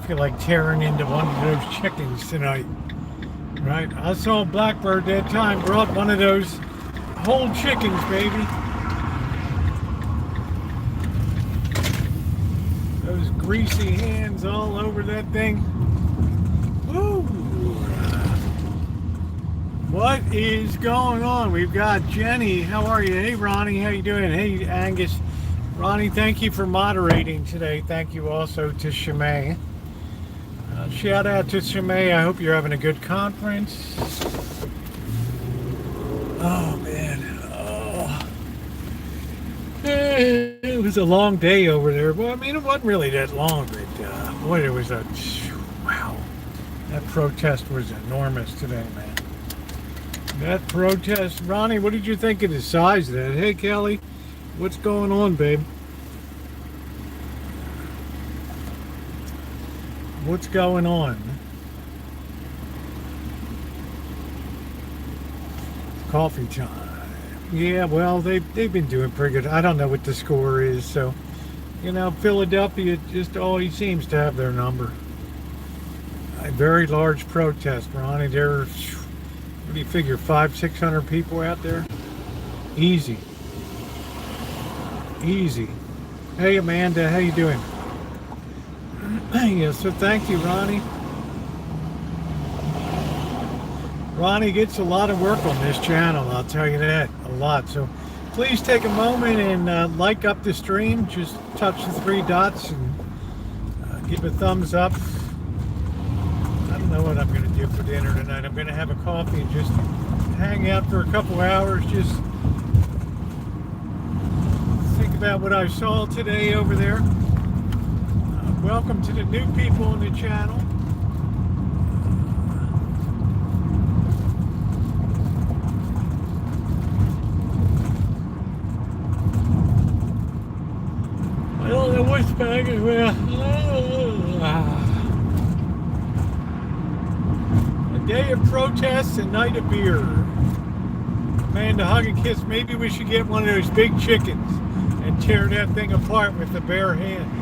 feel like tearing into one of those chickens tonight. Right? I saw a blackbird that time, brought one of those whole chickens, baby. Those greasy hands all over that thing. Woo! What is going on? We've got Jenny. How are you? Hey, Ronnie. How you doing? Hey, Angus. Ronnie, thank you for moderating today. Thank you also to Shimei. Shout out to Shimei. I hope you're having a good conference. Oh, man. Oh. It was a long day over there. Well, I mean, it wasn't really that long, but boy, it was wow. That protest was enormous today, man. That protest. Ronnie, what did you think of the size of that? Hey, Kelly, what's going on, babe? What's going on? Coffee time. Yeah, well, they've been doing pretty good. I don't know what the score is, so, you know, Philadelphia just always seems to have their number. A very large protest, Ronnie. There, what do you figure, 500-600 people out there? Easy. Easy. Hey, Amanda, how you doing? Yeah, so thank you, Ronnie. Ronnie gets a lot of work on this channel, I'll tell you that, a lot. So please take a moment and like up the stream. Just touch the three dots and give a thumbs up. I don't know what I'm going to do for dinner tonight. I'm going to have a coffee and just hang out for a couple hours. Just think about what I saw today over there. Welcome to the new people on the channel. I don't know what's back as well. A day of protests and night of beer. Man, to hug and kiss. Maybe we should get one of those big chickens and tear that thing apart with the bare hands.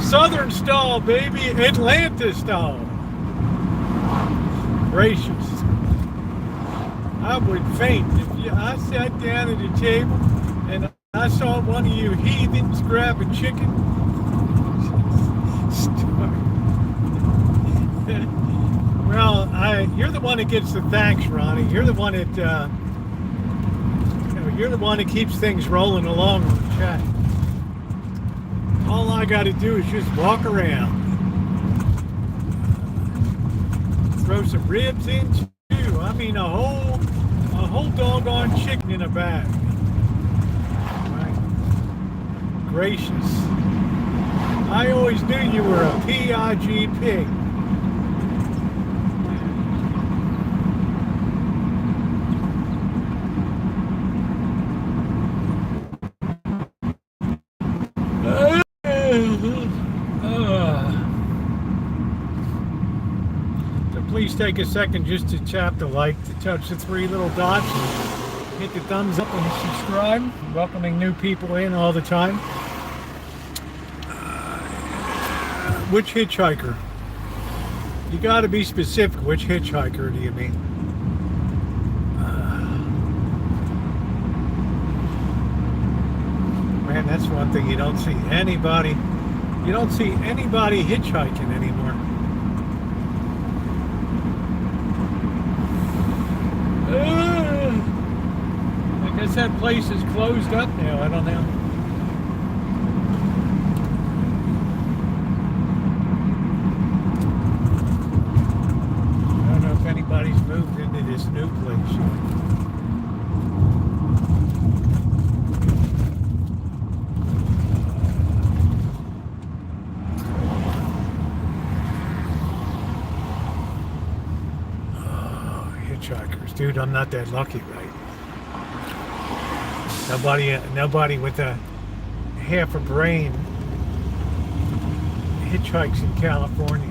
Southern style, baby. Atlanta style. Gracious. I would faint if I sat down at a table and I saw one of you heathens grab a chicken. Well, you're the one that gets the thanks, Ronnie. You're the one that you're the one that keeps things rolling along on the chat. All I got to do is just walk around. Throw some ribs in too. I mean a whole doggone chicken in a bag. Right. Gracious. I always knew you were a PIG pig. Please take a second just to tap the like, to touch the three little dots, and hit the thumbs up and subscribe. Welcoming new people in all the time. Which hitchhiker? You got to be specific. Which hitchhiker do you mean? Man, that's one thing you don't see anybody. You don't see anybody hitchhiking anymore. I guess that place is closed up now. I don't know. I don't know if anybody's moved into this new place. Hitchhikers, dude, I'm not that lucky, right? Nobody with a half a brain hitchhikes in California.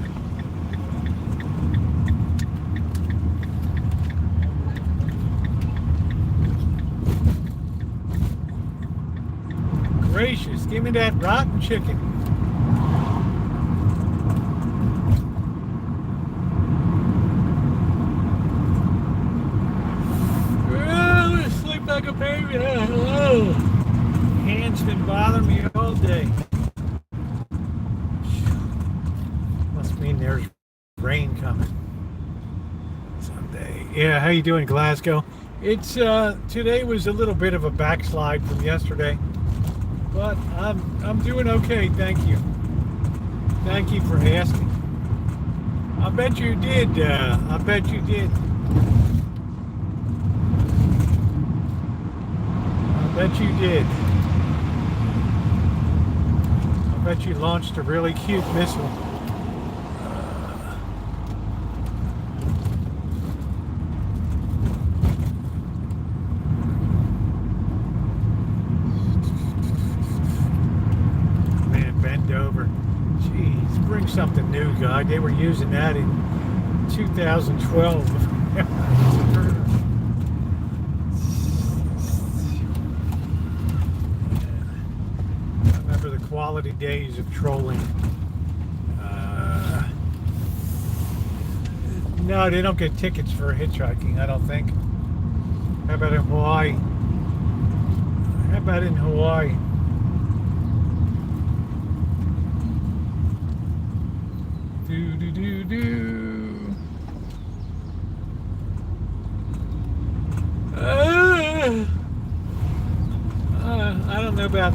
Gracious, give me that rotten chicken. baby. Hello. Hands been bothering me all day. Must mean there's rain coming someday. Yeah, how you doing, Glasgow? It's today was a little bit of a backslide from yesterday, but I'm doing okay. Thank you. Thank you for asking. I bet you did. I bet you did. I bet you did. I bet you launched a really cute missile. Man, bend over. Jeez, bring something new, guy. They were using that in 2012. The quality days of trolling. No, they don't get tickets for hitchhiking, I don't think. How about in Hawaii? How about in Hawaii? Do do do do. I don't know about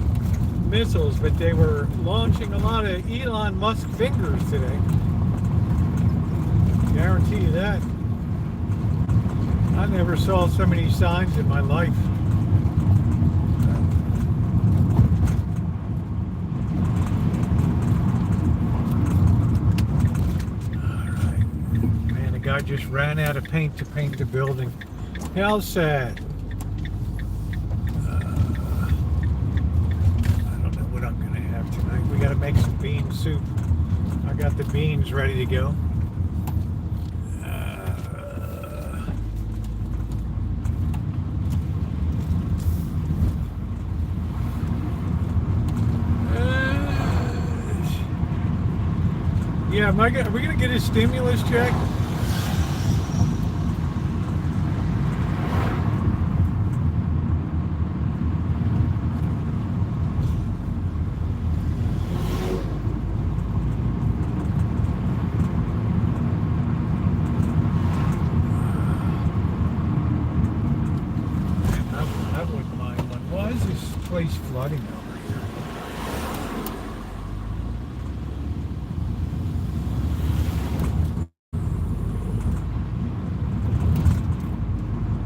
missiles, but they were launching a lot of Elon Musk fingers today. Guarantee you that. I never saw so many signs in my life. Alright. Man, the guy just ran out of paint to paint the building. How sad. Tonight we got to make some bean soup. I got the beans ready to go. Yeah, are we gonna get a stimulus check? Flooding over here.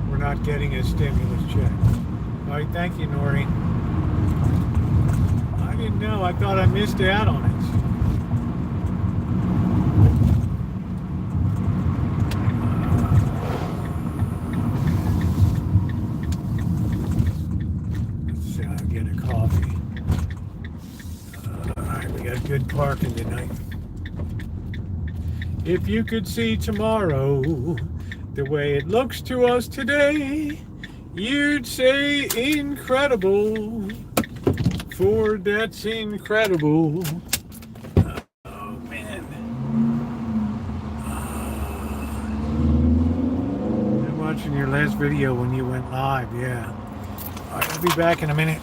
We're not getting a stimulus check. All right, thank you, Nori. I didn't know. I thought I missed out on it. Good parking tonight. If you could see tomorrow the way it looks to us today, you'd say incredible. Ford, that's incredible. Oh man. I'm watching your last video when you went live, yeah. All right, I'll be back in a minute.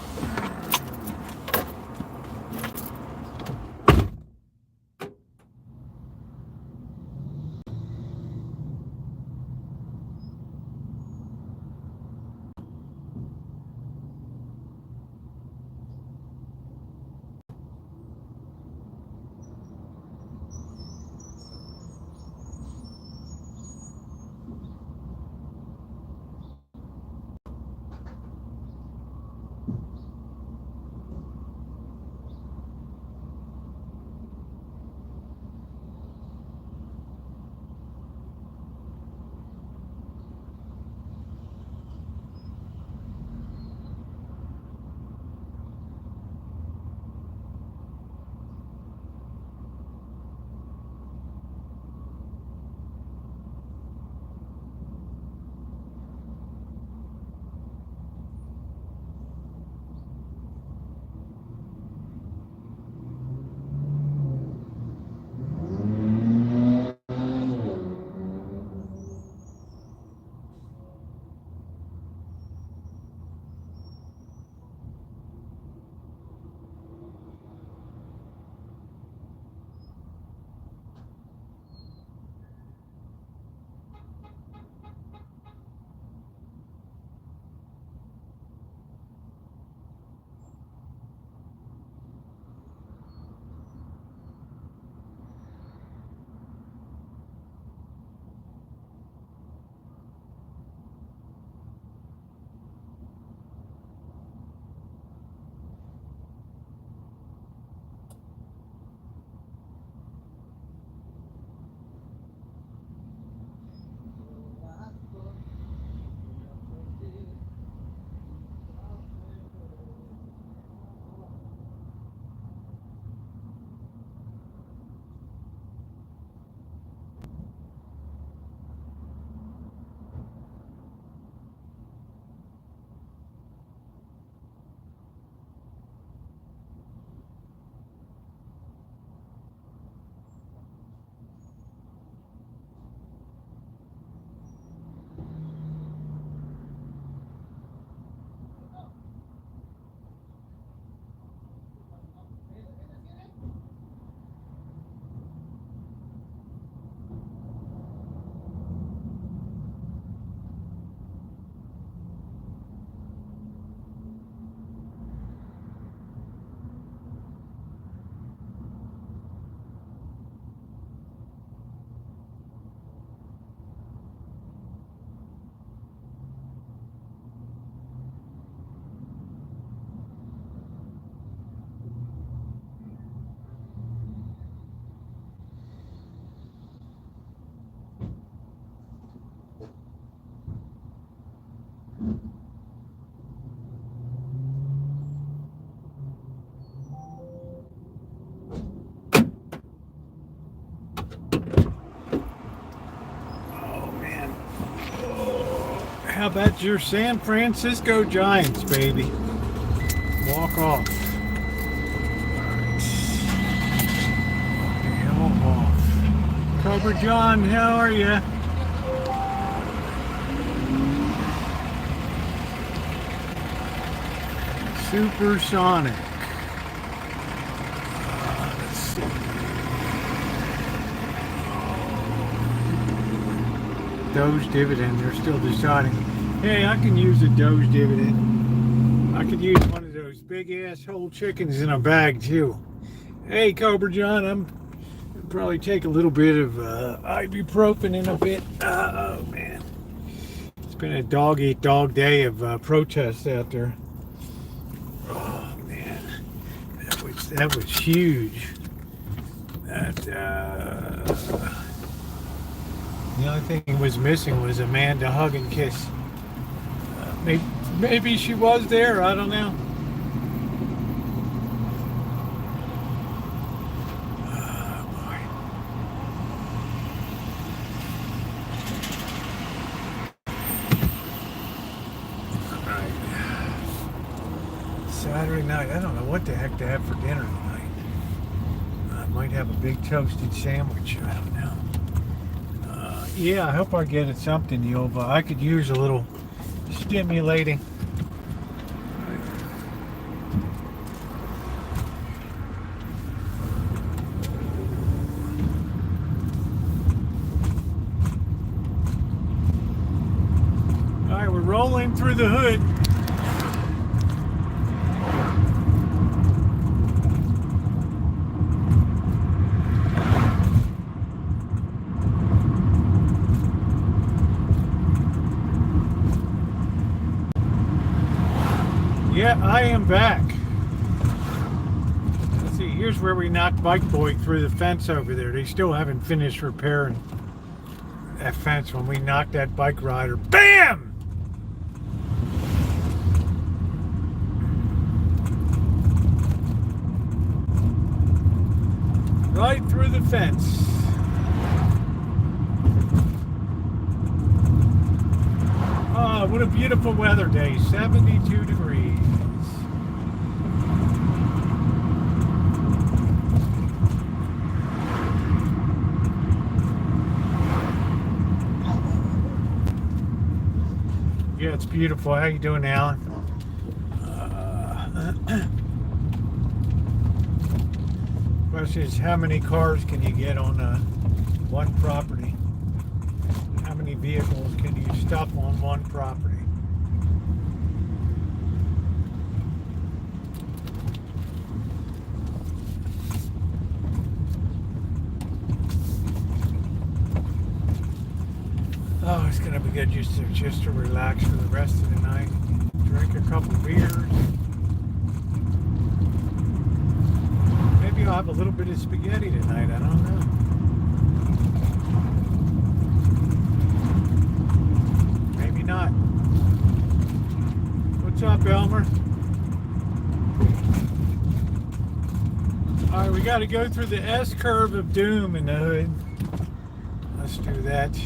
How about your San Francisco Giants, baby? Walk off. Hell off. Cobra John, how are you? Supersonic. Let's see. Doge dividend. They're still deciding. Hey, I can use a Doge dividend. I could use one of those big ass whole chickens in a bag too. Hey, Cobra John, I'm probably take a little bit of ibuprofen in a bit. Oh man, it's been a dog eat dog day of protests out there. Oh man, that was huge. That the only thing he was missing was a man to hug and kiss. Maybe she was there. I don't know. Oh boy. All right. Saturday night. I don't know what the heck to have for dinner tonight. I might have a big toasted sandwich. I don't know. Yeah, I hope I get it something, Yova. I could use a little stimulating. All right, we're rolling through the hood. Yeah, I am back. Let's see, here's where we knocked Bike Boy through the fence over there. They still haven't finished repairing that fence when we knocked that bike rider. BAM! Right through the fence. Oh, what a beautiful weather day, 72 degrees. Yeah, it's beautiful. How you doing, Alan? Question is, how many cars can you get on one property? How many vehicles can you stuff on one property? Oh, it's gonna be good just to relax for the rest of the night. Drink a couple beers. Maybe I'll have a little bit of spaghetti tonight. I don't know. Maybe not. What's up, Elmer? All right, we got to go through the S curve of doom in the hood. Let's do that.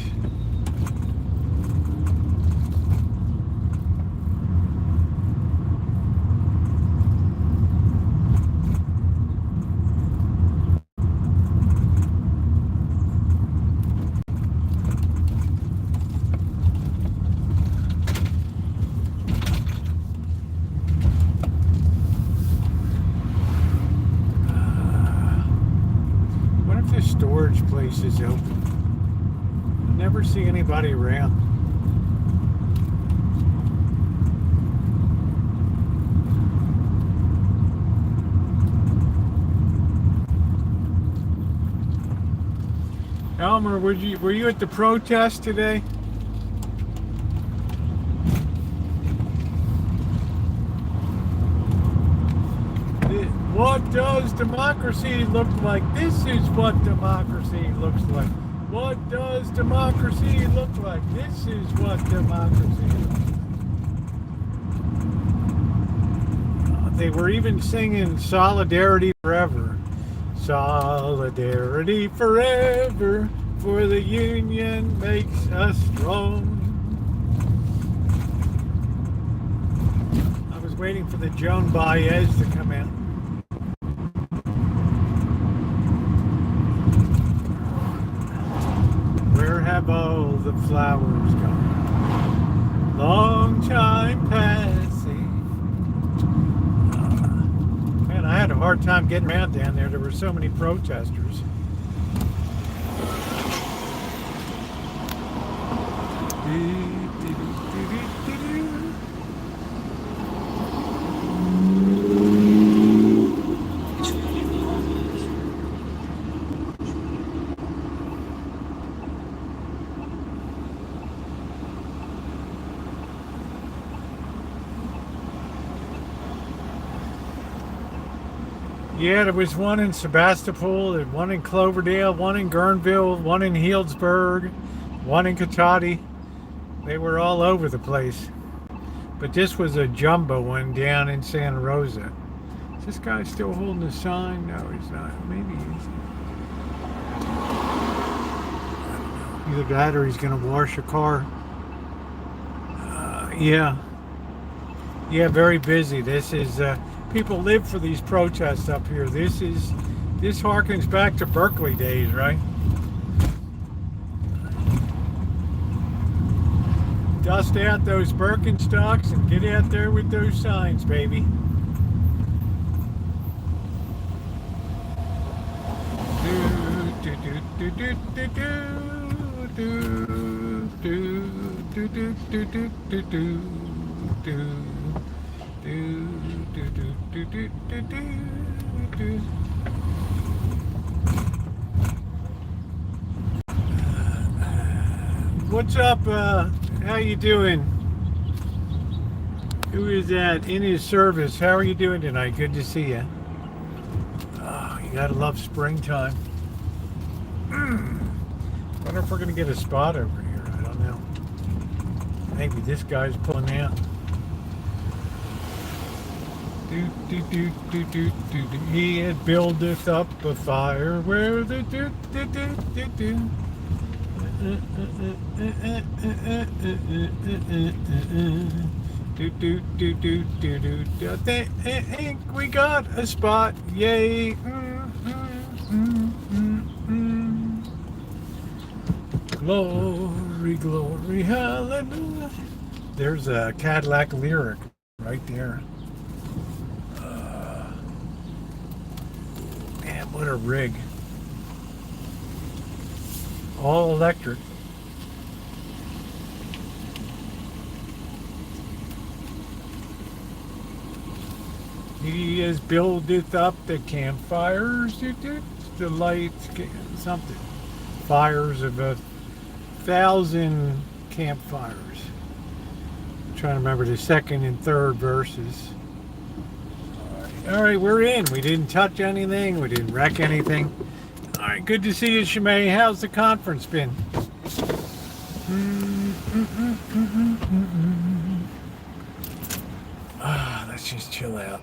Storage place is open. Never see anybody around. Elmer, were you at the protest today? What does democracy look like? This is what democracy looks like. What does democracy look like? This is what democracy looks like. They were even singing Solidarity Forever. Solidarity forever, for the union makes us strong. Waiting for the Joan Baez to come in. Where have all the flowers gone? Long time passing. Man, I had a hard time getting around down there. There were so many protesters. Yeah, there was one in Sebastopol, one in Cloverdale, one in Guerneville, one in Healdsburg, one in Cotati. They were all over the place. But this was a jumbo one down in Santa Rosa. Is this guy still holding the sign? No, he's not. Maybe he's... Either that or he's going to wash a car. Yeah. Yeah, very busy. This is... people live for these protests up here. This harkens back to Berkeley days, right? Dust out those Birkenstocks and get out there with those signs, baby. What's up? How you doing? Who is that in his service? How are you doing tonight? Good to see you. Oh, you gotta love springtime. Wonder if we're gonna get a spot over here. I don't know. Maybe this guy's pulling out. He had buildeth up a fire where the I think we got a spot. Yay. Glory, glory, hallelujah. There's a Cadillac Lyric right there. Man, what a rig. All electric. He has buildeth up the campfires, the lights, something. Fires of 1,000 campfires. I'm trying to remember the second and third verses. All right, we're in. We didn't touch anything. We didn't wreck anything. All right, good to see you, Shimei. How's the conference been? Let's just chill out.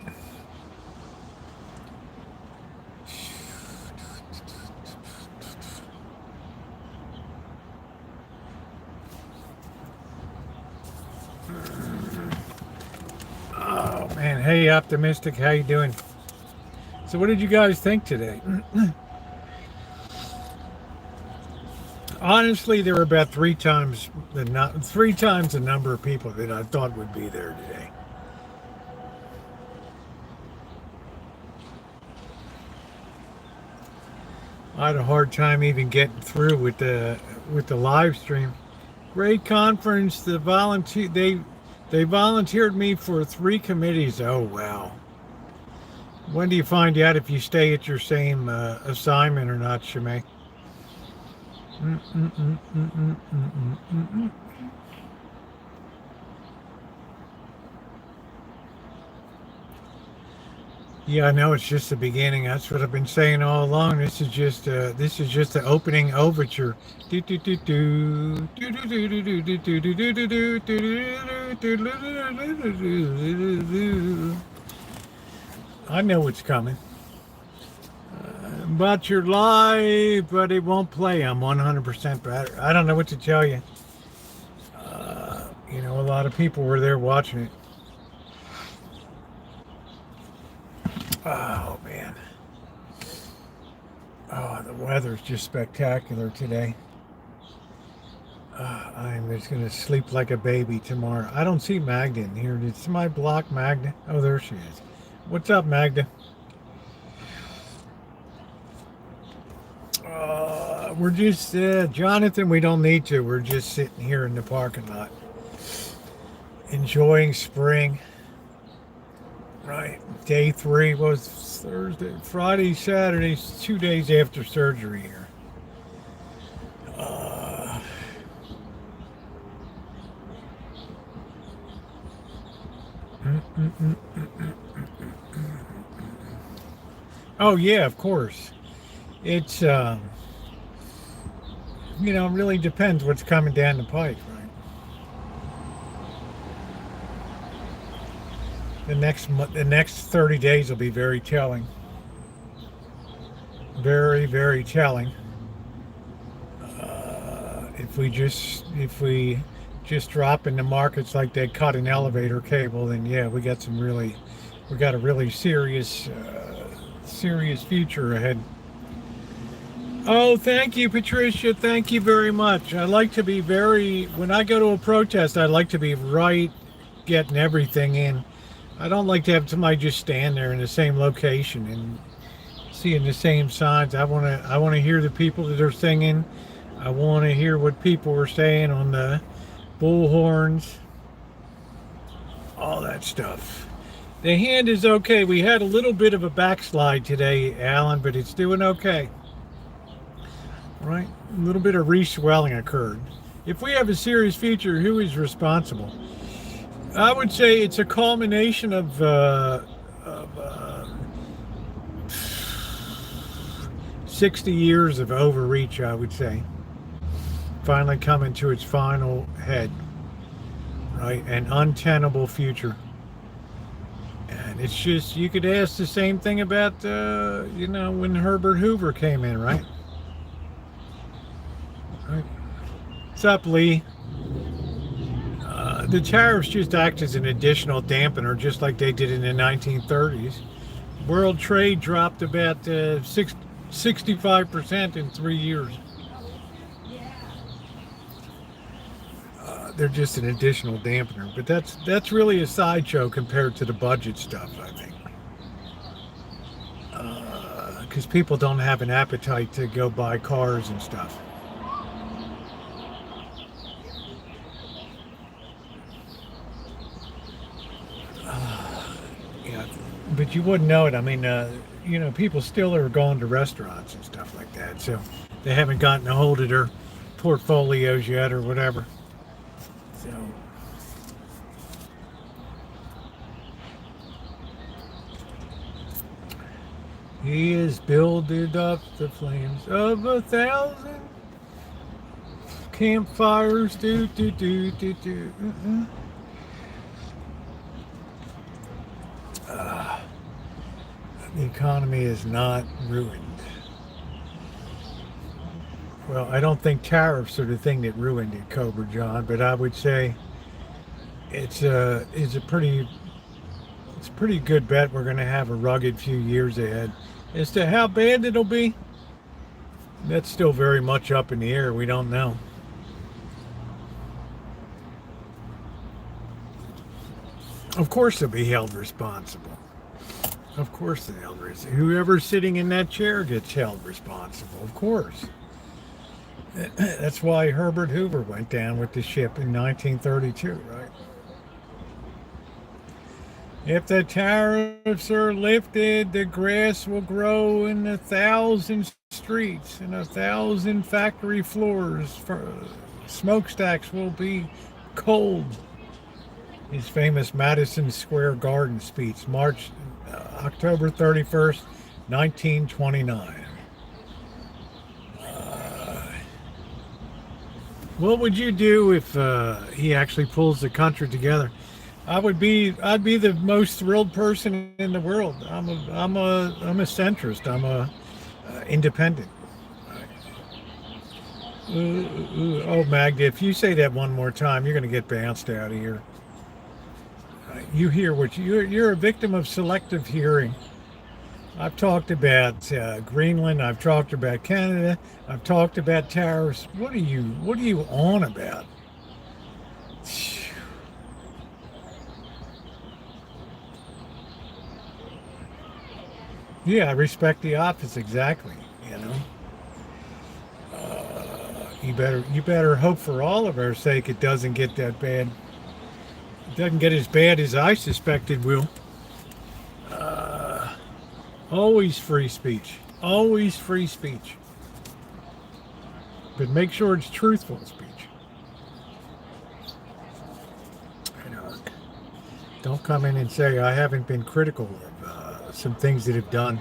Oh man, hey Optimistic, how you doing? So what did you guys think today? Honestly, there were about three times the number of people that I thought would be there today. I had a hard time even getting through with the live stream. Great conference. They volunteered me for 3 committees. Oh wow. When do you find out if you stay at your same assignment or not, Shimei? Yeah, I know it's just the beginning. That's what I've been saying all along. This is just the opening overture. I know what's coming. But you're live, but it won't play. I'm 100% better. I don't know what to tell you. A lot of people were there watching it. Oh, the weather's just spectacular today. I'm just going to sleep like a baby tomorrow. I don't see Magda in here. Did somebody block Magda? Oh, there she is. What's up, Magda? We're just, Jonathan, we don't need to. We're just sitting here in the parking lot, enjoying spring. Right. Day 3 was Thursday, Friday, Saturday, 2 days after surgery here. Oh yeah, of course. It's it really depends what's coming down the pike, right? The next 30 days will be very telling. Very, very telling. If we just drop in the markets like they cut an elevator cable, then yeah, we got a really serious future ahead. Oh, thank you, Patricia. Thank you very much. When I go to a protest, I like to be right getting everything in. I don't like to have somebody just stand there in the same location and seeing the same signs. I want to hear the people that are singing. I want to hear what people are saying on the bullhorns, all that stuff. The hand is okay. We had a little bit of a backslide today, Alan, but it's doing okay. Right? A little bit of re-swelling occurred. If we have a serious future, who is responsible? I would say it's a culmination of 60 years of overreach, I would say. Finally coming to its final head. Right? An untenable future. And it's just, you could ask the same thing about, when Herbert Hoover came in, right? What's up, Lee? The tariffs just act as an additional dampener, just like they did in the 1930s. World trade dropped about 65% in 3 years. They're just an additional dampener, but that's really a sideshow compared to the budget stuff, I think. Because people don't have an appetite to go buy cars and stuff. But you wouldn't know it. I mean, people still are going to restaurants and stuff like that. So they haven't gotten a hold of their portfolios yet or whatever. So he has builded up the flames of 1,000 campfires. Do, do, do, do, do. The economy is not ruined. Well, I don't think tariffs are the thing that ruined it, Cobra John, but I would say it's a pretty good bet we're going to have a rugged few years ahead. As to how bad it'll be, that's still very much up in the air. We don't know. Of course they'll be held responsible. Of course the elders. Whoever's sitting in that chair gets held responsible, of course. That's why Herbert Hoover went down with the ship in 1932, right? If the tariffs are lifted, the grass will grow in 1,000 streets and 1,000 factory floors. Smokestacks will be cold. His famous Madison Square Garden speech, October 31st, 1929. What would you do if he actually pulls the country together? I'd be the most thrilled person in the world. I'm a centrist. I'm a independent. Oh, Magda, if you say that one more time, you're going to get bounced out of here. You hear what you're a victim of selective hearing. I've talked about Greenland. I've talked about Canada. I've talked about tariffs. What are you on about? Yeah, I respect the office exactly. You know, you better hope for all of our sake it doesn't get that bad. It doesn't get as bad as I suspect it will. Always free speech. Always free speech. But make sure it's truthful speech. You know, don't come in and say I haven't been critical of some things that have done.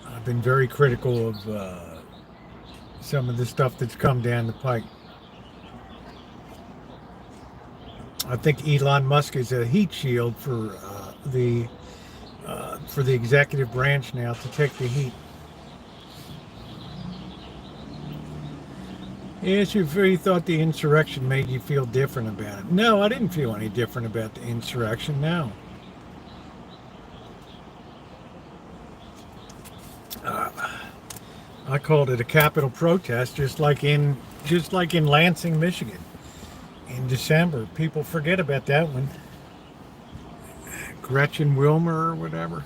I've been very critical of some of the stuff that's come down the pike. I think Elon Musk is a heat shield for the executive branch now to take the heat. Yes, you really thought the insurrection made you feel different about it. No, I didn't feel any different about the insurrection. No. I called it a Capitol protest, just like in Lansing, Michigan, in December. People forget about that one. Gretchen Wilmer or whatever.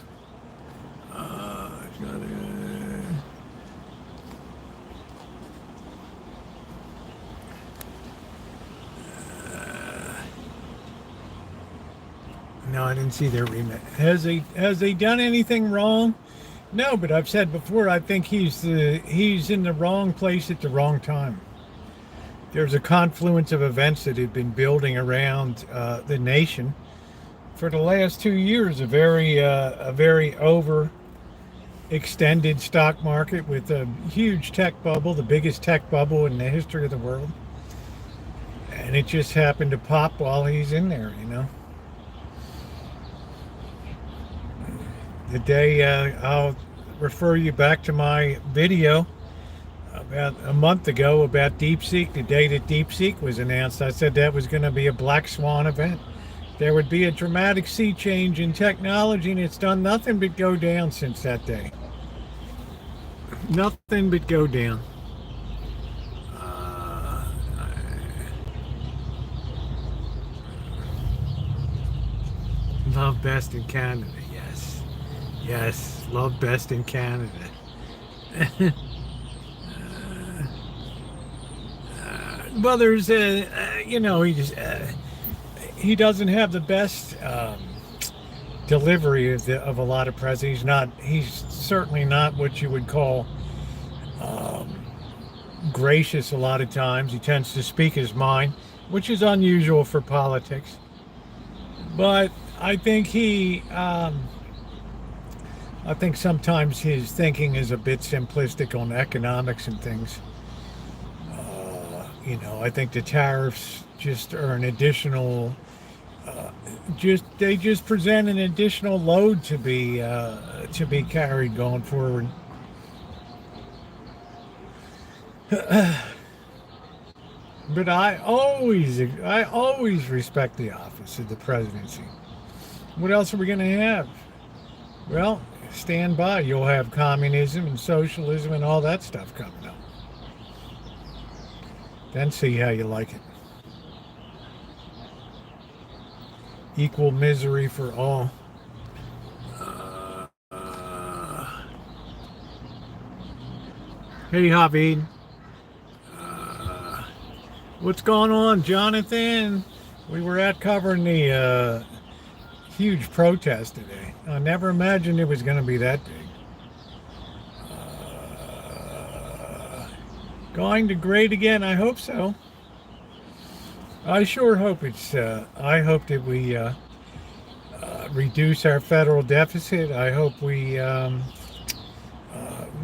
No, I didn't see their remit. Has he done anything wrong? No, but I've said before, I think he's in the wrong place at the wrong time. There's a confluence of events that have been building around the nation for the last 2 years. A very overextended stock market with a huge tech bubble, the biggest tech bubble in the history of the world, and it just happened to pop while he's in there. You know. The day I'll refer you back to my video about a month ago about DeepSeek. The day that DeepSeek was announced, I said that was going to be a black swan event. There would be a dramatic sea change in technology, and it's done nothing but go down since that day. Nothing but go down. Love best in Canada, yes. Yes, love best in Canada. Well, there's he doesn't have the best delivery of a lot of presidents. He's certainly not what you would call gracious a lot of times. He tends to speak his mind, which is unusual for politics. But I think I think sometimes his thinking is a bit simplistic on economics and things. I think the tariffs just are an additional, they just present an additional load to be carried going forward. But I always respect the office of the presidency. What else are we going to have? Well, stand by. You'll have communism and socialism and all that stuff coming up. Then see how you like it. Equal misery for all. Hey, Javid. What's going on, Jonathan? We were out covering the huge protest today. I never imagined it was going to be that big. Going to grade again? I hope so. I sure hope I hope that we reduce our federal deficit. I hope we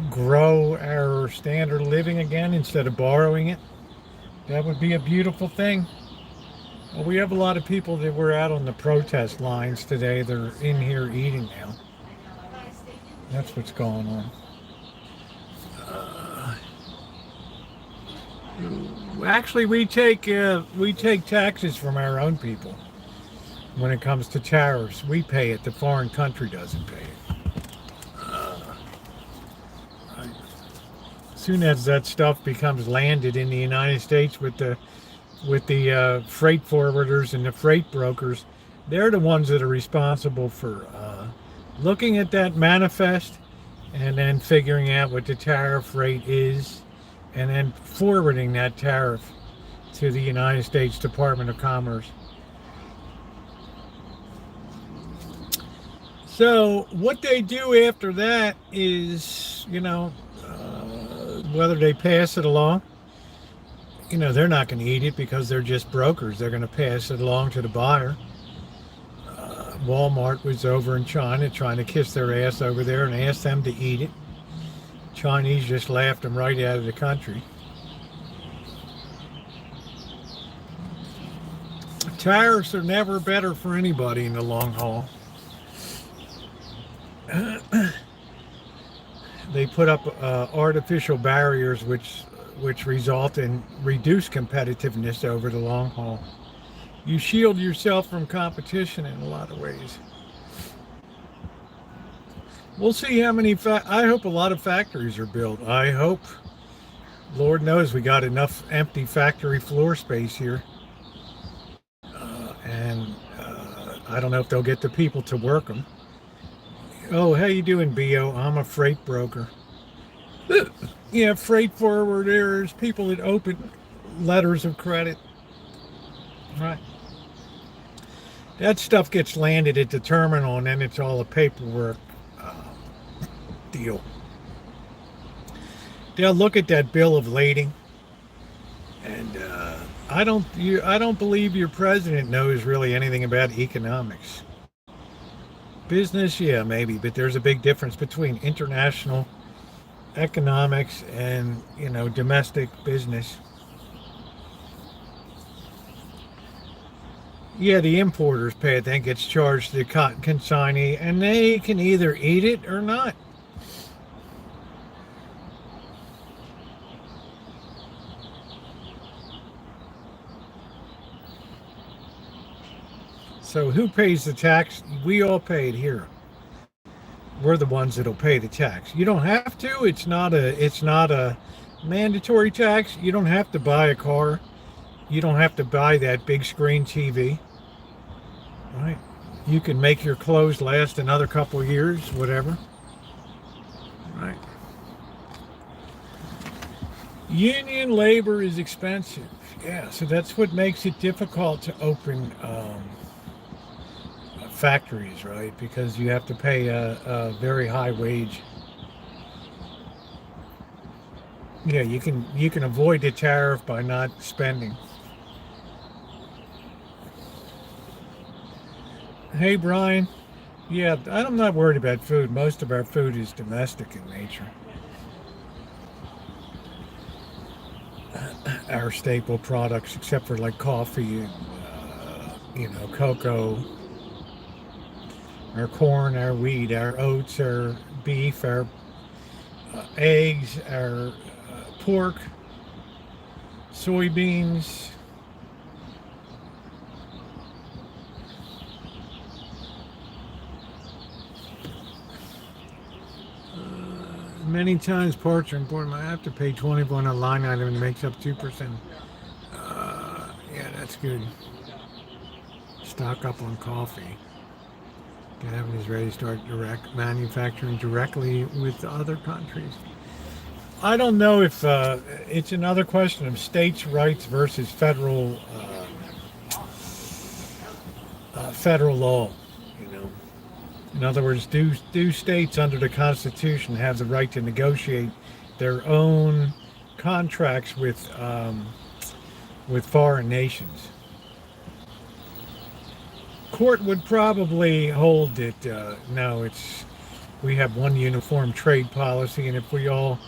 grow our standard of living again instead of borrowing it. That would be a beautiful thing. Well, we have a lot of people that were out on the protest lines today. They're in here eating now. That's what's going on. Actually, we take taxes from our own people. When it comes to tariffs, we pay it. The foreign country doesn't pay it. soon as that stuff becomes landed in the United States with the freight forwarders and the freight brokers, they're the ones that are responsible for looking at that manifest and then figuring out what the tariff rate is and then forwarding that tariff to the United States Department of Commerce. So what they do after that is, whether they pass it along, they're not going to eat it because they're just brokers. They're going to pass it along to the buyer. Walmart was over in China trying to kiss their ass over there and ask them to eat it. Chinese just laughed them right out of the country. Tariffs are never better for anybody in the long haul. They put up artificial barriers which result in reduced competitiveness over the long haul. You shield yourself from competition in a lot of ways. We'll see how many, I hope a lot of factories are built. I hope, Lord knows, we got enough empty factory floor space here. And I don't know if they'll get the people to work them. Oh, how you doing, B.O.? I'm a freight broker. Yeah, freight forwarders, people that open letters of credit. Right. That stuff gets landed at the terminal, and then it's all a paperwork deal. They'll look at that bill of lading, and I don't believe your president knows really anything about economics. Business, yeah, maybe, but there's a big difference between international economics and, domestic business. Yeah, the importers pay it, then gets charged to the cotton consignee, and they can either eat it or not. So who pays the tax? We all pay it here. We're the ones that'll pay the tax. You don't have to. It's not a mandatory tax. You don't have to buy a car. You don't have to buy that big screen TV. Right? You can make your clothes last another couple of years, whatever. Right? Union labor is expensive. Yeah, so that's what makes it difficult to open factories, right? Because you have to pay a very high wage. Yeah, you can avoid the tariff by not spending. Hey, Brian. Yeah, I'm not worried about food. Most of our food is domestic in nature. Our staple products, except for like coffee and, cocoa, our corn, our wheat, our oats, our beef, our eggs, our pork, soybeans. Many times parts are important. I have to pay $24 on a line item and it makes up 2%. Yeah, that's good. Stock up on coffee. Gavin is ready to start direct manufacturing directly with other countries. I don't know if it's another question of states' rights versus federal law. In other words, do states under the Constitution have the right to negotiate their own contracts with foreign nations? Court would probably hold that no, we have one uniform trade policy, and if we all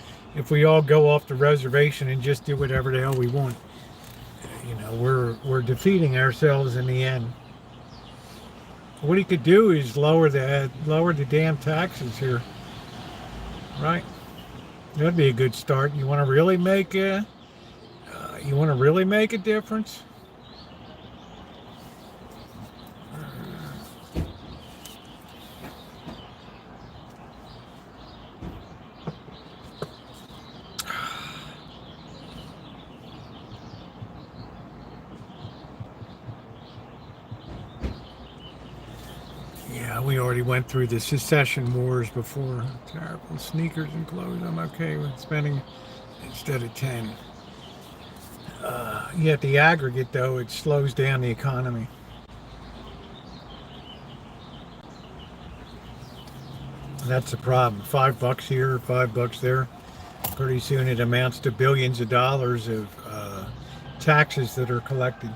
go off the reservation and just do whatever the hell we want, we're defeating ourselves in the end. What he could do is lower the damn taxes here, right? That'd be a good start. You want to really make a difference? We already went through the secession wars before. Terrible sneakers and clothes. I'm okay with spending instead of 10. Yet the aggregate, though, it slows down the economy. That's the problem. $5 here, $5 there. Pretty soon it amounts to billions of dollars of taxes that are collected.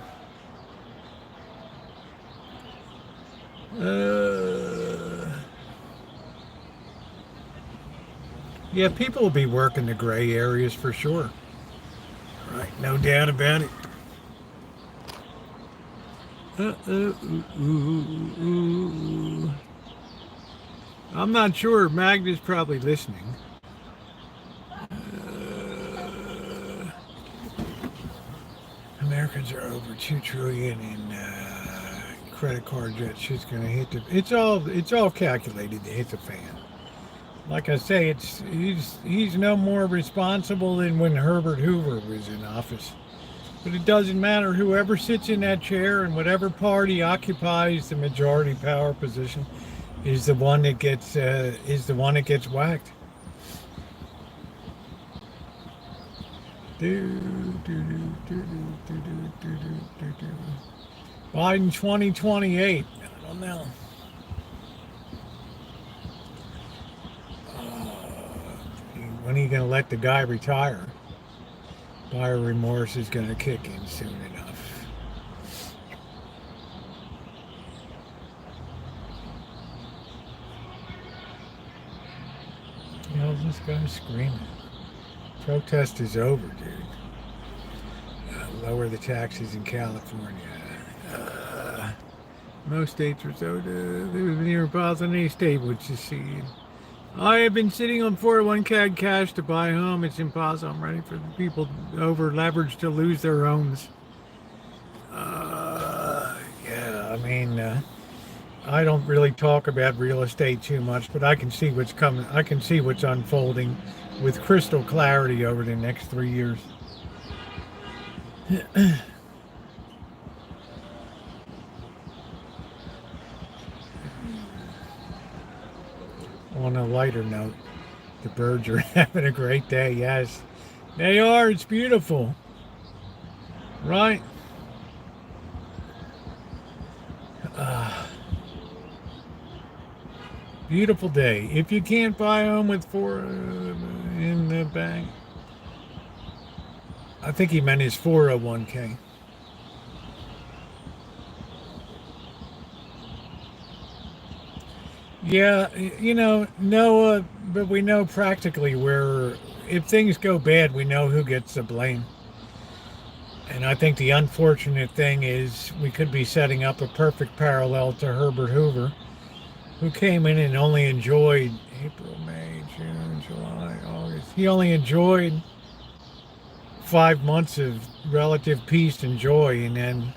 Yeah, people will be working the gray areas for sure. Right, no doubt about it. I'm not sure. Magda's probably listening. Americans are over 2 trillion in credit card debt. Shit's gonna hit the. It's all calculated to hit the fan. Like I say, he's no more responsible than when Herbert Hoover was in office. But it doesn't matter. Whoever sits in that chair and whatever party occupies the majority power position is the one that gets whacked. Biden 2028. I don't know. When are you going to let the guy retire? Buyer remorse is going to kick in soon enough. You know, this guy's screaming. Protest is over, dude. Lower the taxes in California. Most states are so near impossible in any state would secede. I have been sitting on 401k cash to buy a home. It's impossible. I'm ready for the people over leveraged to lose their homes. Yeah, I mean, I don't really talk about real estate too much, but I can see what's coming. I can see what's unfolding with crystal clarity over the next 3 years. On a lighter note, the birds are having a great day. Yes, they are. It's beautiful, right? Beautiful day. If you can't buy a home with 4 in the bank, I think he meant his 401k. Yeah, you know, Noah, but we know practically where, if things go bad, we know who gets the blame. And I think the unfortunate thing is we could be setting up a perfect parallel to Herbert Hoover, who came in and only enjoyed April, May, June, July, August. He only enjoyed 5 months of relative peace and joy, and then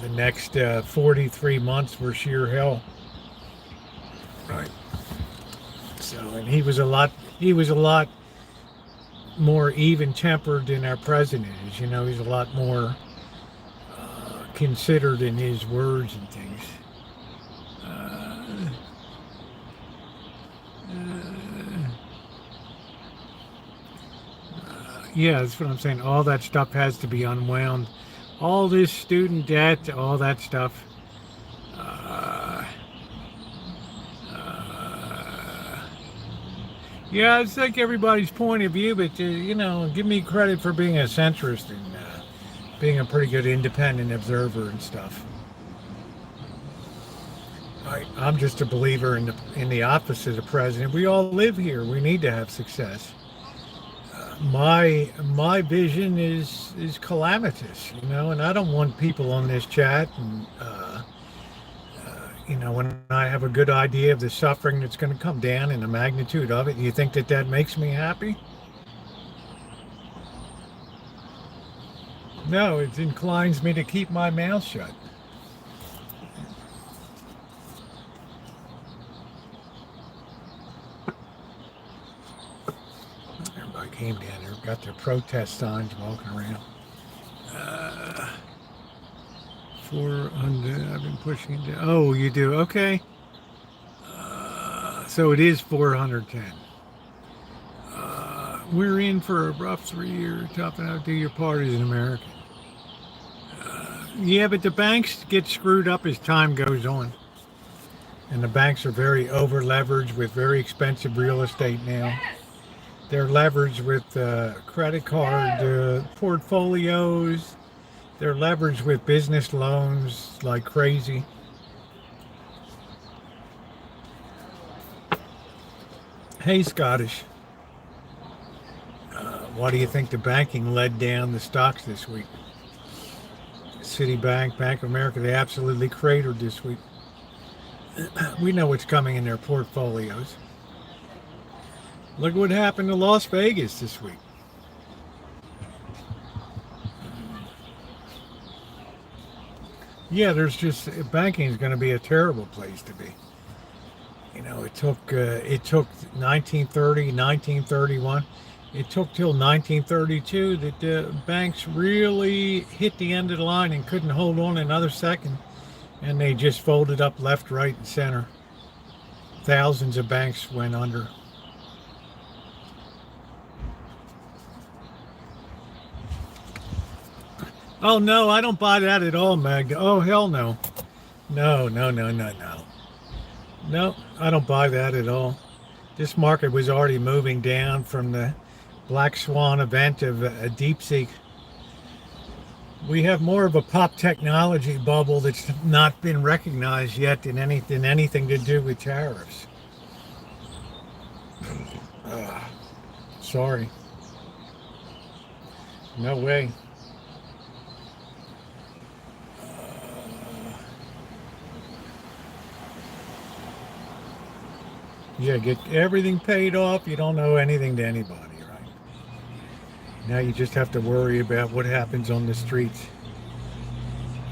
the next 43 months were sheer hell. Right. So, and he was a lot more even-tempered than our president is. You know, he's a lot more considered in his words and things. Yeah, that's what I'm saying. All that stuff has to be unwound. All this student debt, all that stuff. Yeah, it's like everybody's point of view, but give me credit for being a centrist and being a pretty good independent observer and stuff. I'm just a believer in the office of the president. We all live here. We need to have success. My vision is calamitous, and I don't want people on this chat and when I have a good idea of the suffering that's going to come down and the magnitude of it. You think that makes me happy? No, it inclines me to keep my mouth shut. Everybody came down there, got their protest signs walking around. 400. I've been pushing it down. Oh, you do? Okay. So it is 410. We're in for a rough 3 year topping out. Do your part as an American. Yeah, but the banks get screwed up as time goes on. And the banks are very over leveraged with very expensive real estate now. They're leveraged with credit card portfolios. They're leveraged with business loans like crazy. Hey, Scottish. Why do you think the banking led down the stocks this week? Citibank, Bank of America, they absolutely cratered this week. We know what's coming in their portfolios. Look what happened to Las Vegas this week. Yeah, there's just banking is going to be a terrible place to be. You know, it took 1930, 1931. It took till 1932 that the banks really hit the end of the line and couldn't hold on another second, and they just folded up left, right, and center. Thousands of banks went under. Oh no, I don't buy that at all, Meg. Oh hell no. No, no, no, no, no. No, I don't buy that at all. This market was already moving down from the black swan event of a deep seek. We have more of a pop technology bubble that's not been recognized yet in anything to do with tariffs. Sorry. No way. Yeah, get everything paid off. You don't owe anything to anybody, right? Now you just have to worry about what happens on the streets.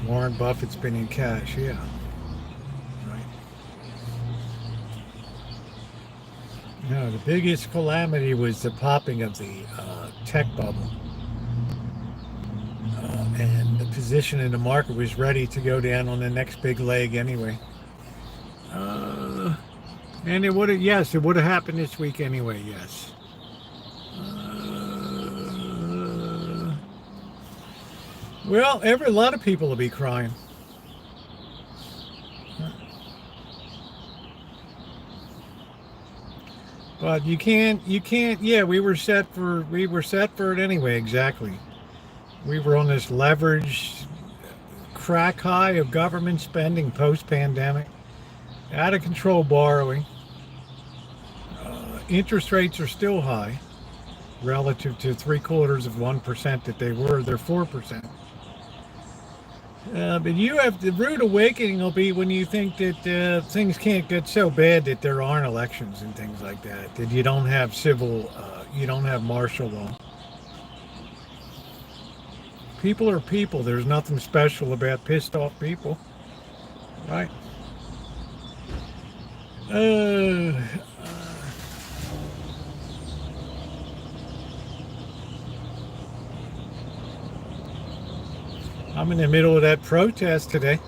Warren Buffett's been in cash, yeah. Right. No, the biggest calamity was the popping of the tech bubble. And the position in the market was ready to go down on the next big leg anyway. And it would have, yes, it would have happened this week anyway, yes. Well, a lot of people will be crying. But you can't, yeah, we were set for it anyway, exactly. We were on this leveraged crack high of government spending post-pandemic, out of control borrowing. Interest rates are still high relative to 0.75% that they were. They're 4%. But you have the rude awakening will be when you think that things can't get so bad that there aren't elections and things like that. That you don't have you don't have martial law. People are people. There's nothing special about pissed off people, right? I'm in the middle of that protest today.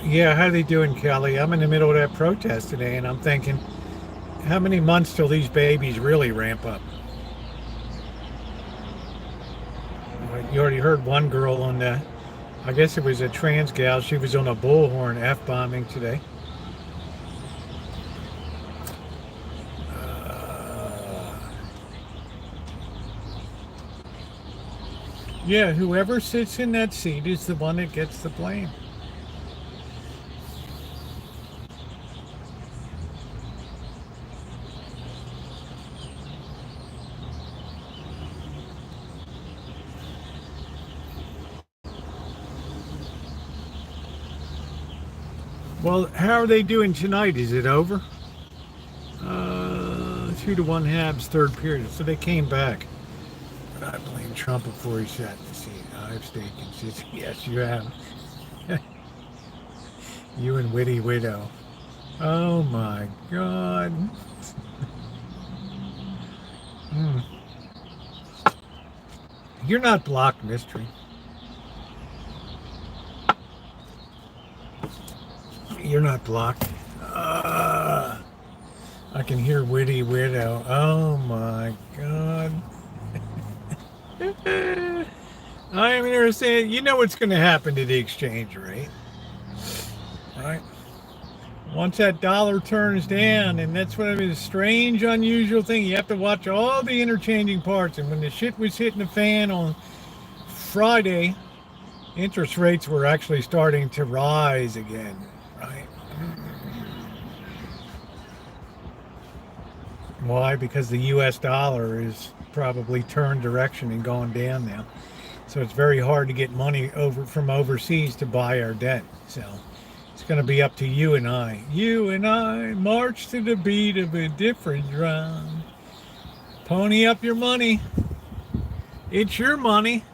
Yeah, how they doing, Kelly? I'm in the middle of that protest today, and I'm thinking, how many months till these babies really ramp up? You already heard one girl on the, I guess it was a trans gal, she was on a bullhorn F-bombing today. Yeah, whoever sits in that seat is the one that gets the blame. Well, how are they doing tonight? Is it over? 2-1 Habs, third period. So they came back. But I blame Trump before he sat in the seat. I've stayed consistent. Yes, you have. You and Witty Widow. Oh my God. You're not blocked, Mystery. You're not blocked. I can hear Witty Widow. Oh my God. I am here saying, you know what's going to happen to the exchange rate, right? Once that dollar turns down, and that's what it is, a strange, unusual thing. You have to watch all the interchanging parts. And when the shit was hitting the fan on Friday, interest rates were actually starting to rise again, right? Why? Because the US dollar is probably turned direction and gone down now. So it's very hard to get money over from overseas to buy our debt. So it's going to be up to you and I. You and I march to the beat of a different drum. Pony up your money. It's your money.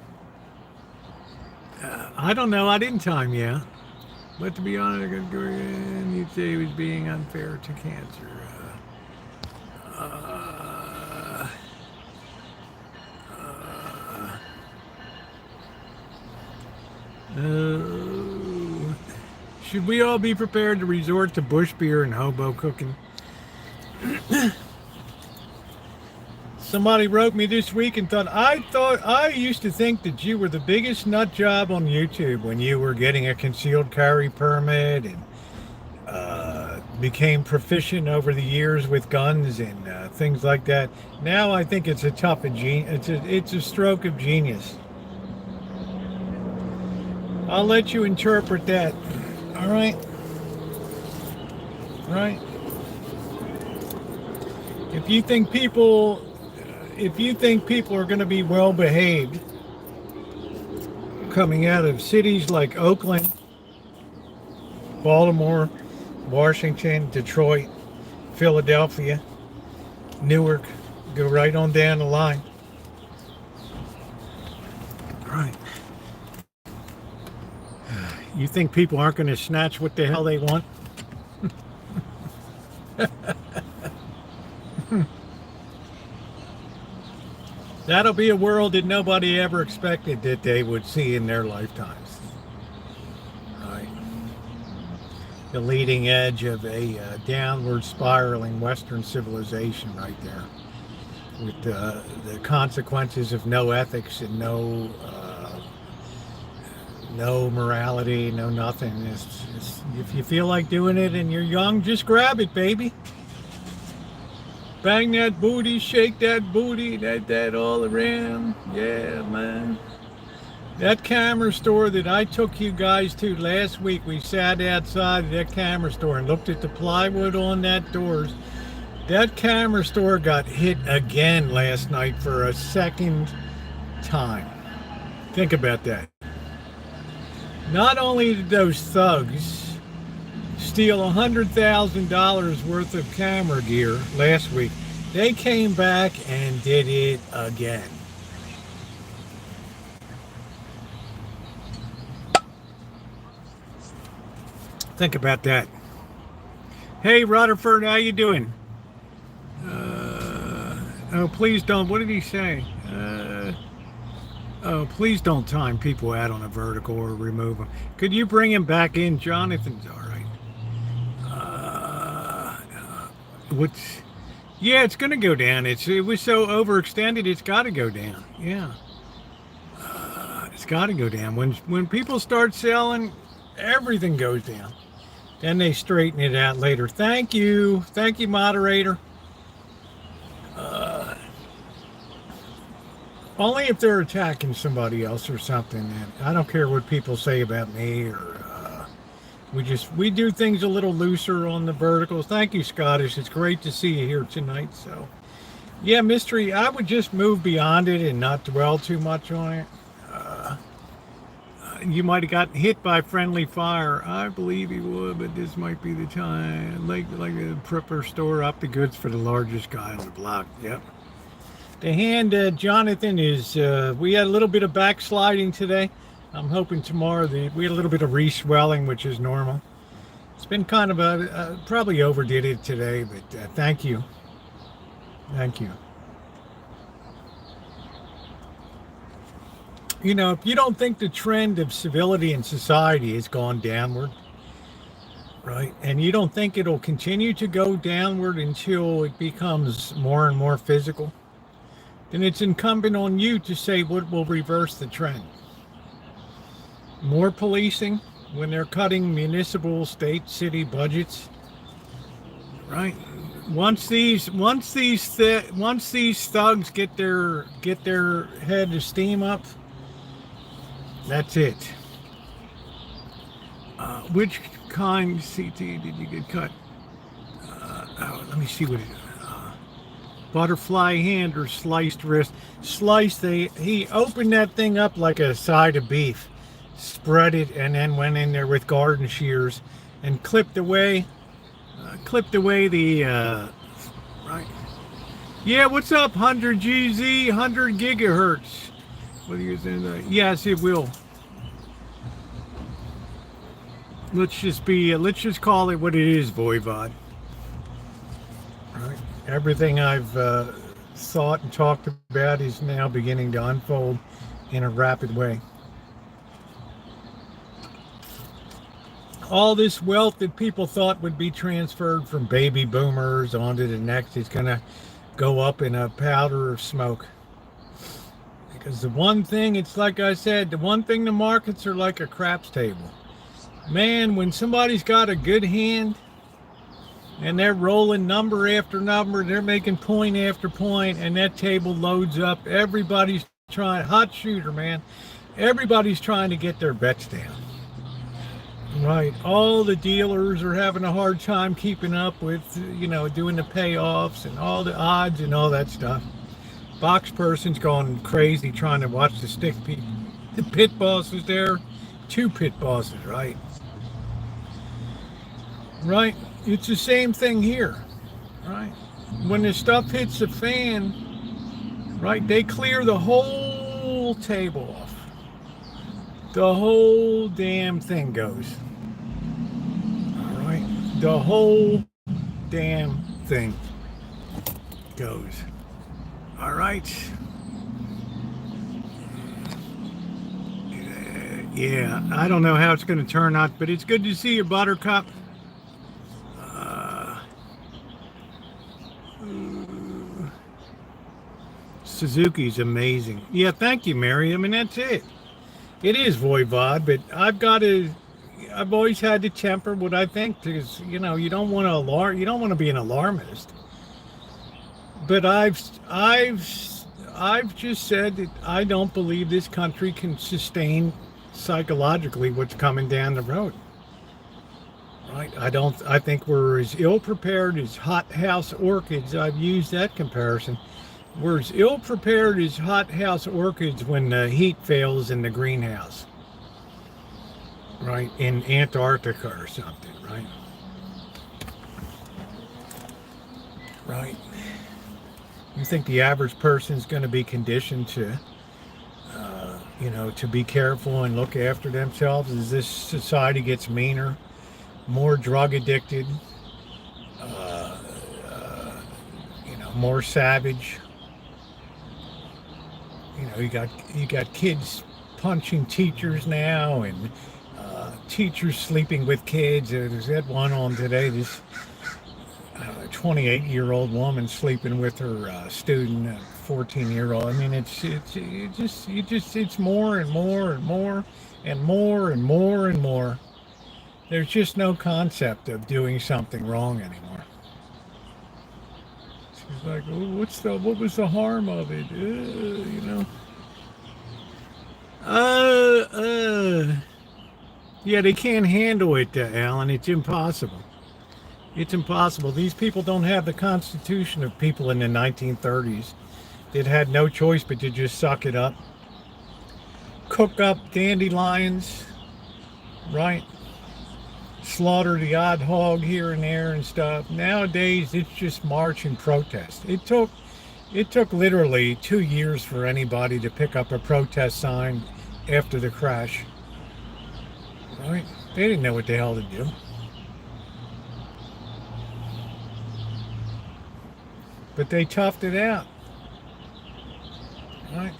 I don't know. I didn't time you. But to be honest, I could go in. You'd say he was being unfair to cancer. Should we all be prepared to resort to bush beer and hobo cooking? Somebody wrote me this week and thought I used to think that you were the biggest nut job on YouTube when you were getting a concealed carry permit and became proficient over the years with guns and things like that. Now I think it's it's a stroke of genius. I'll let you interpret that. All right. Right. If you think people are going to be well behaved coming out of cities like Oakland, Baltimore, Washington, Detroit, Philadelphia, Newark, go right on down the line. All right. You think people aren't going to snatch what the hell they want? That'll be a world that nobody ever expected that they would see in their lifetimes. Right. The leading edge of a downward spiraling Western civilization right there. With the consequences of no ethics and no morality, no nothing. If you feel like doing it and you're young, just grab it, baby. Bang that booty, shake that booty, that all around. Yeah, man. That camera store that I took you guys to last week, we sat outside of that camera store and looked at the plywood on that doors. That camera store got hit again last night for a second time. Think about that. Not only did those thugs steal $100,000 worth of camera gear last week, they came back and did it again. Think about that. Hey, Rutherford, how you doing? Oh, please don't. What did he say? Oh, please don't time people out on a vertical or remove them. Could you bring him back in? Jonathan's all right. Yeah, it's going to go down. It was so overextended, it's got to go down. Yeah. It's got to go down. When people start selling, everything goes down. Then they straighten it out later. Thank you. Thank you, moderator. Only if they're attacking somebody else or something. And I don't care what people say about me or we do things a little looser on the verticals. Thank you, Scottish. It's great to see you here tonight. So, yeah, mystery. I would just move beyond it and not dwell too much on it. You might have gotten hit by friendly fire. I believe you would, but this might be the time. Like a prepper store up the goods for the largest guy on the block. Yep. The hand, Jonathan, is, we had a little bit of backsliding today. I'm hoping tomorrow, we had a little bit of re-swelling, which is normal. It's been kind of probably overdid it today, but thank you. Thank you. You know, if you don't think the trend of civility in society has gone downward, right? And you don't think it'll continue to go downward until it becomes more and more physical? Then it's incumbent on you to say what will reverse the trend. More policing when they're cutting municipal, state, city budgets, right? Once these thugs get their head of steam up, that's it. Which kind CT did you get cut? Let me see what it is. Butterfly hand or sliced wrist. Sliced. He opened that thing up like a side of beef, spread it, and then went in there with garden shears and clipped away the right. Yeah, what's up? 100 GZ, 100 gigahertz. What are you saying? Yes, it will. Let's just call it what it is, Voivod. Right. Everything I've thought and talked about is now beginning to unfold in a rapid way. All this wealth that people thought would be transferred from baby boomers onto the next is going to go up in a powder of smoke. Because the one thing, it's like I said, the one thing the markets are like a craps table. Man, when somebody's got a good hand and they're rolling number after number, they're making point after point, and that table loads up, everybody's trying, hot shooter, man. Everybody's trying to get their bets down. Right. All the dealers are having a hard time keeping up with, doing the payoffs and all the odds and all that stuff. Box person's going crazy trying to watch the stick people. The pit boss is there. 2 pit bosses, right? Right. It's the same thing here. Right. When the stuff hits the fan, right, they clear the whole table off. The whole damn thing goes. All right. The whole damn thing goes. All right. Yeah, I don't know how it's going to turn out, but it's good to see you, Buttercup. Suzuki's amazing. Yeah, thank you, Mary. I mean, that's it. It is Voivod, but I've always had to temper what I think, because, you don't want to be an alarmist. But I've just said that I don't believe this country can sustain psychologically what's coming down the road. Right? I think we're as ill prepared as hothouse orchids. I've used that comparison. We're as ill prepared as hothouse orchids when the heat fails in the greenhouse. Right? In Antarctica or something, right? Right. You think the average person is going to be conditioned to, to be careful and look after themselves as this society gets meaner, more drug addicted, more savage? You got kids punching teachers now, and teachers sleeping with kids. There's that one on today. This 28-year-old woman sleeping with her student, 14-year-old. I mean, it's more and more and more and more and more and more. There's just no concept of doing something wrong anymore. She's like, oh, what was the harm of it? Yeah, they can't handle it, Alan. It's impossible. It's impossible. These people don't have the constitution of people in the 1930s that had no choice but to just suck it up. Cook up dandelions, right? Slaughter the odd hog here and there and stuff. Nowadays, it's just march and protest. It took literally 2 years for anybody to pick up a protest sign after the crash. Right? They didn't know what the hell to do. But they toughed it out. Right?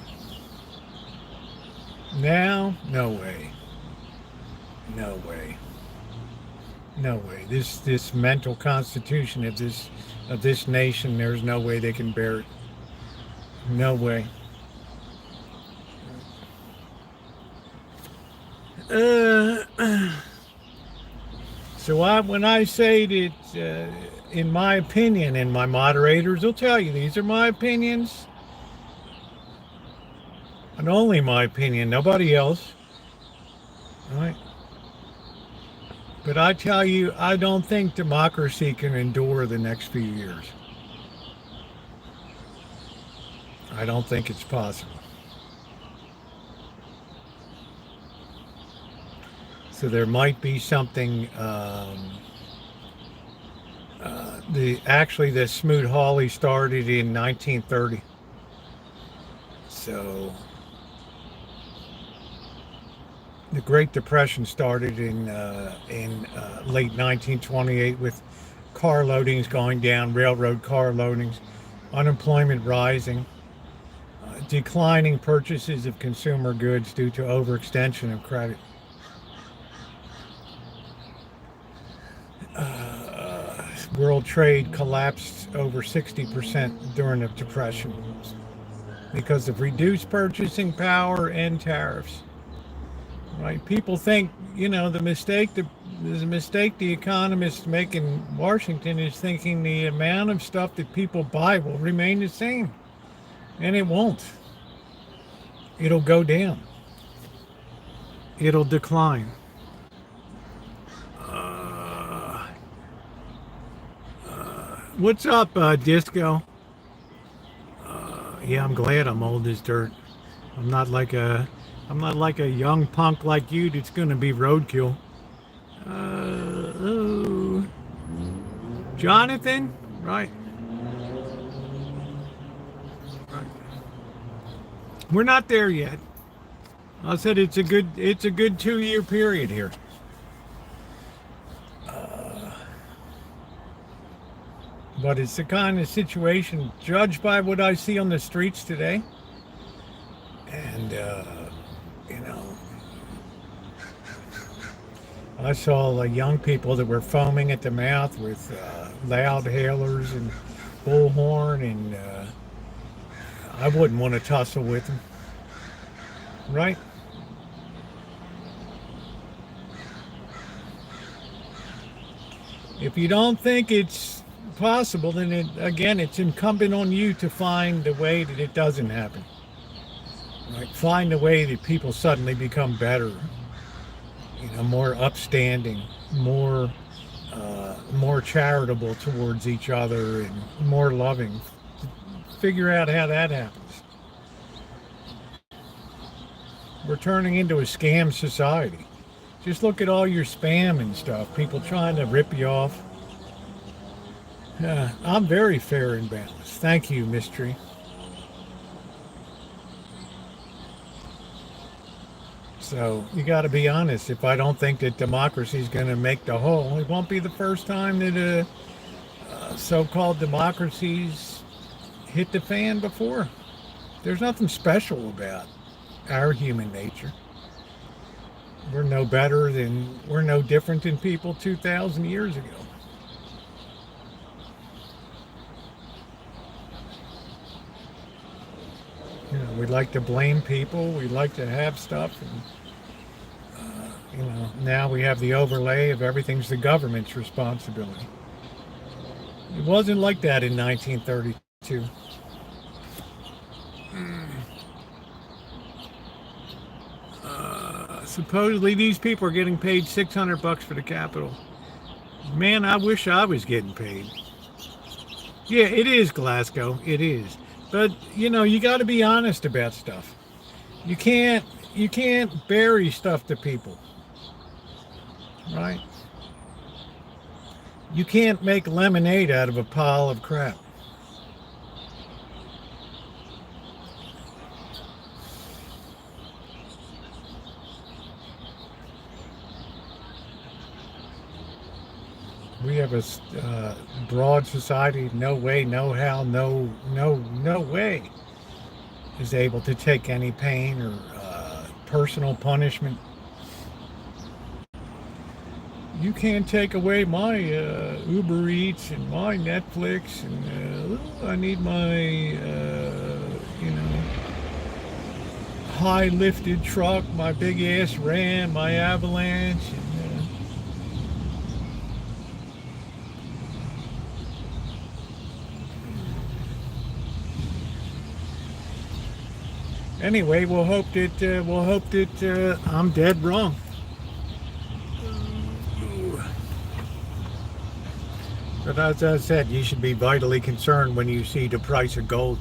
Now, no way. No way. No way. This mental constitution of this nation, there's no way they can bear it. No way. So when I say that, in my opinion, and my moderators will tell you these are my opinions, and only my opinion, nobody else, right? But I tell you, I don't think democracy can endure the next few years. I don't think it's possible. So there might be something. The Smoot-Hawley started in 1930. So the Great Depression started in late 1928 with car loadings going down, railroad car loadings, unemployment rising, declining purchases of consumer goods due to overextension of credit. World trade collapsed over 60% during the Depression because of reduced purchasing power and tariffs. Right? People think, the mistake the economists make in Washington is thinking the amount of stuff that people buy will remain the same. And it won't. It'll go down. It'll decline. What's up, Disco? Yeah, I'm glad I'm old as dirt. I'm not like a young punk like you that's gonna be roadkill. Oh. Jonathan, right? We're not there yet. I said it's a good 2-year period here. But it's the kind of situation, judged by what I see on the streets today, and I saw young people that were foaming at the mouth with loud hailers and bullhorn, and I wouldn't want to tussle with them, right? If you don't think it's possible, then it's incumbent on you to find a way that it doesn't happen. Like find a way that people suddenly become better, more upstanding, more charitable towards each other, and more loving. Figure out how that happens. We're turning into a scam society. Just look at all your spam and stuff. People trying to rip you off. I'm very fair and balanced. Thank you, Mystery. So you got to be honest. If I don't think that democracy is going to make the whole, it won't be the first time that so-called democracies hit the fan before. There's nothing special about our human nature. We're no different than people 2,000 years ago. We like to blame people. We like to have stuff, and now we have the overlay of everything's the government's responsibility. It wasn't like that in 1932. Supposedly these people are getting paid $600 for the Capitol. Man, I wish I was getting paid. Yeah, it is Glasgow. It is. But you got to be honest about stuff. You can't bury stuff to people, right? You can't make lemonade out of a pile of crap. We have a broad society. No way, no how, no way is able to take any pain or personal punishment. You can't take away my Uber Eats and my Netflix, and I need my, high lifted truck, my big ass Ram, my Avalanche, and anyway, we'll hope that I'm dead wrong. But as I said, you should be vitally concerned when you see the price of gold,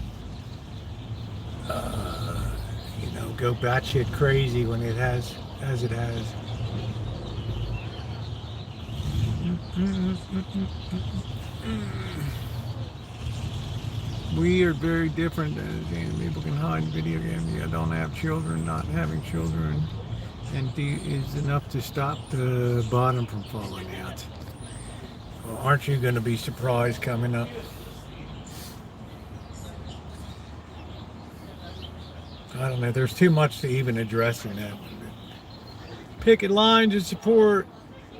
go batshit crazy when it has, as it has. We are very different. People can hide video games. I don't have children. Not having children and is enough to stop the bottom from falling out. Well, aren't you going to be surprised coming up? I don't know. There's too much to even address in that one. Picket lines of support.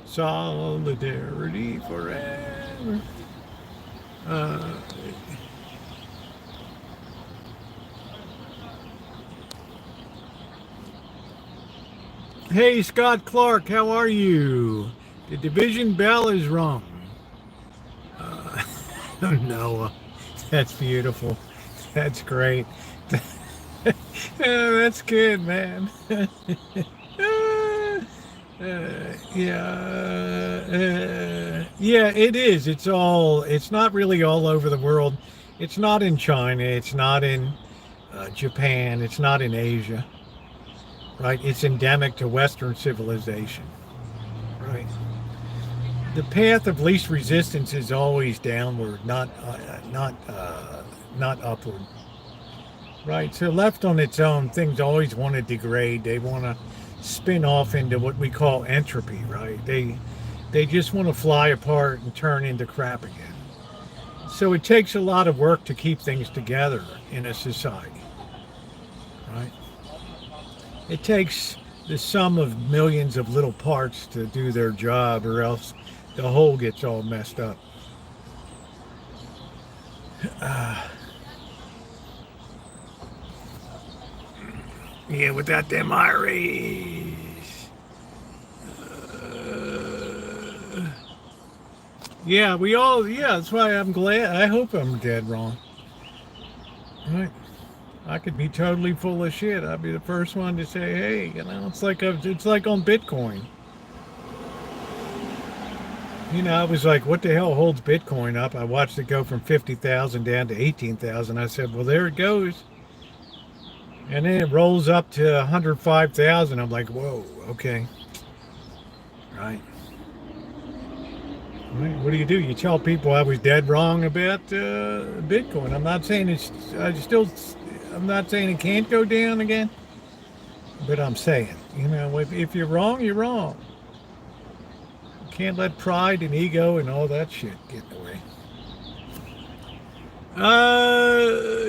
Solidarity forever. Hey, Scott Clark, how are you? The division bell is rung. Noah, that's beautiful. That's great. That's good, man. Yeah, it is. It's not really all over the world. It's not in China. It's not in Japan. It's not in Asia. Right? It's endemic to Western civilization. Right? The path of least resistance is always downward, not upward. Right? So left on its own, things always want to degrade. They want to spin off into what we call entropy. Right? They just want to fly apart and turn into crap again. So it takes a lot of work to keep things together in a society. Right? It takes the sum of millions of little parts to do their job, or else the whole gets all messed up. Yeah, without them IRAs. Yeah, that's why I'm glad. I hope I'm dead wrong. Right? I could be totally full of shit. I'd be the first one to say, hey, it's like on Bitcoin. I was like, what the hell holds Bitcoin up? I watched it go from 50,000 down to 18,000. I said, well, there it goes. And then it rolls up to 105,000. I'm like, whoa, okay. Right. What do? You tell people I was dead wrong about Bitcoin. I'm not saying I'm not saying it can't go down again, but I'm saying, if you're wrong, you're wrong. You can't let pride and ego and all that shit get in the way.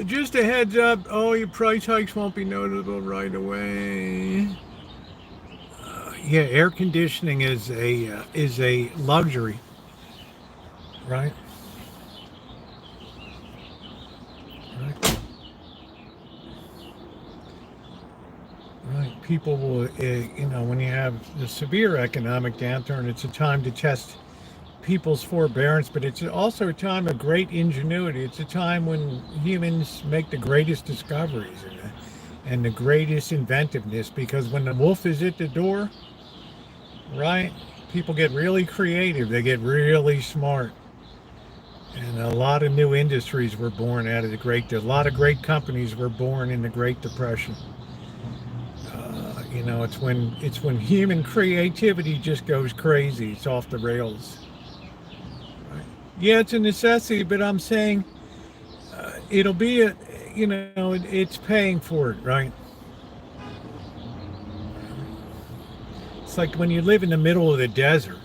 Just a heads up, your price hikes won't be noticeable right away. Yeah, air conditioning is a luxury, right? Right. People will, when you have the severe economic downturn, it's a time to test people's forbearance, but it's also a time of great ingenuity. It's a time when humans make the greatest discoveries and the greatest inventiveness, because when the wolf is at the door, right, people get really creative. They get really smart. And a lot of new industries were born out of a lot of great companies were born in the Great Depression. It's when human creativity just goes crazy. It's off the rails. Right? Yeah, it's a necessity, but I'm saying it'll be it's paying for it, right? It's like when you live in the middle of the desert,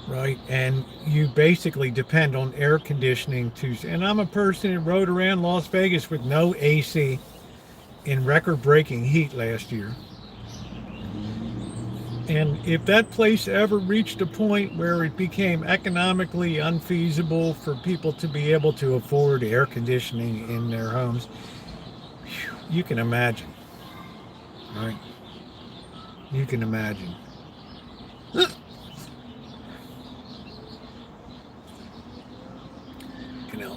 right? And you basically depend on air conditioning and I'm a person that rode around Las Vegas with no AC in record-breaking heat last year. And if that place ever reached a point where it became economically unfeasible for people to be able to afford air conditioning in their homes, you can imagine, right? You can imagine.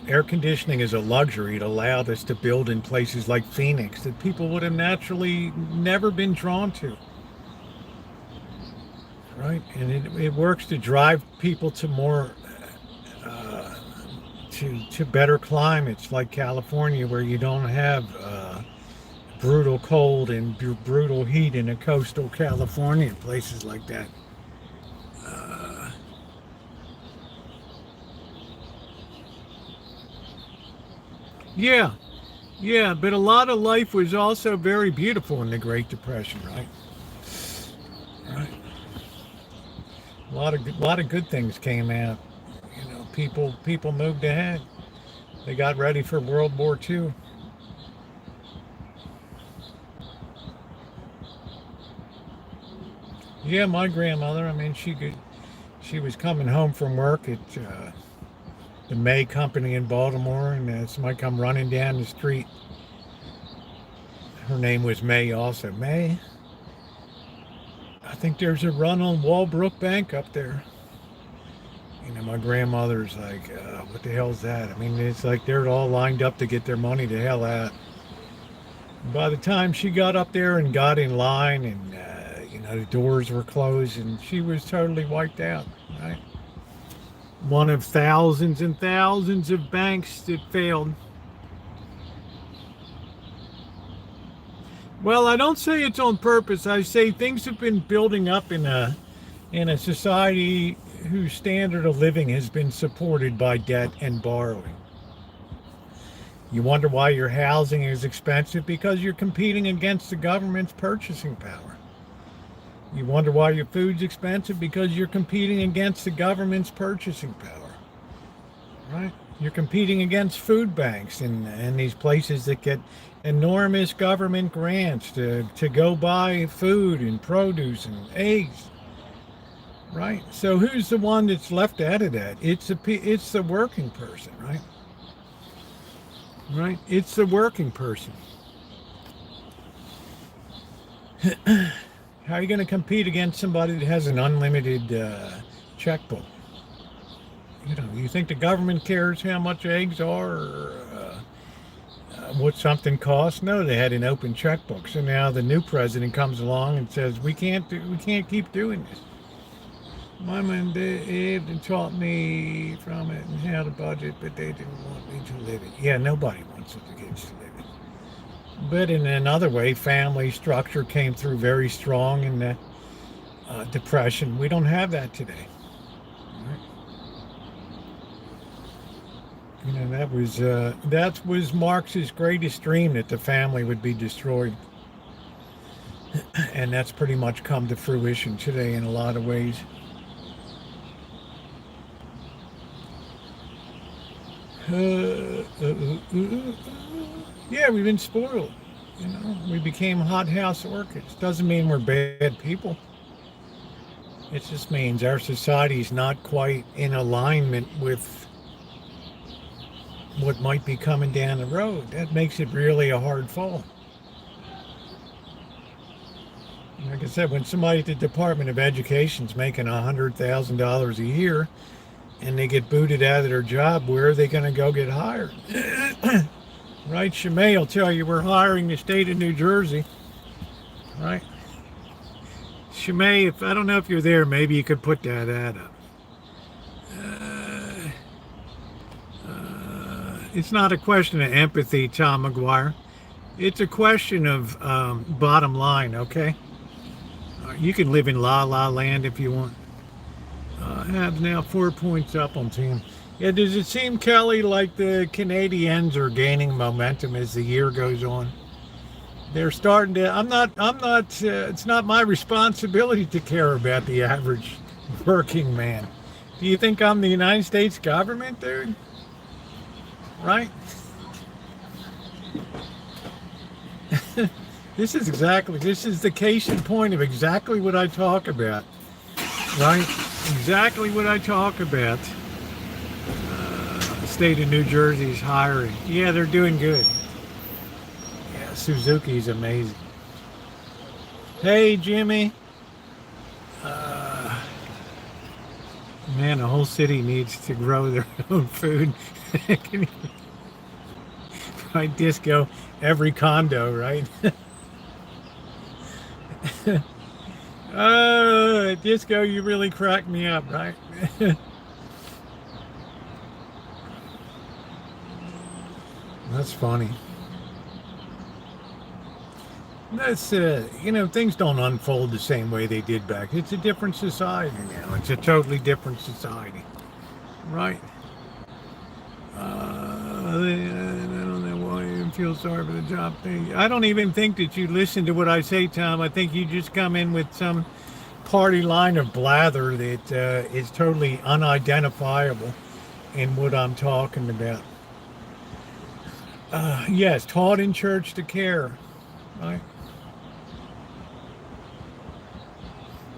Air conditioning is a luxury. It allowed us to build in places like Phoenix that people would have naturally never been drawn to. Right? And it works to drive people to more, to better climates like California, where you don't have brutal cold and brutal heat in a coastal California, places like that. Yeah, yeah, but a lot of life was also very beautiful in the Great Depression, right? Right. A lot of good things came out. People moved ahead. They got ready for World War II. Yeah, my grandmother. I mean, she was coming home from work at the May Company in Baltimore, and somebody come running down the street. Her name was May also. May, I think there's a run on Walbrook Bank up there. My grandmother's like, what the hell's that? I mean, it's like they're all lined up to get their money the hell out. By the time she got up there and got in line, and the doors were closed, and she was totally wiped out. Right? One of thousands and thousands of banks that failed. Well, I don't say it's on purpose. I say things have been building up in a society whose standard of living has been supported by debt and borrowing. You wonder why your housing is expensive? Because you're competing against the government's purchasing power. You wonder why your food's expensive? Because you're competing against the government's purchasing power. Right? You're competing against food banks and these places that get enormous government grants to go buy food and produce and eggs. Right? So who's the one that's left out of that? It's the working person, right? Right? It's the working person. How are you going to compete against somebody that has an unlimited checkbook? You think the government cares how much eggs are, or what something costs? No, they had an open checkbook. So now the new president comes along and says we can't keep doing this. My mom, they taught me from it and how to budget, but they didn't want me to live it. Yeah, nobody wants the kids to live it. But in another way, family structure came through very strong in the Depression. We don't have that today. Right? That was Marx's greatest dream, that the family would be destroyed. And that's pretty much come to fruition today in a lot of ways. Yeah, we've been spoiled. We became hothouse orchids. Doesn't mean we're bad people. It just means our society's not quite in alignment with what might be coming down the road. That makes it really a hard fall. Like I said, when somebody at the Department of Education's making $100,000 a year and they get booted out of their job, where are they going to go get hired? Right? Shemay will tell you we're hiring the state of New Jersey. Right? Shemay, I don't know if you're there, maybe you could put that ad up. It's not a question of empathy, Tom McGuire. It's a question of bottom line, okay? You can live in La La Land if you want. Have now 4 points up on team. Yeah, does it seem, Kelly, like the Canadians are gaining momentum as the year goes on? They're starting to, it's not my responsibility to care about the average working man. Do you think I'm the United States government, dude? Right? This is the case in point of exactly what I talk about, right? Exactly what I talk about. The state of New Jersey is hiring. Yeah, they're doing good. Yeah, Suzuki's amazing. Hey, Jimmy. Man, the whole city needs to grow their own food. Right, Disco, every condo, right? Oh, Disco, you really cracked me up, right? That's funny. That's, things don't unfold the same way they did back. It's a different society now. It's a totally different society, right? I don't know why you feel sorry for the job thing. I don't even think that you listen to what I say, Tom. I think you just come in with some party line of blather that is totally unidentifiable in what I'm talking about. Yes, taught in church to care, right?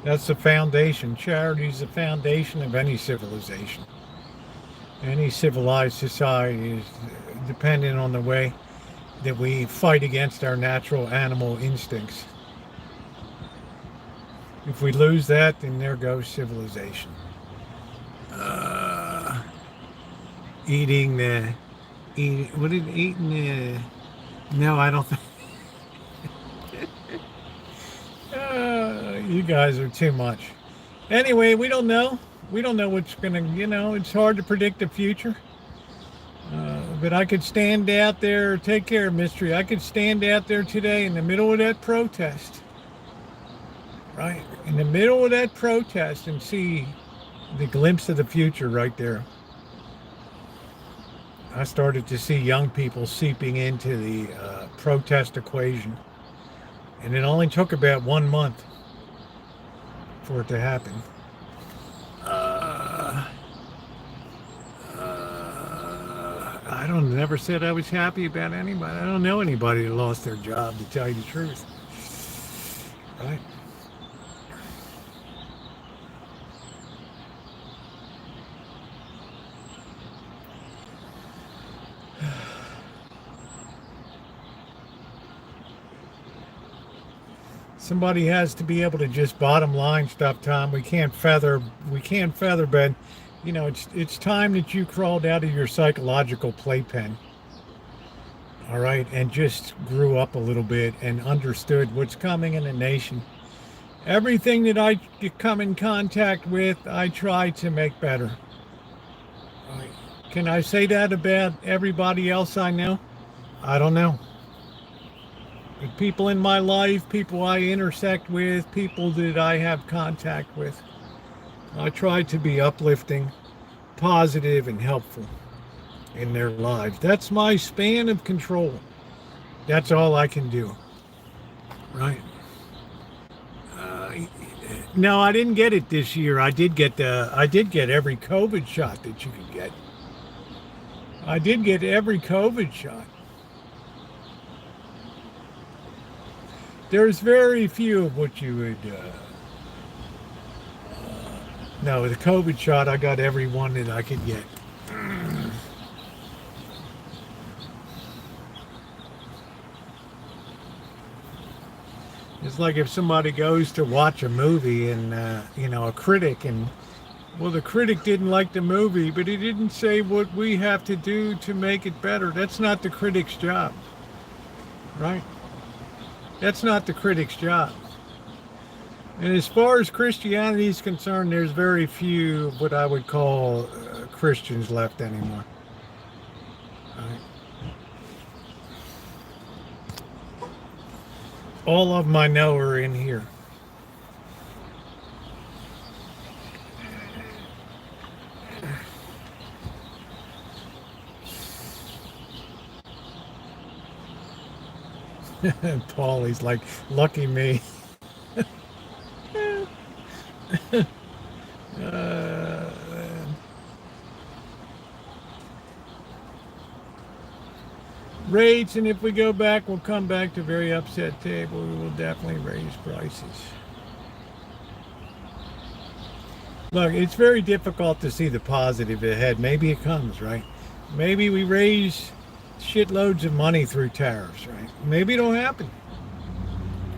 That's the foundation. Charity is the foundation of any civilization. Any civilized society is dependent on the way that we fight against our natural animal instincts. If we lose that, then there goes civilization. Eating the, eating the, no, I don't think, you guys are too much. Anyway, we don't know. We don't know what's going to, it's hard to predict the future. But I could stand out there, take care of Mystery. I could stand out there today in the middle of that protest, right? In the middle of that protest and see the glimpse of the future right there. I started to see young people seeping into the protest equation. And it only took about 1 month for it to happen. I don't never said I was happy about anybody. I don't know anybody that lost their job, to tell you the truth. Right? Somebody has to be able to just bottom line stuff, Tom. We can't feather, but it's time that you crawled out of your psychological playpen. All right, and just grew up a little bit and understood what's coming in the nation. Everything that I come in contact with, I try to make better. All right. Can I say that about everybody else I know? I don't know. But people in my life, people I intersect with, people that I have contact with, I try to be uplifting, positive, and helpful in their lives. That's my span of control. That's all I can do. Right? No, I didn't get it this year. I did get every COVID shot that you could get. I did get every COVID shot. There's very few of what you would. No, the COVID shot, I got every one that I could get. It's like if somebody goes to watch a movie and, a critic, and, well, the critic didn't like the movie, but he didn't say what we have to do to make it better. That's not the critic's job, right? That's not the critic's job. And as far as Christianity is concerned, there's very few what I would call Christians left anymore. Right? All of them I know are in here. Paulie's like, lucky me. rates, and if we go back, we'll come back to a very upset table. We will definitely raise prices. Look, it's very difficult to see the positive ahead. Maybe it comes, right? Maybe we raise shitloads of money through tariffs, right? Maybe it'll happen,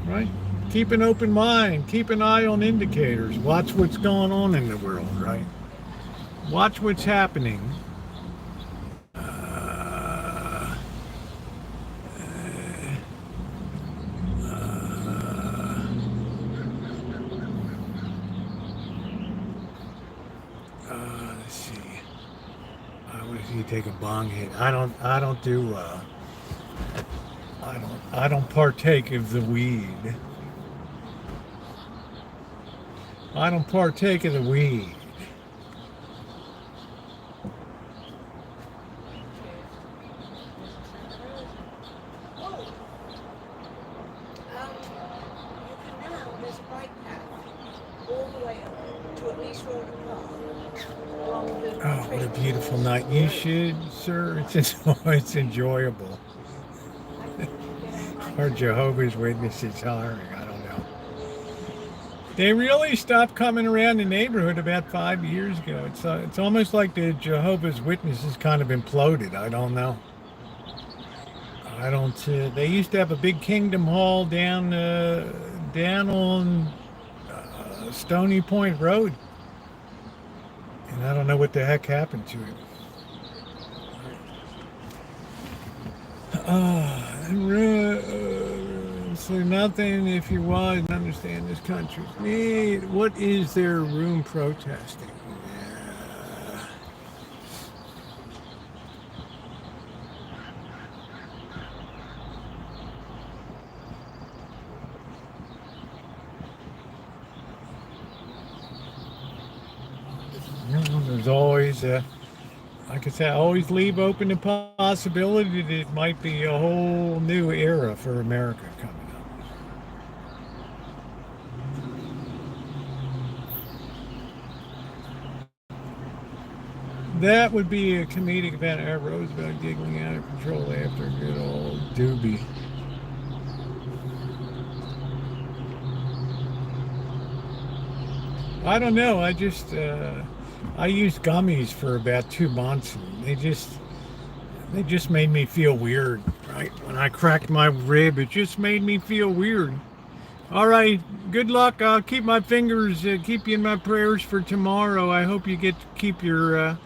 right? Keep an open mind. Keep an eye on indicators. Watch what's going on in the world, right? Watch what's happening. Let's see. What if you take a bong hit? I don't partake of the weed. I don't partake of the weed. Oh, what a beautiful night. You should, sir. It's enjoyable. Or Jehovah's Witnesses hiring. I don't know. They really stopped coming around the neighborhood about 5 years ago. It's almost like the Jehovah's Witnesses kind of imploded. I don't know. I don't. They used to have a big Kingdom Hall down on Stony Point Road, and I don't know what the heck happened to it. So nothing if you want to understand this country's need. What is their room protesting? There's always, like I said, I always leave open the possibility that it might be a whole new era for America coming up. That would be a comedic event. Roosevelt giggling out of control after a good old doobie. I don't know. I used gummies for about 2 months, and they just made me feel weird. Right when I cracked my rib, it just made me feel weird. All right, good luck. I'll keep my fingers, keep you in my prayers for tomorrow. I hope you get to keep your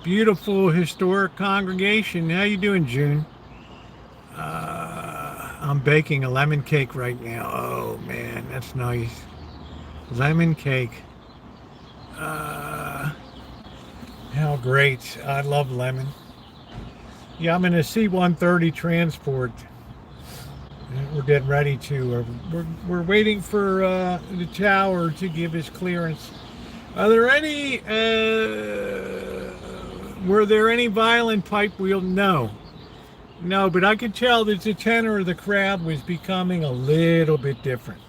beautiful historic congregation. How you doing, June? I'm baking a lemon cake right now. Oh man, that's nice. Lemon cake. How great. I love lemon. Yeah, I'm in a C-130 transport. We're getting ready to. We're waiting for the tower to give us clearance. Are there any? Were there any violent pipe wheel? No, but I could tell that the tenor of the crowd was becoming a little bit different.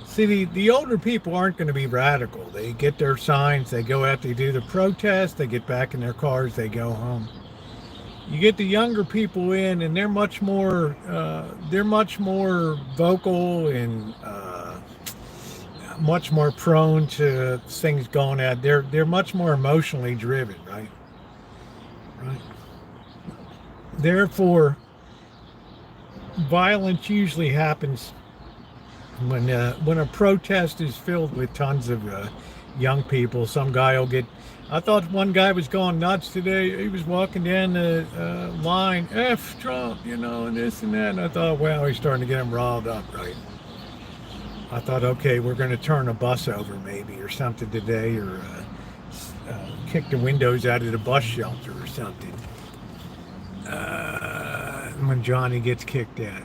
See, the older people aren't going to be radical. They get their signs, they go out, they do the protest, they get back in their cars, they go home. You get the younger people in, and they're much more vocal and much more prone to things going out. They're much more emotionally driven, right? Therefore, violence usually happens when a protest is filled with tons of young people. Some guy will get. I thought one guy was going nuts today. He was walking down the line, F Trump, and this and that. And I thought, wow, he's starting to get him riled up, right? I thought, okay, we're going to turn a bus over maybe or something today, or kick the windows out of the bus shelter or something. When Johnny gets kicked out.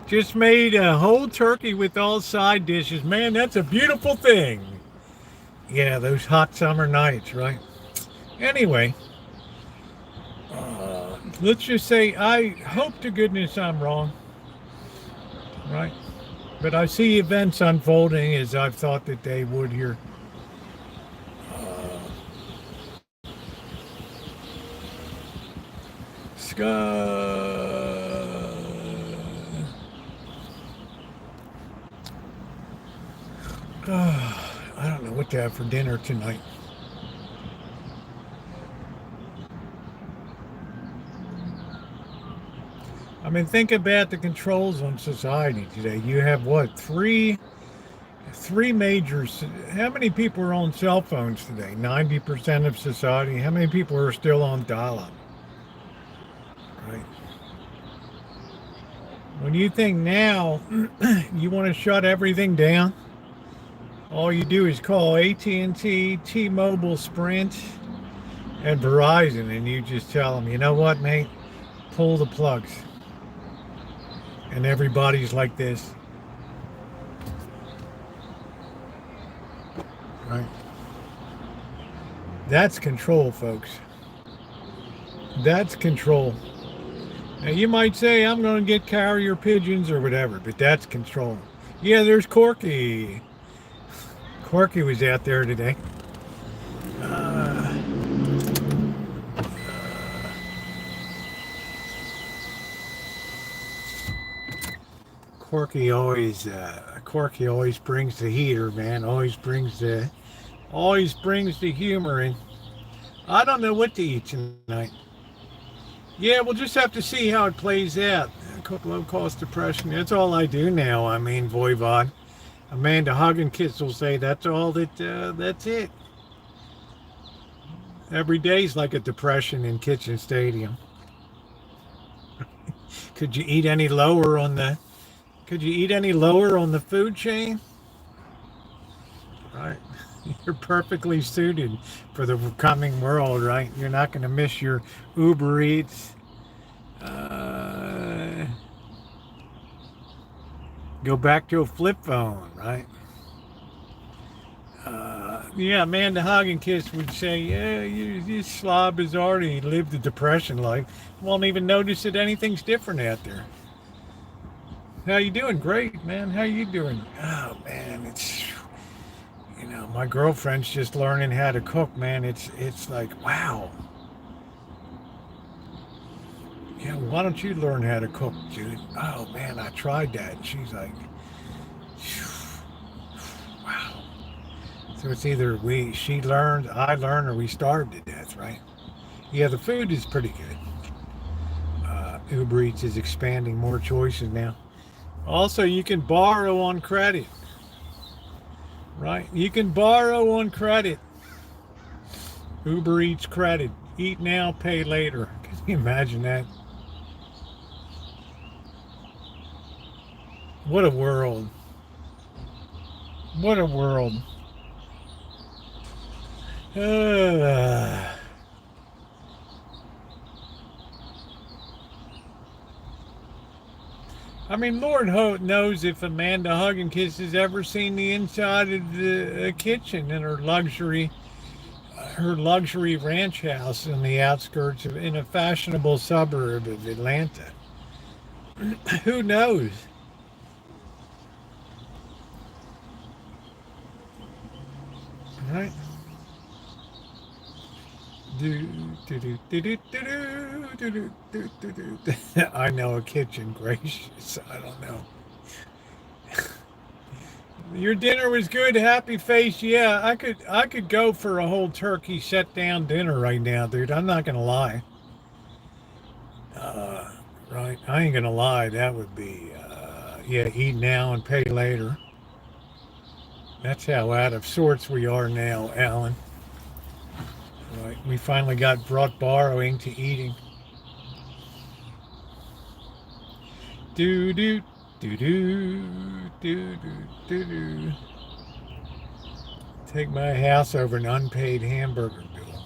Just made a whole turkey with all side dishes. Man, that's a beautiful thing. Yeah, those hot summer nights, right? Anyway, let's just say I hope to goodness I'm wrong, right? But I see events unfolding as I've thought that they would here. I don't know what to have for dinner tonight. I mean, think about the controls on society today. You have what, three major. How many people are on cell phones today? 90% of society. How many people are still on dial-up? Right. When you think now, you want to shut everything down. All you do is call AT&T, T-Mobile, Sprint, and Verizon, and you just tell them, you know what, mate, pull the plugs. And everybody's like this. Right? That's control, folks. That's control. Now you might say, I'm going to get carrier pigeons or whatever, but that's control. Yeah, there's Corky. Corky was out there today. Corky always brings the heater, man. Always brings the humor in. I don't know what to eat tonight. Yeah, we'll just have to see how it plays out. Low cost depression. That's all I do now. I mean, Voivod. Amanda Hugginkiss will say that's it. Every day's like a depression in Kitchen Stadium. Could you eat any lower on the food chain? Right. You're perfectly suited for the coming world, right? You're not going to miss your Uber Eats. Go back to a flip phone, right? Yeah, Amanda Hugginkiss would say, yeah, you slob has already lived the depression life. Won't even notice that anything's different out there. How you doing? Great, man. How you doing? Oh, man, it's... my girlfriend's just learning how to cook, man. It's like, wow. Yeah, why don't you learn how to cook, Jude? Oh, man, I tried that. And she's like, wow. So it's either she learned, I learned, or we starved to death, right? Yeah, the food is pretty good. Uber Eats is expanding more choices now. Also, you can borrow on credit. Right? You can borrow on credit. Uber Eats credit. Eat now, pay later. Can you imagine that? What a world. What a world. I mean, Lord knows if Amanda Hugginkiss has ever seen the inside of the kitchen in her luxury ranch house in the outskirts in a fashionable suburb of Atlanta. Who knows? Right? I know a kitchen, gracious. I don't know. Your dinner was good, happy face. Yeah, I could go for a whole turkey set down dinner right now, dude. I'm not gonna lie. Right, I ain't gonna lie. That would be, yeah, eat now and pay later. That's how out of sorts we are now, Alan. Right, we finally got brought borrowing to eating. Do do do do do do do. Take my house over an unpaid hamburger bill.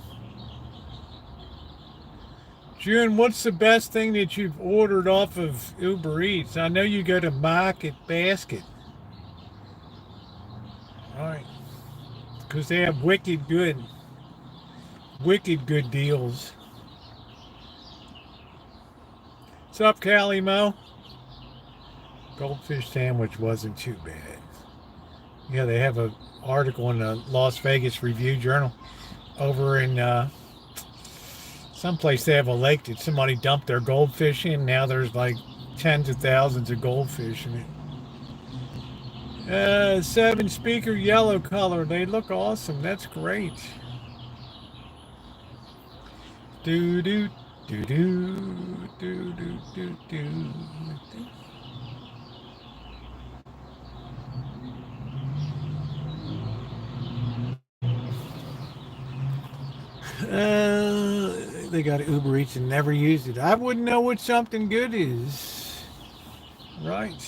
June, what's the best thing that you've ordered off of Uber Eats? I know you go to Market Basket. All right, because they have wicked good deals. What's up, Callie Mo? Goldfish sandwich wasn't too bad. Yeah, they have an article in the Las Vegas Review Journal over in Someplace they have a lake that somebody dumped their goldfish in. Now there's like tens of thousands of goldfish in it. 7 speaker yellow color. They look awesome. That's great. Do do do do do do do do. They got Uber Eats and never used it. I wouldn't know what something good is. Right.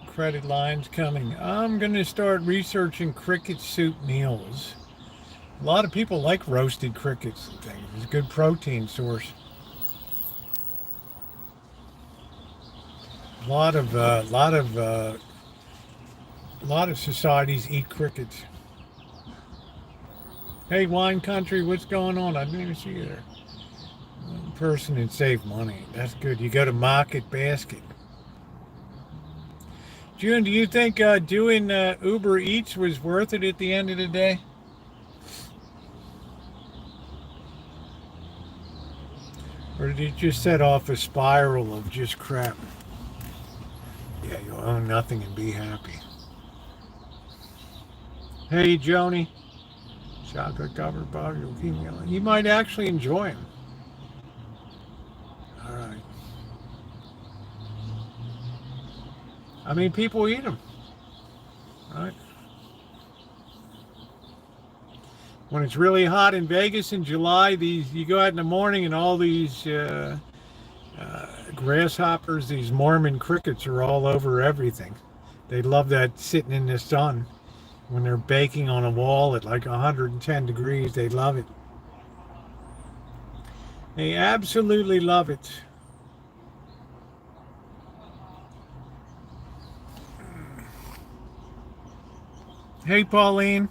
Credit lines coming. I'm going to start researching cricket soup meals. A lot of people like roasted crickets and things. It's a good protein source. A lot of societies eat crickets. Hey, wine country, what's going on? I didn't even see you there. One person and save money. That's good. You go to Market Basket. June, do you think doing Uber Eats was worth it at the end of the day? Or did it just set off a spiral of just crap? Yeah, you'll own nothing and be happy. Hey, Joni. Chocolate covered bottle. You might actually enjoy them. All right. I mean, people eat them. Right? When it's really hot in Vegas in July, you go out in the morning and all these grasshoppers, these Mormon crickets are all over everything. They love that sitting in the sun. When they're baking on a wall at like 110 degrees, they love it. They absolutely love it. Hey, Pauline.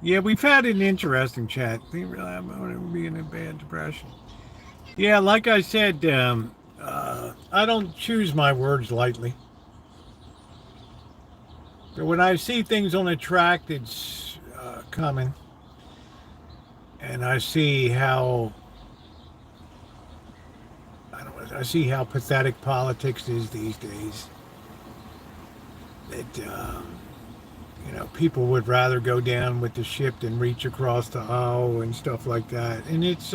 Yeah, we've had an interesting chat. I'm going to be in a bad depression. Yeah, like I said, I don't choose my words lightly. But when I see things on a track that's coming, and I see how pathetic politics is these days. That people would rather go down with the ship than reach across the aisle and stuff like that. And it's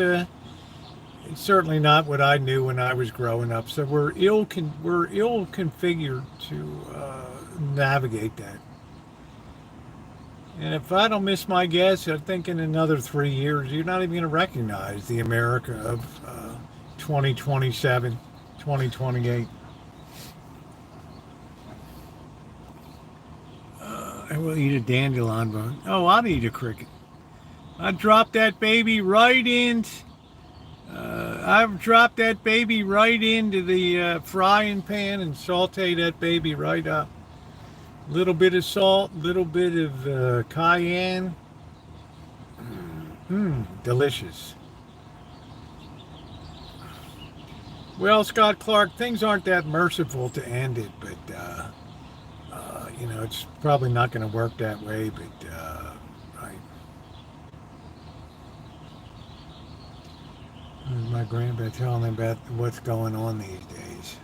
certainly not what I knew when I was growing up. So we're ill configured to navigate that. And if I don't miss my guess, I think in another 3 years, you're not even going to recognize the America of 2027, 2028. I will eat a dandelion bone. Oh, I'd eat a cricket. I'd drop that baby right in. I've dropped that baby right into the frying pan and saute that baby right up. Little bit of salt, little bit of cayenne. Delicious. Well, Scott Clark, things aren't that merciful to end it, but it's probably not going to work that way. But right. My grandpa telling them about what's going on these days.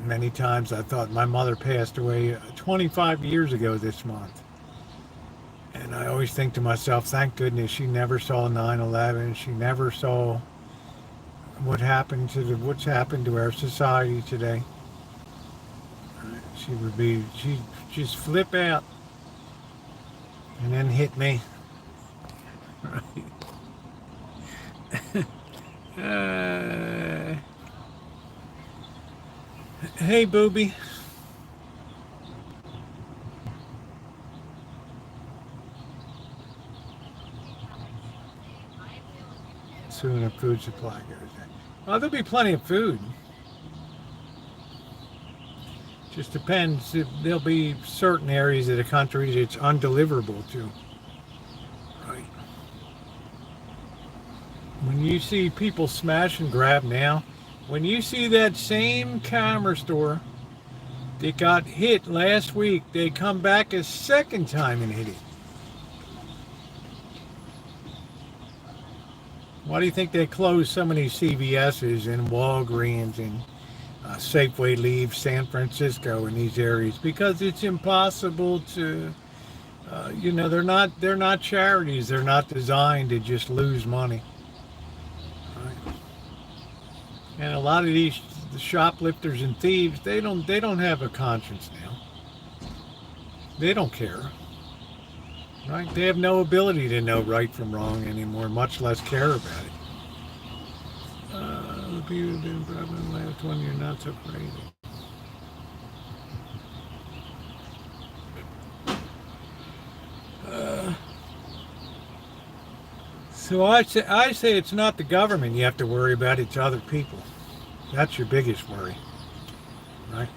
Many times I thought my mother passed away 25 years ago this month. And I always think to myself, thank goodness she never saw 9/11. She never saw what's happened to our society today. She'd just flip out and then hit me. Hey, booby. Soon a food supply goes down. Well, there'll be plenty of food. Just depends. There'll be certain areas of the country it's undeliverable to. Right. When you see people smash and grab now, when you see that same camera store that got hit last week, they come back a second time and hit it. Why do you think they closed so many CVS's and Walgreens and Safeway leave San Francisco in these areas? Because it's impossible to, they're not charities. They're not designed to just lose money. Right? And a lot of these shoplifters and thieves, they don't have a conscience now. They don't care. Right? They have no ability to know right from wrong anymore, much less care about it. The people who've been probably the last one, you're not so crazy. So I say it's not the government you have to worry about, it's other people. That's your biggest worry, right?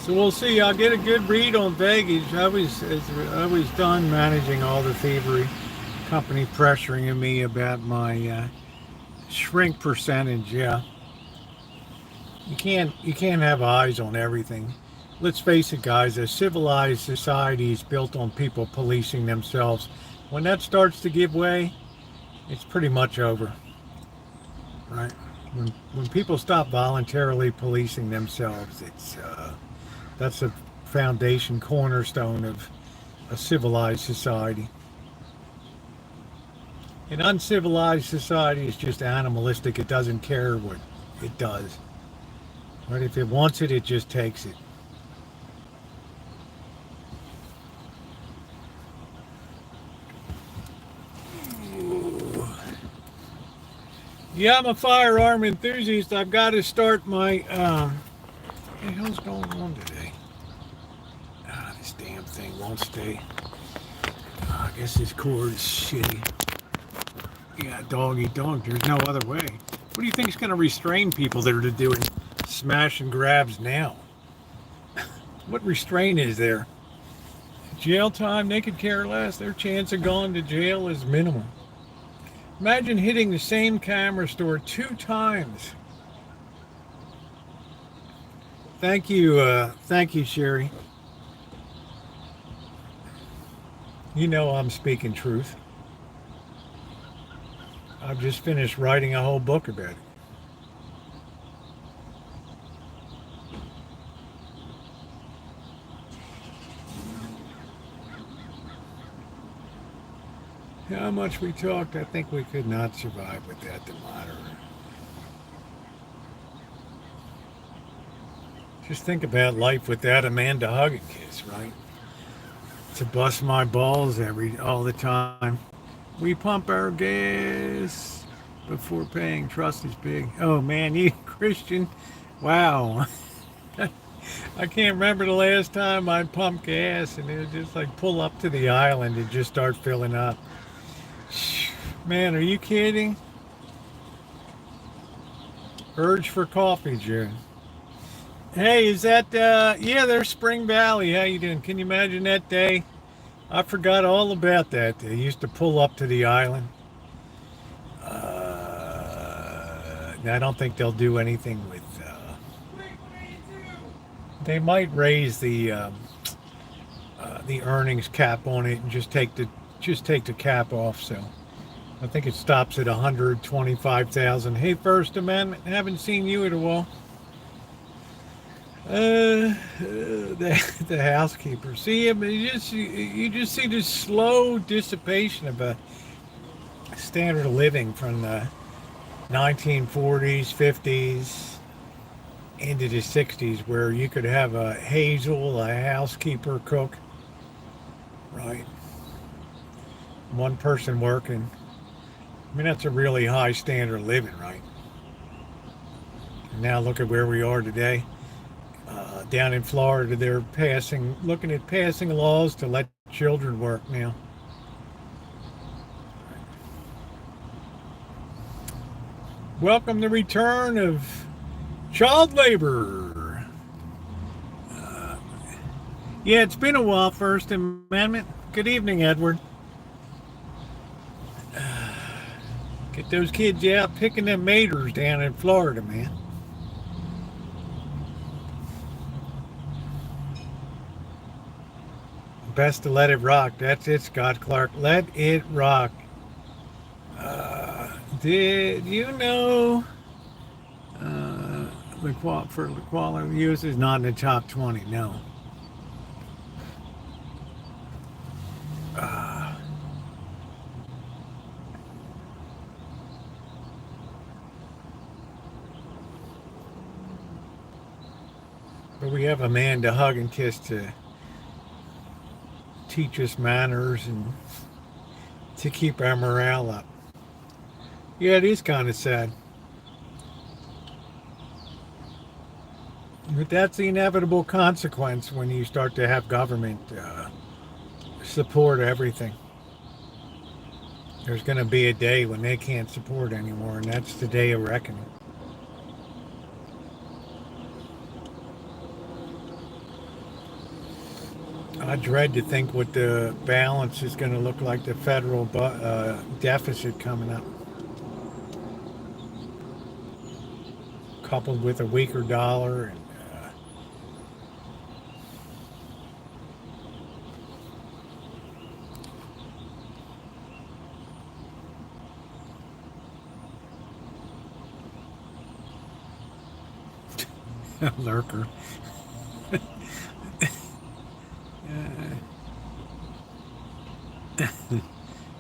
So we'll see. I'll get a good read on Vegas. I was done managing all the thievery, company pressuring me about my shrink percentage. Yeah, you can't have eyes on everything. Let's face it, guys. A civilized society is built on people policing themselves. When that starts to give way, it's pretty much over, right? When people stop voluntarily policing themselves, that's a foundation, cornerstone of a civilized society. An uncivilized society is just animalistic. It doesn't care what it does. Right? If it wants it, it just takes it. Yeah, I'm a firearm enthusiast. I've got to start my... what the hell's going on today? This damn thing won't stay. I guess this cord's shitty. Yeah, dog eat dog. There's no other way. What do you think is going to restrain people that are doing smash and grabs now? What restraint is there? Jail time, they could care less. Their chance of going to jail is minimal. Imagine hitting the same camera store 2 times. Thank you, Sherry. You know I'm speaking truth. I've just finished writing a whole book about it. How much we talked, I think we could not survive without the monitor. Just think about life without Amanda Huggins, right? To bust my balls all the time. We pump our gas before paying. Trust is big. Oh man, you Christian. Wow. I can't remember the last time I pumped gas and it was just like pull up to the island and just start filling up. Man, are you kidding? Urge for coffee, Jared. Hey, is that, yeah, there's Spring Valley. How you doing? Can you imagine that day? I forgot all about that. They used to pull up to the island. I don't think they'll do anything with, they might raise the earnings cap on it and just take the cap off. So I think it stops at 125,000. Hey, First Amendment, haven't seen you in a while. The housekeeper. See, I mean, you just see this slow dissipation of a standard of living from the 1940s, 50s into the 60s, where you could have a Hazel, a housekeeper, cook, right? One person working. I mean, that's a really high standard of living, right? And now look at where we are today. down in Florida, they're looking at passing laws to let children work now. Welcome the return of child labor. Yeah, it's been a while, First Amendment. Good evening, Edward. Get those kids out picking them maters down in Florida, man. Best to let it rock. That's it, Scott Clark. Let it rock. Did you know for the quality use is not in the top 20? No. But we have a man to hug and kiss to teach us manners and to keep our morale up. Yeah, it is kind of sad. But that's the inevitable consequence when you start to have government support everything. There's going to be a day when they can't support anymore, and that's the day of reckoning. I dread to think what the balance is going to look like, the federal deficit coming up. Coupled with a weaker dollar. And, lurker.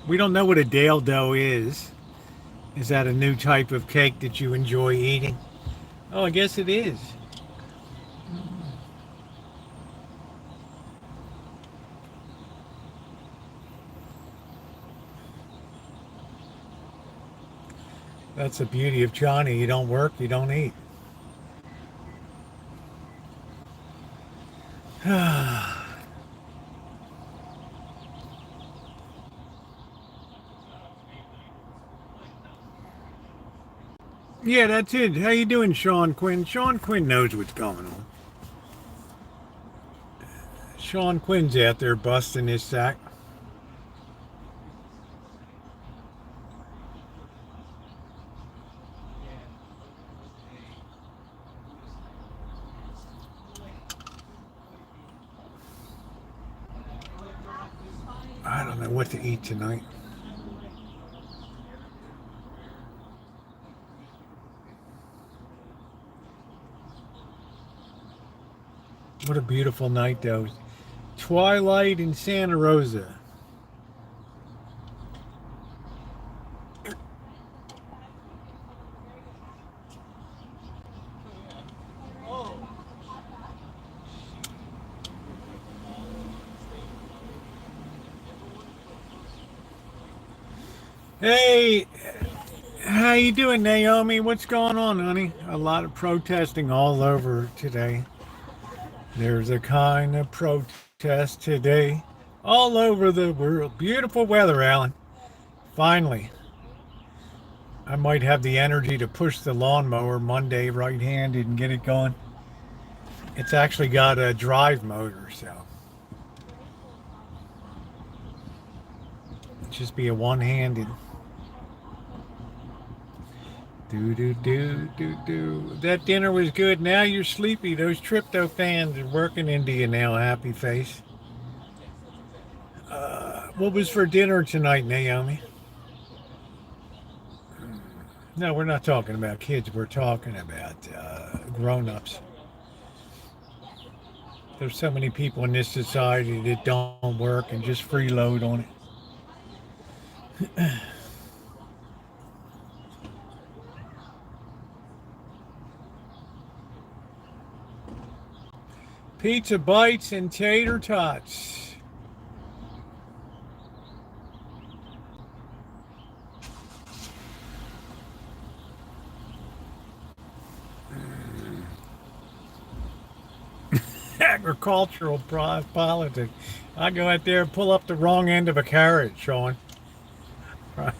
We don't know what a Dale dough is. Is that a new type of cake that you enjoy eating? Oh, I guess it is. That's the beauty of Johnny. You don't work, you don't eat. Yeah, that's it. How you doing, Sean Quinn? Sean Quinn knows what's going on. Sean Quinn's out there busting his sack. I don't know what to eat tonight. What a beautiful night, though. Twilight in Santa Rosa. Hey, how you doing, Naomi? What's going on, honey? A lot of protesting all over today. There's a kind of protest today all over the world. Beautiful weather, Alan. Finally. I might have the energy to push the lawnmower Monday right-handed and get it going. It's actually got a drive motor, so it'll just be a one-handed. Do. That dinner was good. Now you're sleepy. Those tryptophans are working into you now, happy face. What was for dinner tonight, Naomi? No, we're not talking about kids. We're talking about grown-ups. There's so many people in this society that don't work and just freeload on it. Pizza bites and tater tots. agricultural politics. I go out there and pull up the wrong end of a carrot, Sean. Right.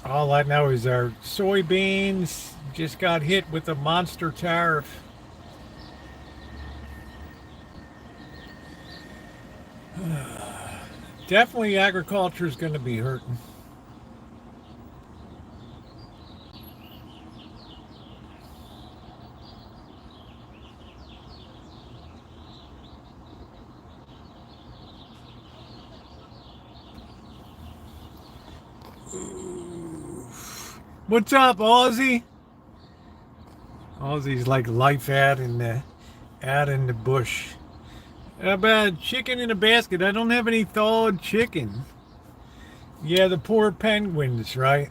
All I know is our soybeans just got hit with a monster tariff. Definitely agriculture is going to be hurting. What's up, Aussie? Aussie's like life out in the bush. How about chicken in a basket? I don't have any thawed chicken. Yeah, the poor penguins, right?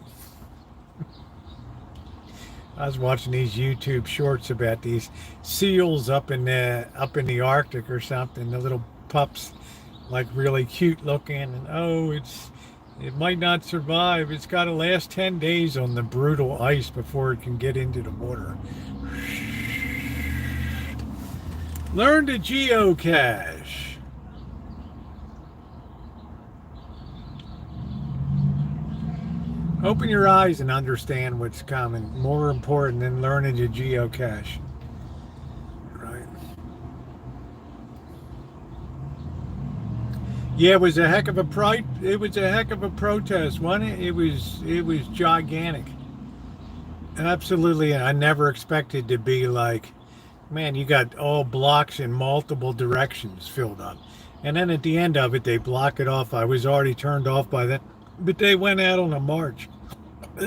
I was watching these YouTube shorts about these seals up in the Arctic or something. The little pups, like really cute looking, and it might not survive. It's got to last 10 days on the brutal ice before it can get into the water. Learn to geocache. Open your eyes and understand what's coming. More important than learning to geocache. Right. Yeah, it was a heck of a protest, wasn't it? It was gigantic. Absolutely. I never expected to be like, man, you got all blocks in multiple directions filled up. And then at the end of it, they block it off. I was already turned off by that. But they went out on a march. They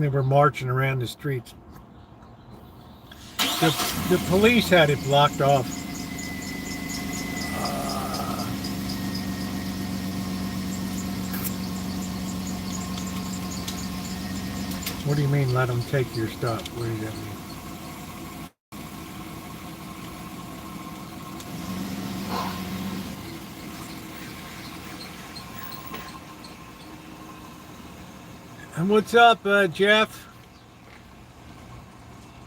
were marching around the streets. The police had it blocked off. What do you mean, let them take your stuff? What does that mean? And what's up, Jeff?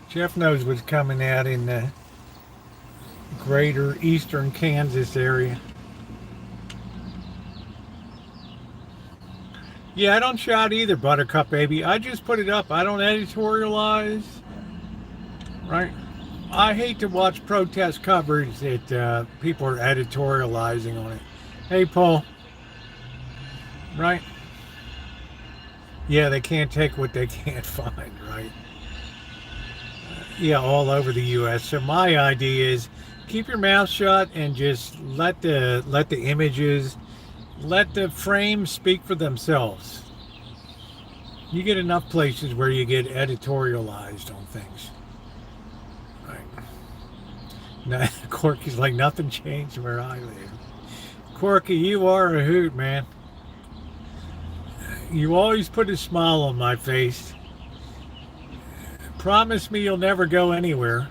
Jeff knows what's coming out in the greater eastern Kansas area. Yeah, I don't shout either, Buttercup baby. I just put it up. I don't editorialize. Right? I hate to watch protest coverage that people are editorializing on it. Hey, Paul. Right? Yeah, they can't take what they can't find, right? Yeah, all over the U.S. So my idea is keep your mouth shut and just let the images, let the frames speak for themselves. You get enough places where you get editorialized on things. Right. Now, Corky's like, nothing changed where I live. Corky, you are a hoot, man. You always put a smile on my face. Promise me you'll never go anywhere.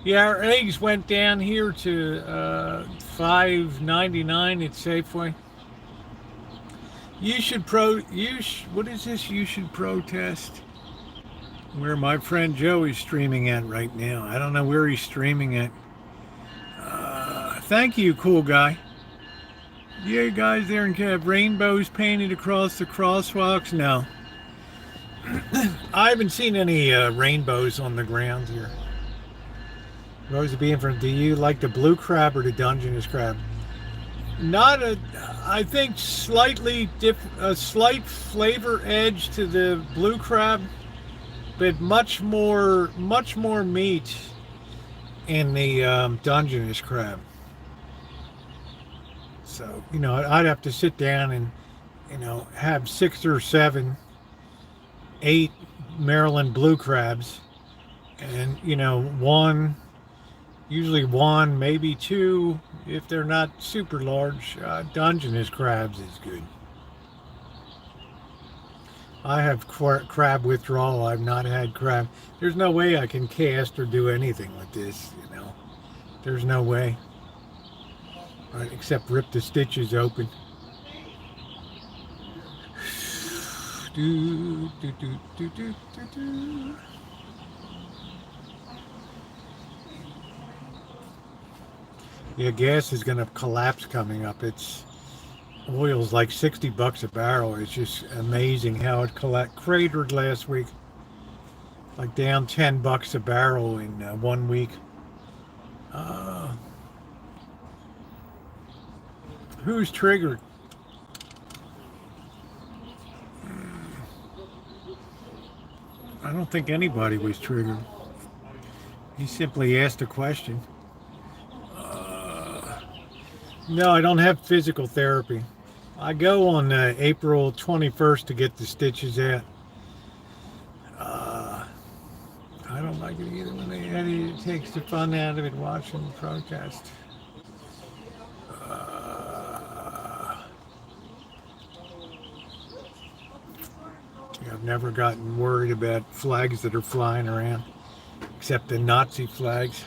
Yeah, our eggs went down here to $5.99 at Safeway. What is this? You should protest. Where my friend Joey's streaming at right now. I don't know where he's streaming at. Thank you, cool guy. Yeah, guys there and have rainbows painted across the crosswalks? No. I haven't seen any rainbows on the ground here. Rosie being from, do you like the blue crab or the Dungeness crab? I think a slight flavor edge to the blue crab, but much more meat in the Dungeness crab. So, I'd have to sit down and, have 6 or 7, 8 Maryland blue crabs and, usually one, maybe 2, if they're not super large. Dungeness crabs is good. I have crab withdrawal. I've not had crab. There's no way I can cast or do anything with this, There's no way. Right, except rip the stitches open. Do, do, do, do, do, do, do. Yeah, gas is going to collapse coming up. It's oil's like $60 a barrel. It's just amazing how it cratered last week, like down $10 a barrel in 1 week. Uh, who's triggered? I don't think anybody was triggered. He simply asked a question. No, I don't have physical therapy. I go on April 21st to get the stitches out. I don't like it either when they add it. It takes the fun out of it watching the protest. I've never gotten worried about flags that are flying around, except the Nazi flags.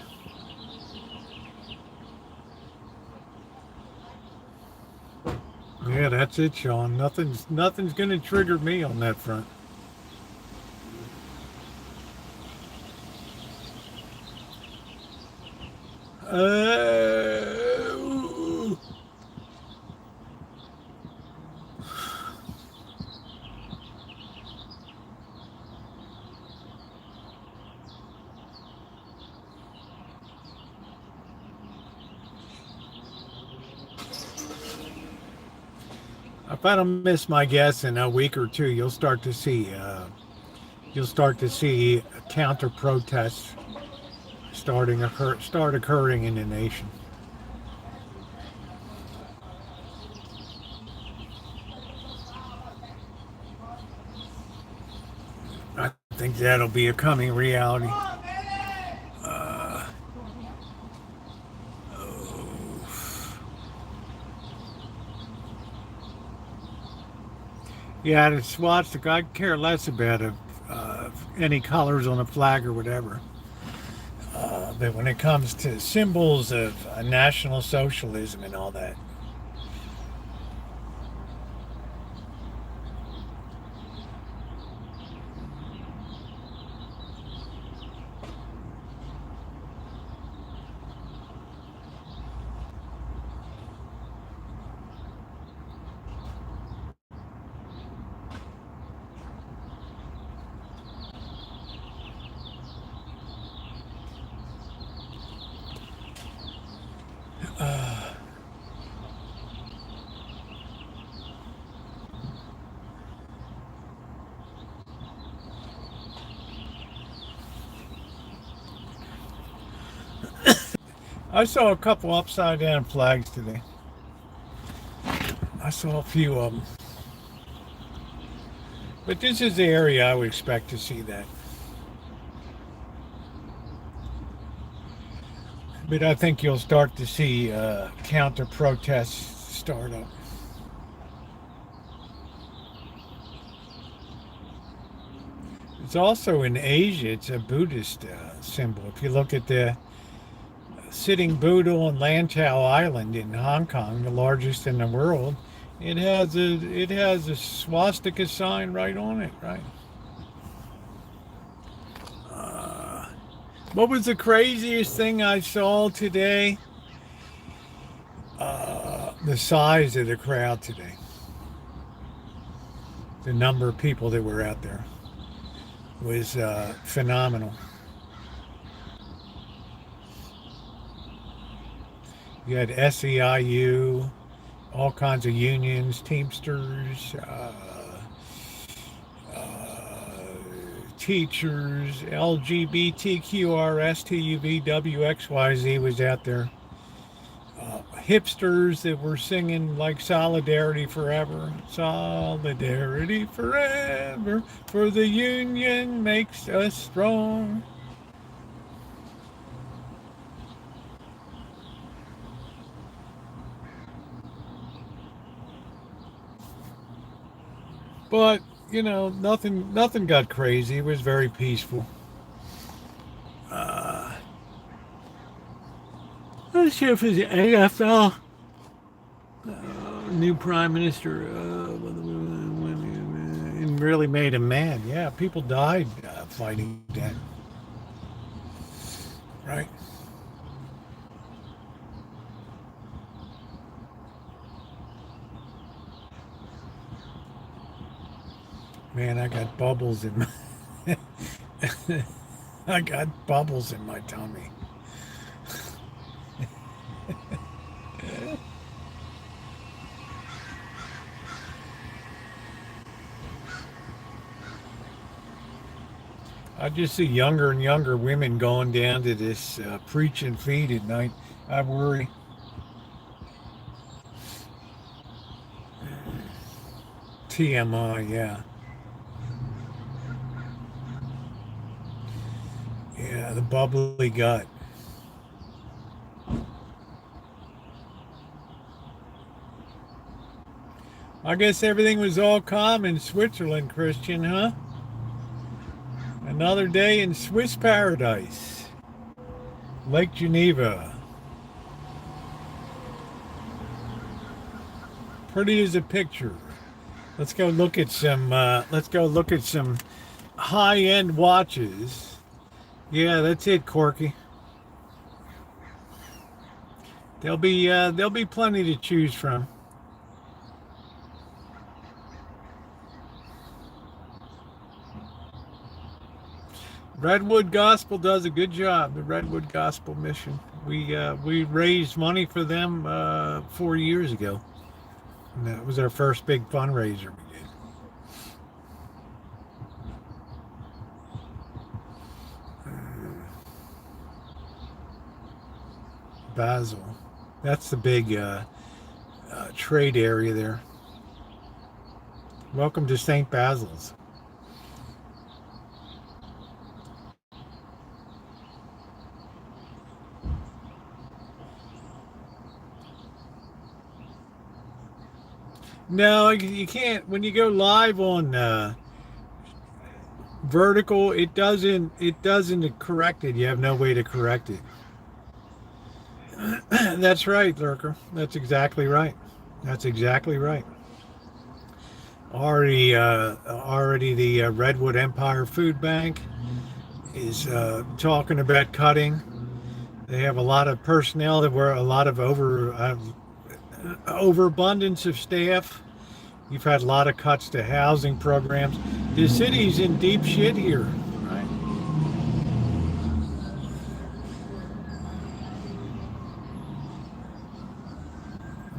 Yeah, that's it, Sean. Nothing's going to trigger me on that front. If I don't miss my guess in a week or two, you'll start to see counter protests start occurring in the nation. I think that'll be a coming reality. Yeah, the swastika, I care less about any colors on a flag or whatever. But when it comes to symbols of National Socialism and all that, I saw a couple upside down flags today. I saw a few of them. But this is the area I would expect to see that. But I think you'll start to see counter protests start up. It's also in Asia, it's a Buddhist symbol. If you look at the sitting Buddha on Lantau Island in Hong Kong, the largest in the world, it has a swastika sign right on it, right? What was the craziest thing I saw today? The size of the crowd today. The number of people that were out there was phenomenal. You had SEIU, all kinds of unions, Teamsters, teachers, LGBTQRSTUVWXYZ was out there. Hipsters that were singing like Solidarity Forever. Solidarity forever, for the union makes us strong. But, nothing got crazy. It was very peaceful. Let's see if it's the AFL. New Prime Minister in fighting really made him mad. Yeah, people died fighting that. Right. Man, I got bubbles in my I got bubbles in my tummy. I just see younger and younger women going down to this preaching feed at night. I worry. TMI, yeah. Yeah, the bubbly gut. I guess everything was all calm in Switzerland, Christian, huh? Another day in Swiss paradise. Lake Geneva. Pretty as a picture. Let's go look at some high-end watches. Yeah, that's it, Corky. There'll be plenty to choose from. Redwood Gospel does a good job. The Redwood Gospel Mission. We raised money for them 4 years ago. And that was our first big fundraiser we did. Basel. That's the big trade area there. Welcome to St. Basil's. No, you can't. When you go live on vertical, it doesn't correct it. You have no way to correct it. That's right, Lurker. That's exactly right. That's exactly right. Already the Redwood Empire Food Bank is talking about cutting. They have a lot of personnel. There were a lot of overabundance of staff. You've had a lot of cuts to housing programs. The city's in deep shit here, right?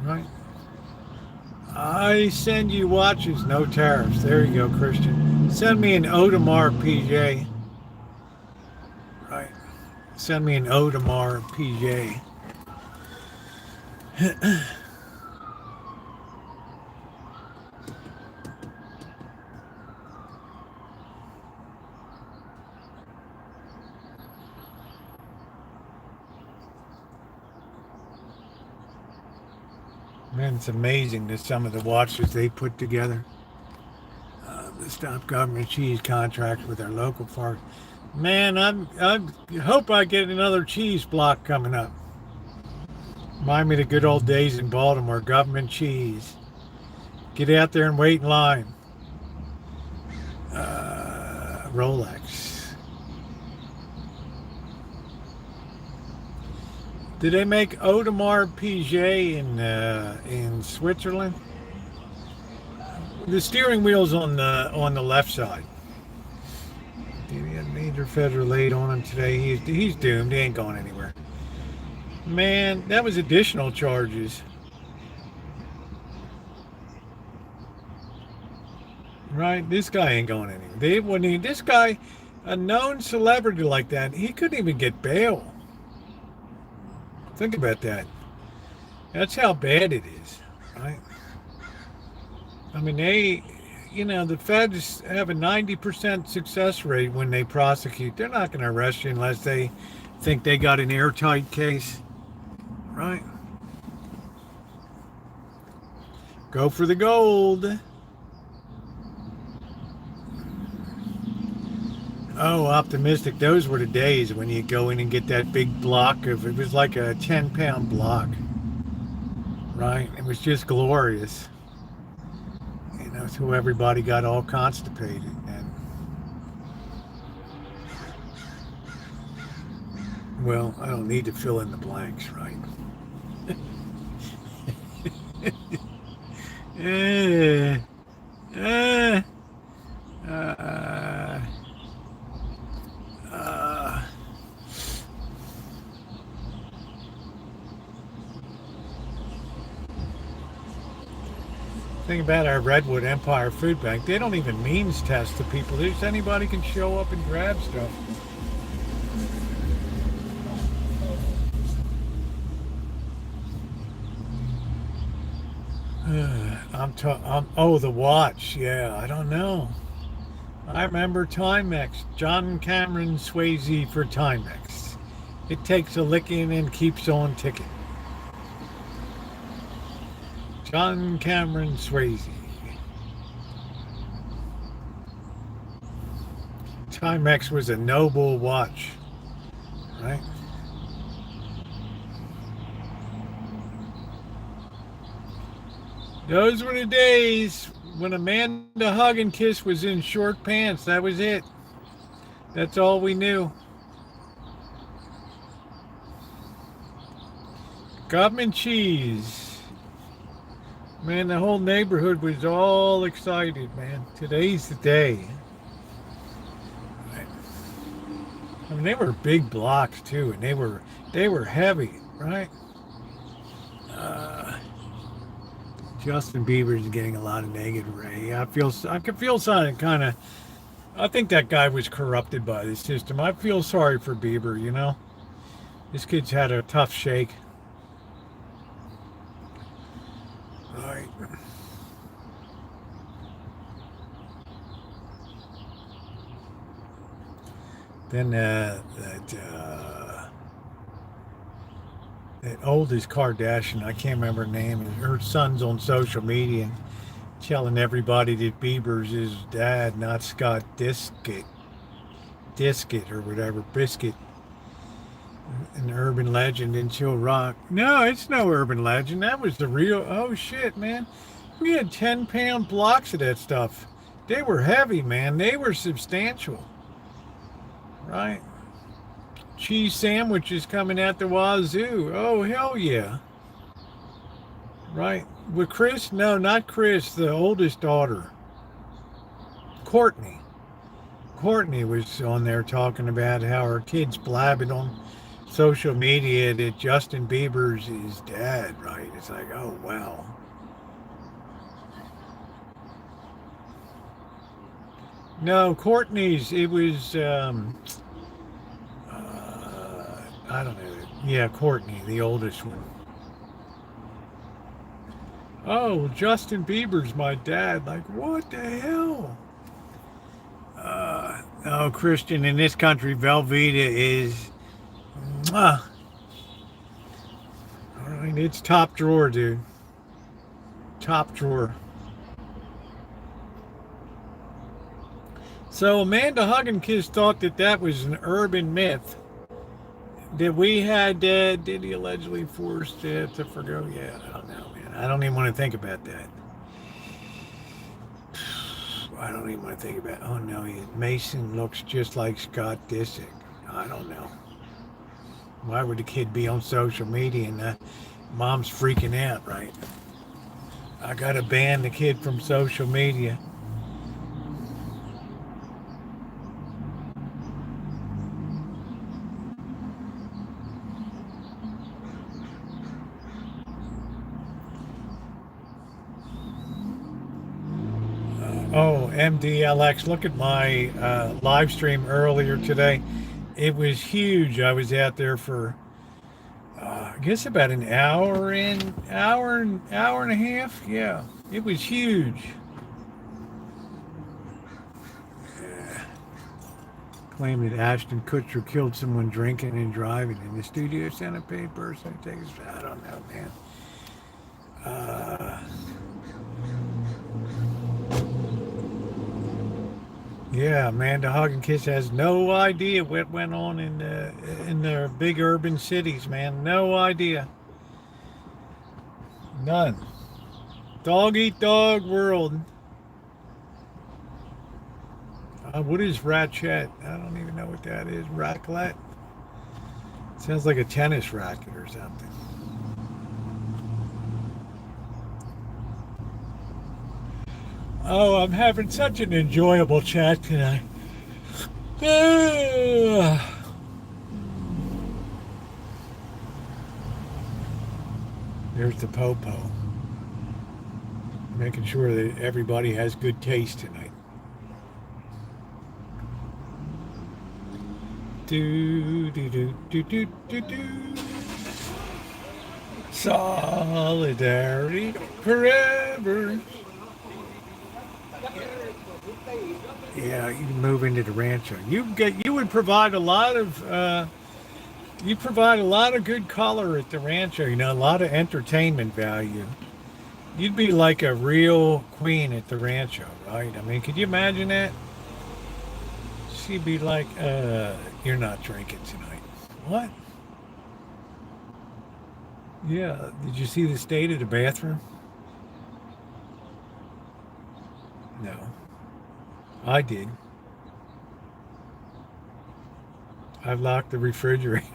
Right. I send you watches, no tariffs. There you go, Christian. Send me an Audemars PJ. Right. Send me an Audemars PJ. Man, it's amazing that some of the watches they put together. The Stop Government Cheese contract with our local farm. Man, I hope I get another cheese block coming up. Remind me of the good old days in Baltimore, government cheese. Get out there and wait in line. Rolex. Did they make Audemars Piguet in Switzerland? The steering wheel's on the left side. He had a major federal aid on him today. He's doomed. He ain't going anywhere. Man, that was additional charges. Right? This guy ain't going anywhere. This guy, a known celebrity like that, he couldn't even get bail. Think about that. That's how bad it is, right? I mean, the feds have a 90% success rate when they prosecute. They're not going to arrest you unless they think they got an airtight case, right? Go for the gold. Oh, optimistic. Those were the days when you go in and get that big block it was like a 10-pound block, right? It was just glorious. That's who everybody got all constipated. And well, I don't need to fill in the blanks, right? eh, eh, uh, uh, Thing about our Redwood Empire Food Bank, they don't even means test the people. Just anybody can show up and grab stuff. Oh, the watch. Yeah, I don't know. I remember Timex. John Cameron Swayze for Timex. It takes a licking and keeps on ticking. John Cameron Swayze. Timex was a noble watch, right? Those were the days when Amanda Hug and Kiss was in short pants. That was it. That's all we knew. Government cheese. Man, the whole neighborhood was all excited, man. Today's the day. I mean, they were big blocks too, and they were heavy, right? Justin Bieber's getting a lot of negative ray. I can feel something kind of. I think that guy was corrupted by the system. I feel sorry for Bieber. You know, this kid's had a tough shake. All right. Then that oldest Kardashian, I can't remember her name, and her son's on social media and telling everybody that Bieber's his dad, not Scott Diskett or whatever, Biscuit, an urban legend in Chill Rock. No, it's no urban legend. That was the real. Oh shit, man. We had 10-pound blocks of that stuff. They were heavy, man. They were substantial. Right? Cheese sandwiches coming out the wazoo. Oh, hell yeah. Right? With Chris? No, not Chris, the oldest daughter. Courtney. Courtney was on there talking about how her kids blabbing on social media that Justin Bieber's his dad, right? It's like, oh, wow. No, Courtney's, it was, I don't know. Yeah, Courtney, the oldest one. Oh, Justin Bieber's my dad. Like, what the hell? Oh, Christian, in this country, Velveeta is, all right, it's top drawer, dude. Top drawer. So Amanda Hugginkiss thought that that was an urban myth. That we had, did he allegedly force to forgo? Yeah, I don't know, man. I don't even want to think about that. I don't even want to think about, oh no, Mason looks just like Scott Disick. I don't know. Why would the kid be on social media and mom's freaking out, right? I gotta ban the kid from social media. Oh, MDLX, look at my live stream earlier today. It was huge. I was out there for, I guess about an hour and a half. Yeah, it was huge. Yeah. Claim that Ashton Kutcher killed someone drinking and driving in the Studio Center paper. So I don't know, man. Yeah, Amanda Hugginkiss has no idea what went on in the big urban cities, man. No idea. None. Dog eat dog world. What is raclette? I don't even know what that is. Raclette? Sounds like a tennis racket or something. Oh, I'm having such an enjoyable chat tonight. There's the popo. Making sure that everybody has good taste tonight. Do do do do do do do. Solidarity forever. Yeah, you move into the Rancho. You would provide a lot of you provide a lot of good color at the Rancho. You know, a lot of entertainment value. You'd be like a real queen at the Rancho, right? I mean, could you imagine that? She'd be like, you're not drinking tonight. What? Yeah. Did you see the state of the bathroom? No. I did. I locked the refrigerator.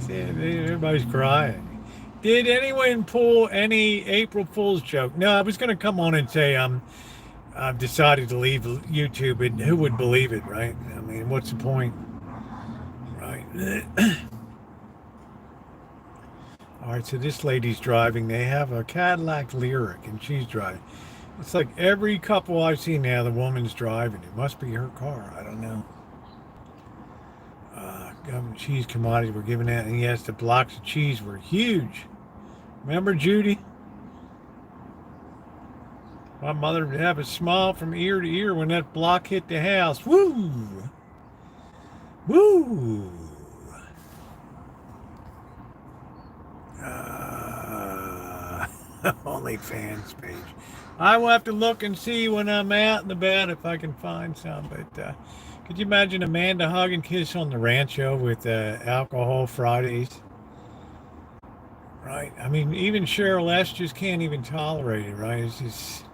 Everybody's crying. Did anyone pull any April Fool's joke? No, I was going to come on and say I've decided to leave YouTube, and who would believe it, right? I mean, what's the point, right? All right, so this lady's driving. They have a Cadillac Lyric, and she's driving. It's like every couple I've seen now, the woman's driving. It must be her car. I don't know. Government cheese commodities were given out, and yes, the blocks of cheese were huge. Remember, Judy? My mother would have a smile from ear to ear when that block hit the house. Woo! Woo! OnlyFans page. I will have to look and see when I'm out and about if I can find some. But could you imagine Amanda hug and kiss on the Rancho with alcohol Fridays? Right? I mean, even Cheryl S. just can't even tolerate it, right? It's just...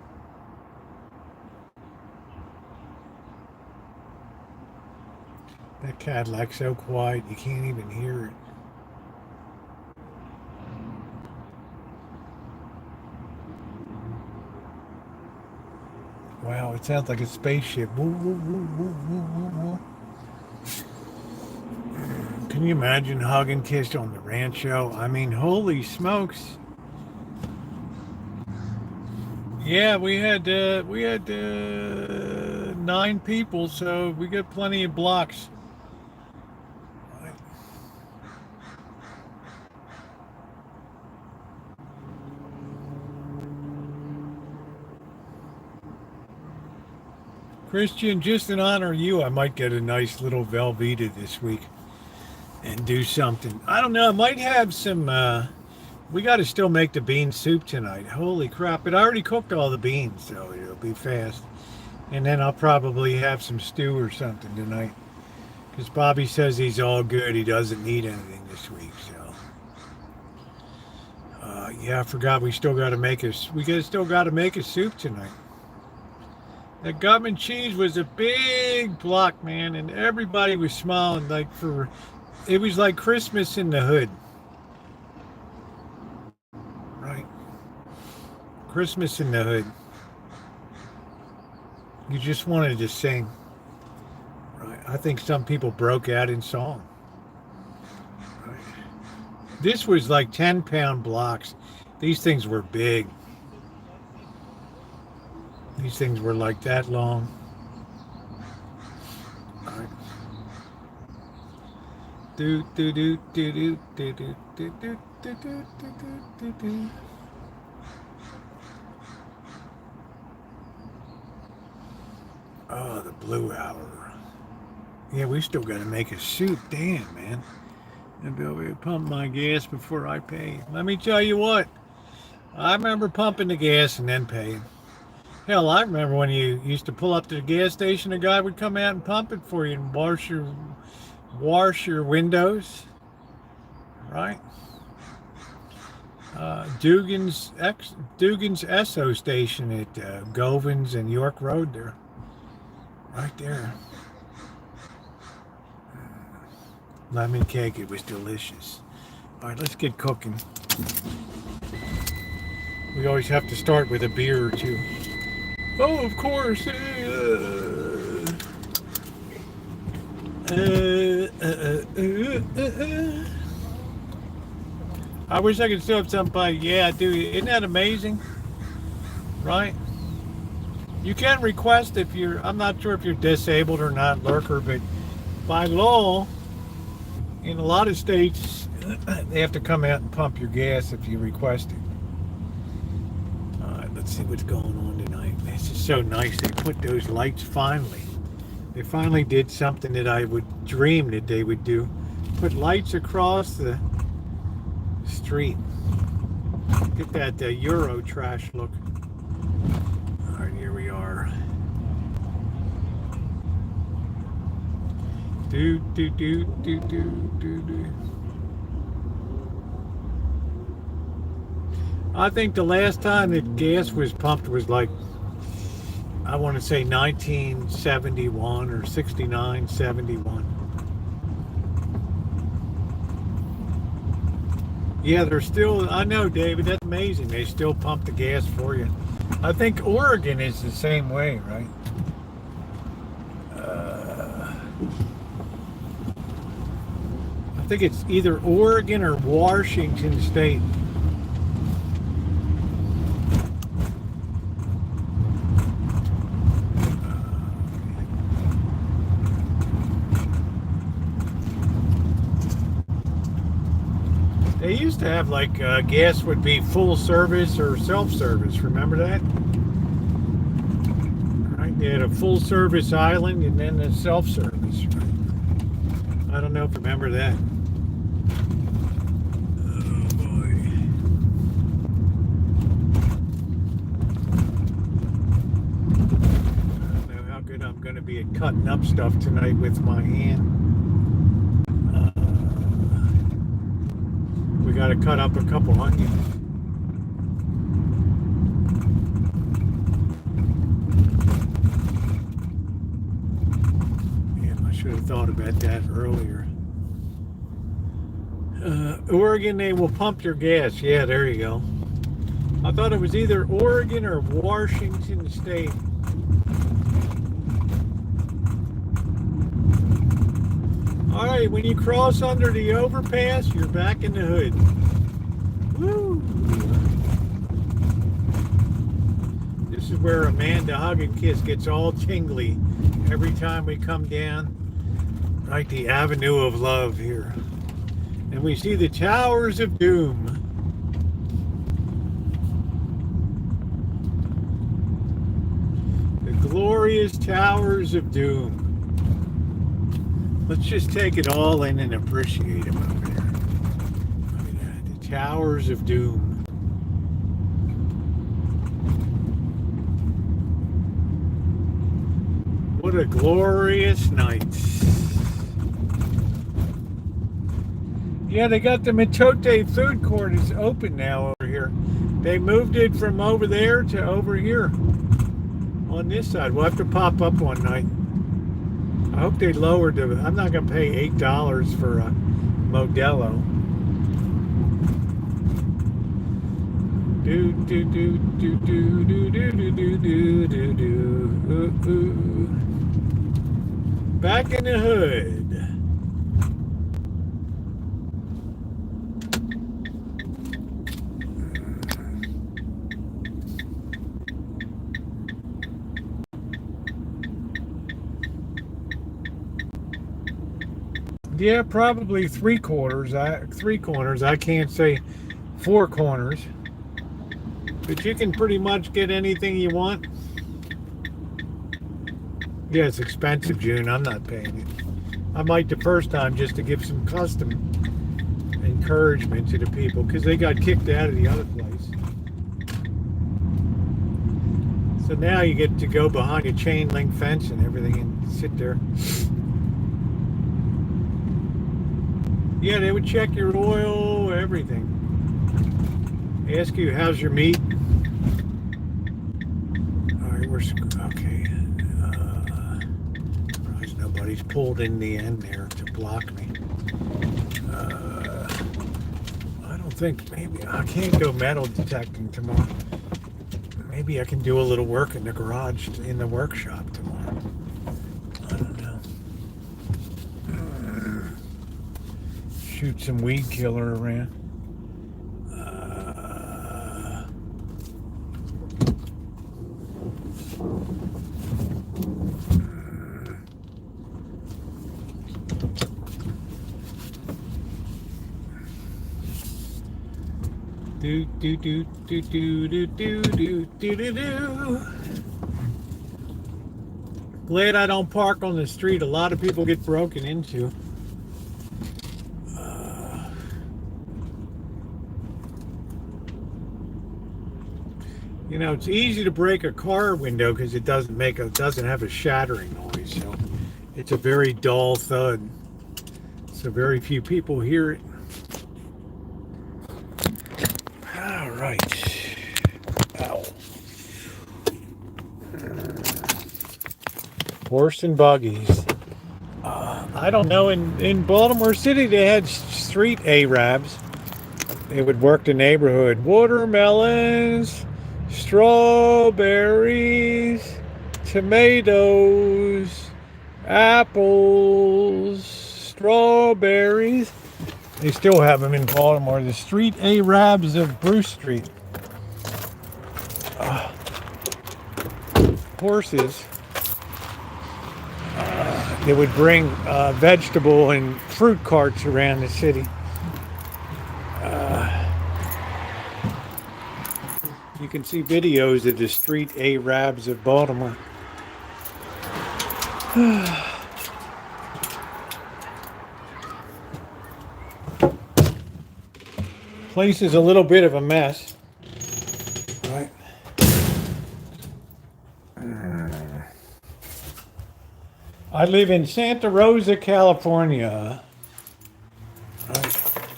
That Cadillac's so quiet you can't even hear it. Wow, it sounds like a spaceship. Woo, woo, woo, woo, woo, woo, woo. Can you imagine hug and kiss on the Rancho? I mean, holy smokes. Yeah, we had 9 people, so we got plenty of blocks. Christian, just in honor of you, I might get a nice little Velveeta this week and do something. I don't know. I might have some. We got to still make the bean soup tonight. Holy crap! But I already cooked all the beans, so it'll be fast. And then I'll probably have some stew or something tonight. Because Bobby says he's all good. He doesn't need anything this week. So, yeah, I forgot we still got to make still got to make a soup tonight. That government cheese was a big block, man, and everybody was smiling it was like Christmas in the hood. Right? Christmas in the hood. You just wanted to sing. Right? I think some people broke out in song. Right? This was like 10-pound blocks. These things were big. These things were like that long. All right. Do do do do do do do do do do do do do. Oh, the blue hour. Yeah, we still got to make a soup. Damn, man. I'll be over here pump my gas before I pay. Let me tell you what. I remember pumping the gas and then paying. Hell, I remember when you used to pull up to the gas station, a guy would come out and pump it for you and wash your windows, right? Dugan's Esso station at Govins and York Road there. Right there. Lemon cake, it was delicious. All right, let's get cooking. We always have to start with a beer or two. Oh, of course. I wish I could still have somebody. Yeah, dude, isn't that amazing? Right? You can request if you're, I'm not sure if you're disabled or not, lurker, but by law, in a lot of states, they have to come out and pump your gas if you request it. All right, let's see what's going on tonight. This is so nice. They put those lights finally. They finally did something that I would dream that they would do. Put lights across the street. Get that Euro trash look. All right, here we are. Do. I think the last time that gas was pumped was like, I want to say 1971 or 69, 71. Yeah, they're still, I know, David, that's amazing. They still pump the gas for you. I think Oregon is the same way, right? I think it's either Oregon or Washington State. They used to have like gas would be full service or self-service. Remember that? Right? They had a full service island and then a self-service. Right? I don't know if you remember that. Oh boy. I don't know how good I'm going to be at cutting up stuff tonight with my hand. We got to cut up a couple onions. Damn, I should have thought about that earlier. Oregon, they will pump your gas. Yeah, there you go. I thought it was either Oregon or Washington State. All right, when you cross under the overpass, you're back in the hood. Woo! This is where Amanda Hug and Kiss gets all tingly every time we come down. Right, the Avenue of Love here. And we see the Towers of Doom. The glorious Towers of Doom. Let's just take it all in and appreciate them over there. Look at that, the Towers of Doom. What a glorious night. Yeah, they got the Mitote food court is open now over here. They moved it from over there to over here on this side. We'll have to pop up one night. I hope they lowered the, I'm not going to pay $8 for a Modelo. Back in the hood. Yeah, probably three corners. I can't say four corners. But you can pretty much get anything you want. Yeah, it's expensive, June. I'm not paying it. I might the first time just to give some custom encouragement to the people because they got kicked out of the other place. So now you get to go behind a chain link fence and everything and sit there. Yeah, they would check your oil, everything. Ask you, how's your meat? All right, okay. Surprised nobody's pulled in the end there to block me. I don't think, maybe I can't go metal detecting tomorrow. Maybe I can do a little work in the garage, in the workshop tomorrow. I don't know. Shoot some weed killer around. Do do do do do do do do do do do. Glad I don't park on the street. A lot of people get broken into. You know, it's easy to break a car window because it doesn't have a shattering noise. So it's a very dull thud. So very few people hear it. All right. Ow. Horse and buggies. I don't know. In Baltimore City, they had street Arabs. They would work the neighborhood. Watermelons, strawberries, tomatoes, apples, strawberries. They still have them in Baltimore. The street Arabs of Bruce Street. Horses. They would bring vegetable and fruit carts around the city. You can see videos of the street Arabs of Baltimore. Place is a little bit of a mess. Right. I live in Santa Rosa, California. Right.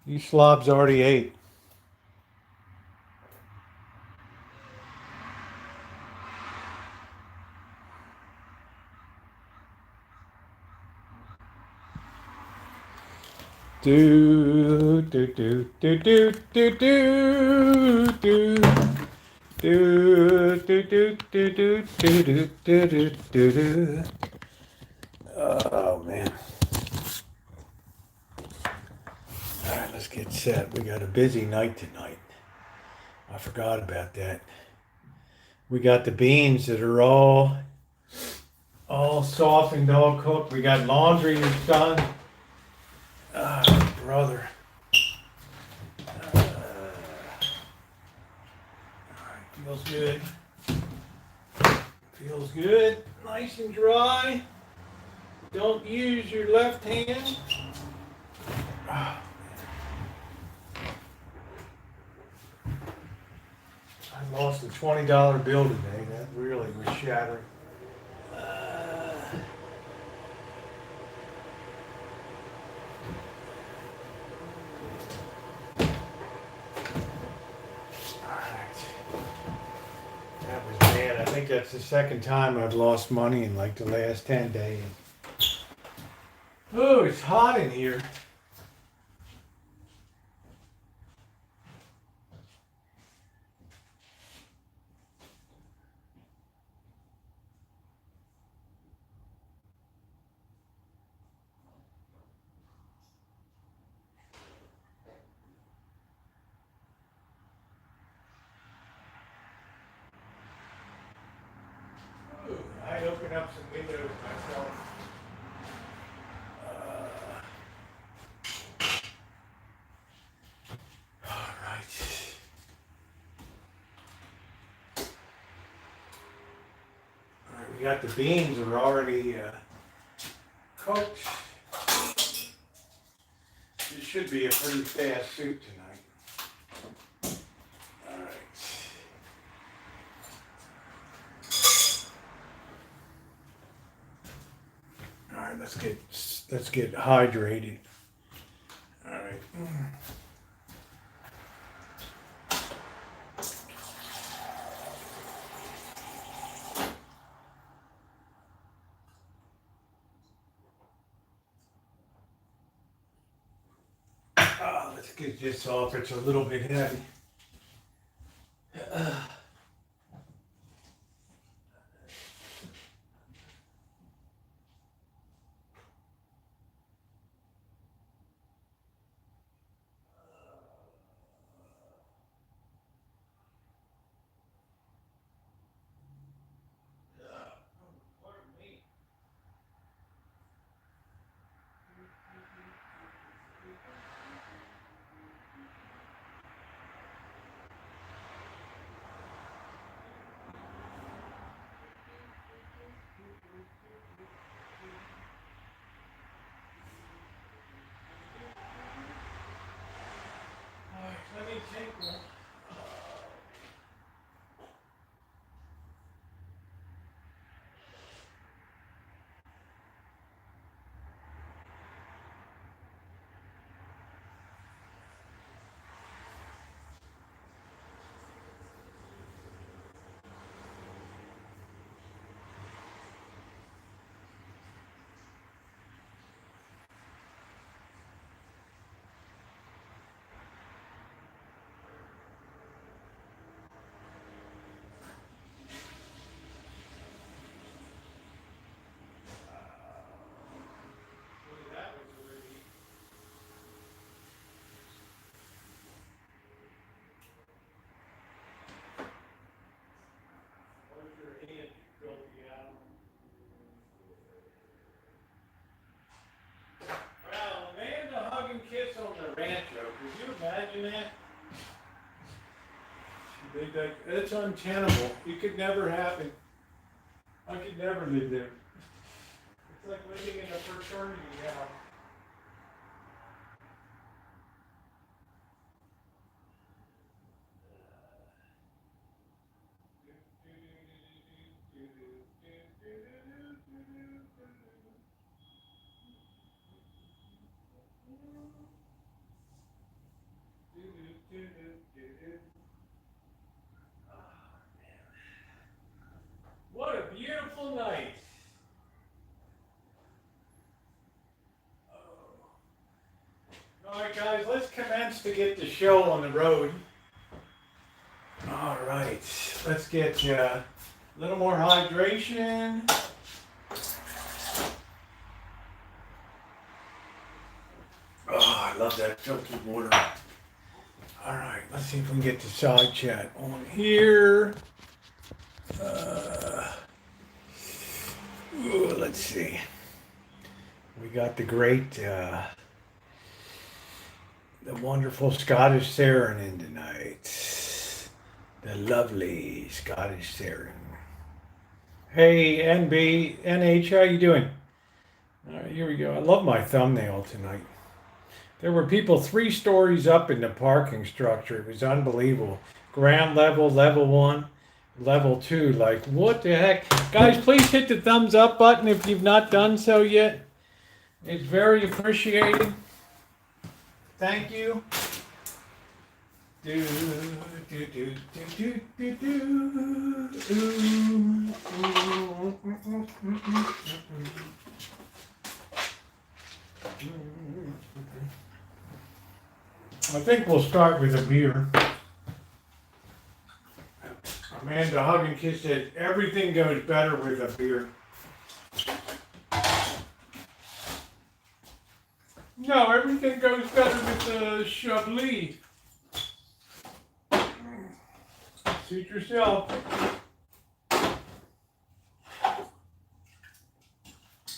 You slobs already ate. Do do do do do do do do. Do do do do do do do do do do. Oh man. Alright, let's get set. We got a busy night tonight. I forgot about that. We got the beans that are all softened, all cooked. We got laundry that's done. Brother. Feels good. Feels good. Nice and dry. Don't use your left hand. I lost a $20 bill today. That really was shattering. I think that's the second time I've lost money in like the last 10 days. Oh, it's hot in here. I opened up some windows myself. All right. All right, we got the beans are already cooked. This should be a pretty fast soup tonight. All right. All right, let's get hydrated. All right. let's get this off. It's a little bit heavy. Let me take one. Well, Amanda hugging kiss on the Rancho. Could you imagine that? It's untenable. It could never happen. I could never live there. It's like living in a fraternity house. What a beautiful night. All right, guys, let's commence to get the show on the road. All right, let's get a little more hydration. Oh, I love that filtered water. All right, let's see if we can get the side chat on here. Let's see. We got the great, the wonderful Scottish Siren in tonight. The lovely Scottish Siren. Hey, NH, how you doing? All right, here we go. I love my thumbnail tonight. There were people 3 stories up in the parking structure. It was unbelievable. Ground level, level 1, level 2. Like, what the heck? Guys, please hit the thumbs up button if you've not done so yet. It's very appreciated. Thank you. I think we'll start with a beer. Amanda Hug and Kiss said everything goes better with a beer. No, everything goes better with the Chablis. Suit yourself.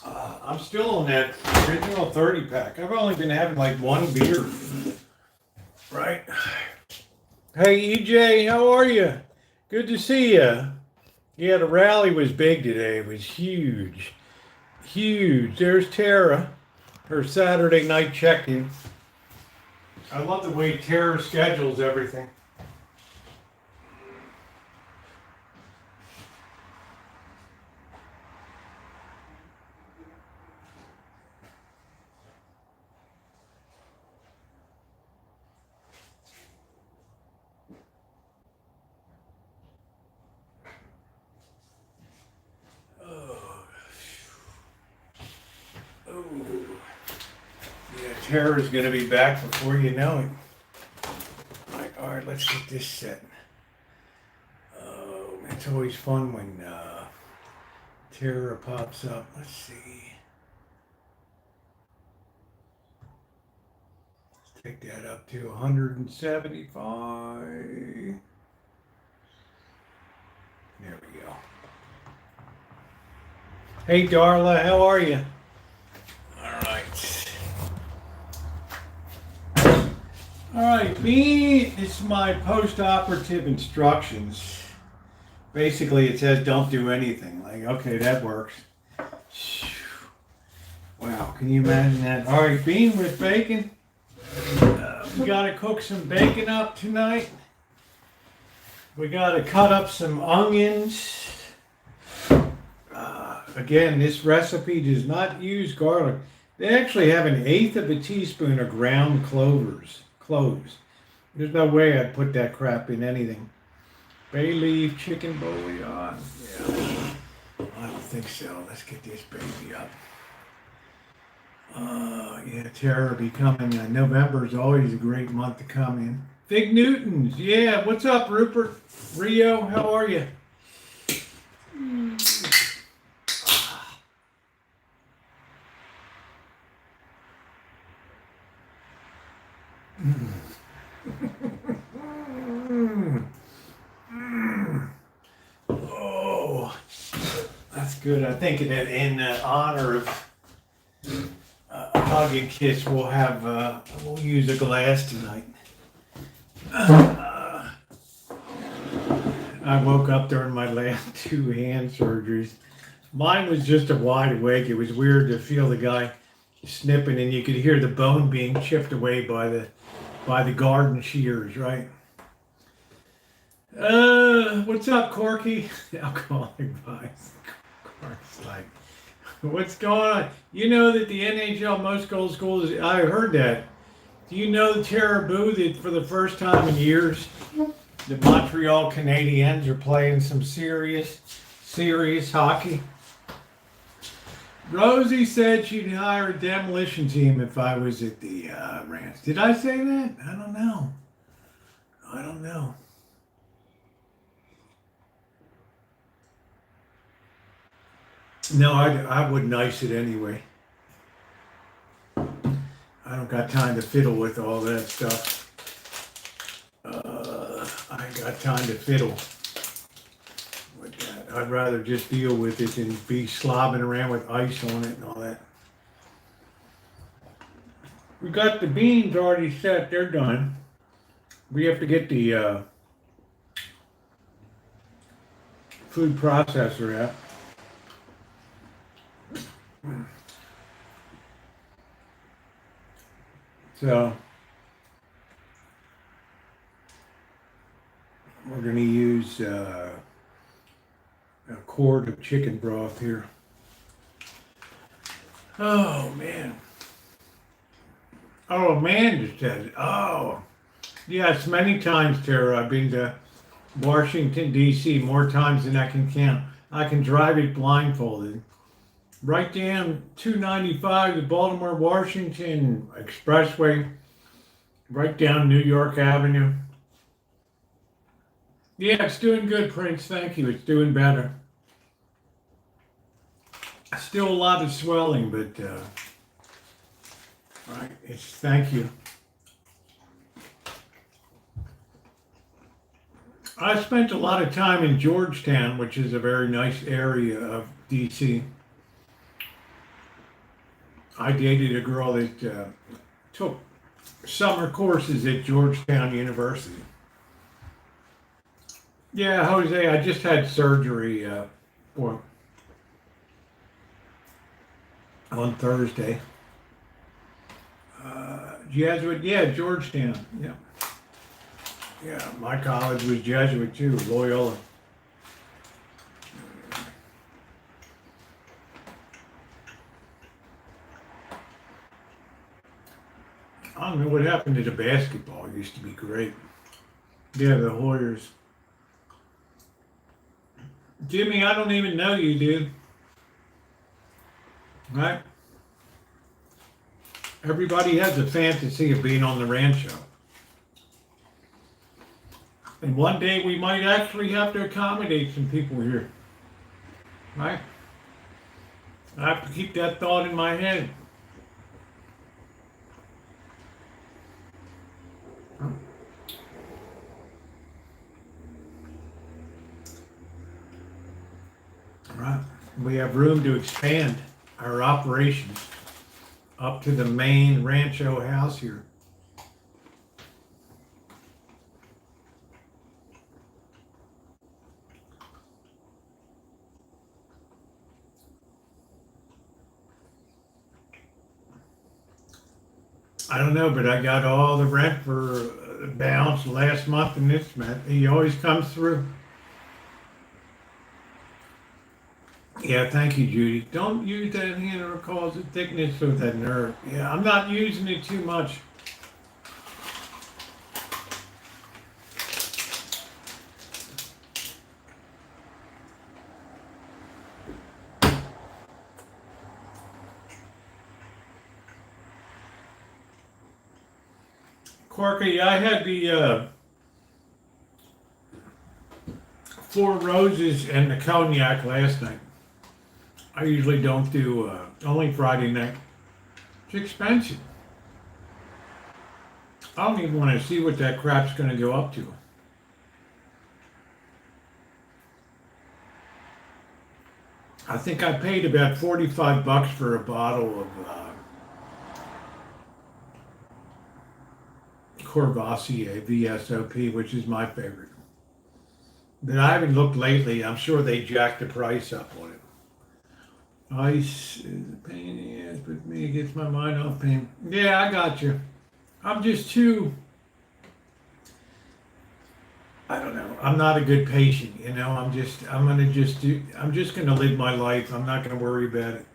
I'm still on that original 30 pack. I've only been having like 1 beer. Right. Hey, EJ, how are you? Good to see you. Yeah, the rally was big today. It was huge. Huge. There's Tara, her Saturday night check-in. I love the way Tara schedules everything. Terror's going to be back before you know it. All right, let's get this set. Oh, it's always fun when Terror pops up. Let's see. Let's take that up to 175. There we go. Hey, Darla, how are you? All right. All right, it's my post-operative instructions. Basically, it says don't do anything. Like, okay, that works. Wow, can you imagine that? All right, bean with bacon. We gotta cook some bacon up tonight. We gotta cut up some onions. Again, this recipe does not use garlic. They actually have 1/8 of a teaspoon of ground cloves. There's no way I'd put that crap in anything. Bay leaf, chicken bouillon. Yeah, I don't think so. Let's get this baby up. Yeah, Terror will be coming. November is always a great month to come in. Fig Newtons. Yeah, what's up, Rupert? Rio, how are you? Oh, that's good. I think in honor of Hug and Kiss, we'll use a glass tonight. I woke up during my last 2 hand surgeries. Mine was just a wide awake. It was weird to feel the guy snipping, and you could hear the bone being chipped away by the garden shears, right? What's up, Corky? Alcoholic Vice. Corky's like, what's going on? You know that the NHL most goal schools, I heard that. Do you know, Tara Boo, that for the first time in years, the Montreal Canadiens are playing some serious hockey? Rosie said she'd hire a demolition team if I was at the ranch. Did I say that? I don't know. No, I wouldn't ice it anyway. I don't got time to fiddle with all that stuff. I ain't got time to fiddle with that. I'd rather just deal with it than be slobbing around with ice on it and all that. We got the beans already set. They're done. We have to get the food processor out. So we're going to use a quart of chicken broth here. Oh man just said, oh yes, many times, Tara. I've been to Washington D.C. more times than I can count. I can drive it blindfolded. Right down 295, the Baltimore Washington Expressway, right down New York Avenue. Yeah, it's doing good, Prince. Thank you. It's doing better. Still a lot of swelling, but right. Thank you. I spent a lot of time in Georgetown, which is a very nice area of DC. I dated a girl that took summer courses at Georgetown University. Yeah, Jose, I just had surgery on Thursday. Jesuit, yeah, Georgetown, yeah. Yeah, my college was Jesuit too, Loyola. I don't know what happened to the basketball. It used to be great. Yeah, the Hoyers. Jimmy, I don't even know you, dude. Right? Everybody has a fantasy of being on the Rancho. And one day we might actually have to accommodate some people here. Right? I have to keep that thought in my head. Right. We have room to expand our operations up to the main Rancho house here. I don't know, but I got all the rent for balance last month and this month. He always comes through. Yeah, thank you, Judy. Don't use that hand or cause the thickness of that nerve. Yeah, I'm not using it too much. Corky, I had the Four Roses and the cognac last night. I usually don't do only Friday night. It's expensive. I don't even want to see what that crap's going to go up to. I think I paid about $45 for a bottle of Courvoisier VSOP, which is my favorite. But I haven't looked lately. I'm sure they jacked the price up on it. Ice is a pain in the ass, but me, it gets my mind off pain. Yeah, I got you. I'm just too, I don't know. I'm not a good patient, you know. I'm just gonna live my life. I'm not gonna worry about it.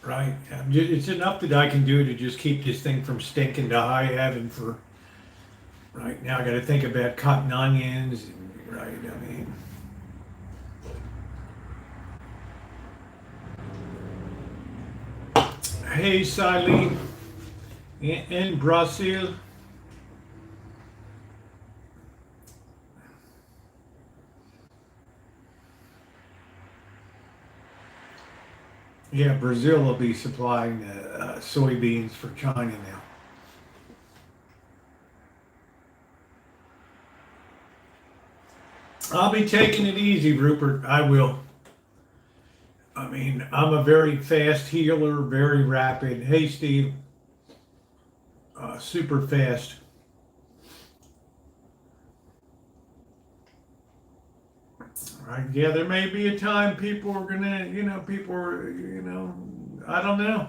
Right? It's enough that I can do to just keep this thing from stinking to high heaven for. Right now, I got to think about cutting onions. Right? I mean. Hey, Silene, in Brazil. Yeah, Brazil will be supplying soybeans for China now. I'll be taking it easy, Rupert. I will. I mean, I'm a very fast healer, very rapid. Hey, Steve. Super fast. Right? Yeah, there may be a time people are gonna, I don't know.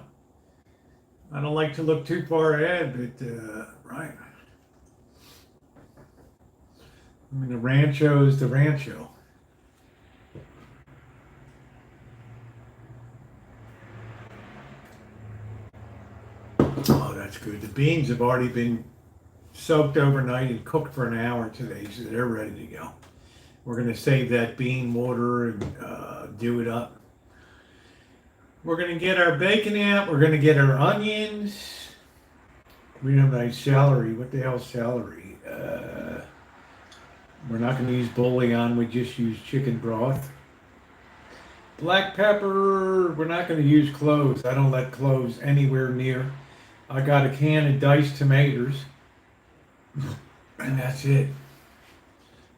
I don't like to look too far ahead, but right. I mean, the Rancho is the Rancho. Oh, that's good. The beans have already been soaked overnight and cooked for an hour today, so they're ready to go. We're going to save that bean water and do it up. We're going to get our bacon out. We're going to get our onions. We don't have any celery. What the hell's celery? We're not going to use bouillon. We just use chicken broth. Black pepper. We're not going to use cloves. I don't let cloves anywhere near. I got a can of diced tomatoes. And that's it.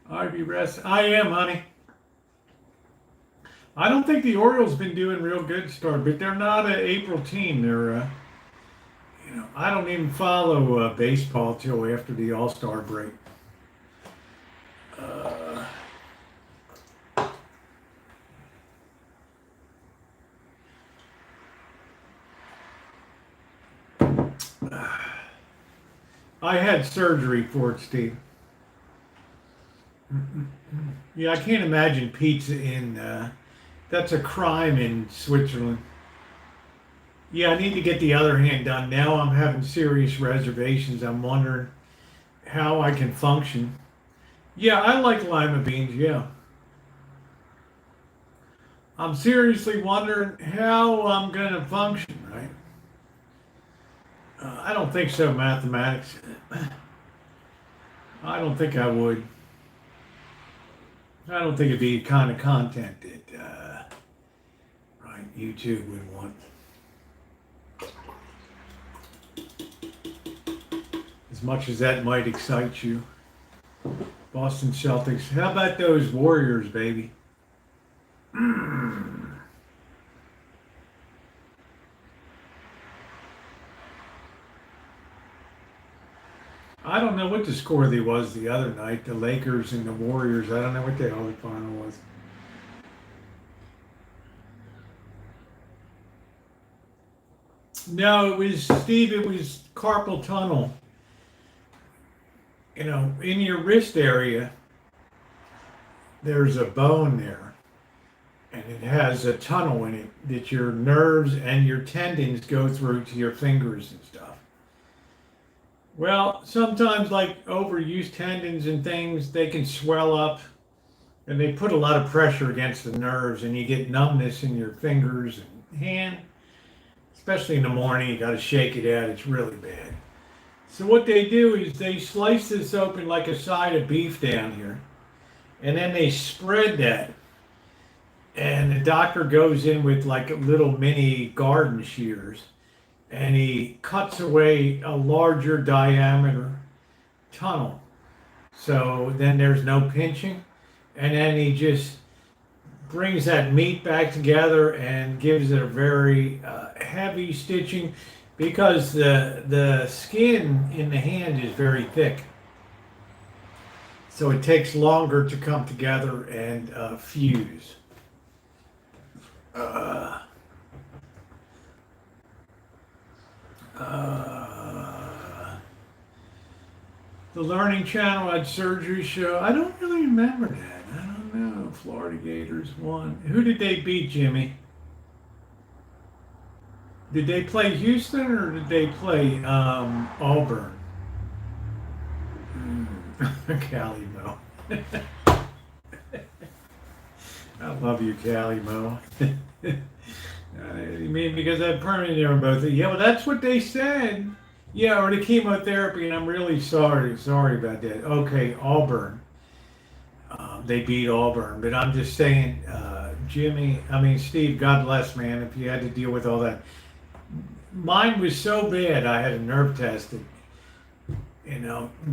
Ivy rest. I am, honey. I don't think the Orioles been doing real good start, but they're not an April team. They're, I don't even follow baseball till after the All-Star break. I had surgery for it, Steve. Yeah, I can't imagine pizza in, that's a crime in Switzerland. Yeah, I need to get the other hand done. Now I'm having serious reservations. I'm wondering how I can function. Yeah, I like lima beans, yeah. I'm seriously wondering how I'm going to function, right? I don't think so, mathematics. I don't think I would. I don't think it'd be the kind of content that right, YouTube would want. As much as that might excite you. Boston Celtics. How about those Warriors, baby? I don't know what the score there was the other night. The Lakers and the Warriors. I don't know what the hell the final was. No, it was, Steve, it was carpal tunnel. You know, in your wrist area, there's a bone there, and it has a tunnel in it that your nerves and your tendons go through to your fingers and stuff. Well, sometimes like overused tendons and things, they can swell up and they put a lot of pressure against the nerves and you get numbness in your fingers and hand. Especially in the morning, you got to shake it out. It's really bad. So what they do is they slice this open like a side of beef down here. And then they spread that. And the doctor goes in with like little mini garden shears. And he cuts away a larger diameter tunnel. So then there's no pinching. And then he just brings that meat back together and gives it a very heavy stitching because the skin in the hand is very thick. So it takes longer to come together and fuse. The Learning Channel had surgery show. I don't really remember that. I don't know. Florida Gators won. Who did they beat, Jimmy? Did they play Houston or did they play Auburn? Cali Mo. I love you, Cali Mo. You mean because I have permanent there both? Yeah, well, that's what they said. Yeah, or the chemotherapy, and I'm really sorry about that. Okay, Auburn. They beat Auburn, but I'm just saying, Steve, God bless, man, if you had to deal with all that. Mine was so bad, I had a nerve test that,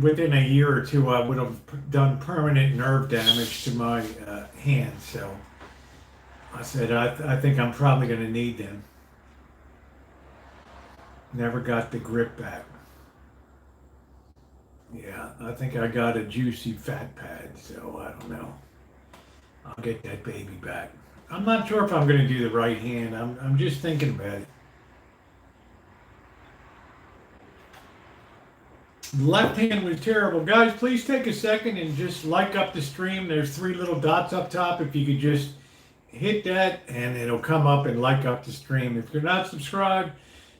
within a year or two, I would have done permanent nerve damage to my hand. So I said, I think I'm probably going to need them. Never got the grip back. Yeah, I think I got a juicy fat pad, so I don't know. I'll get that baby back. I'm not sure if I'm going to do the right hand. I'm just thinking about it. The left hand was terrible. Guys, please take a second and just like up the stream. There's 3 little dots up top. If you could just hit that and it'll come up and like up the stream. If you're not subscribed,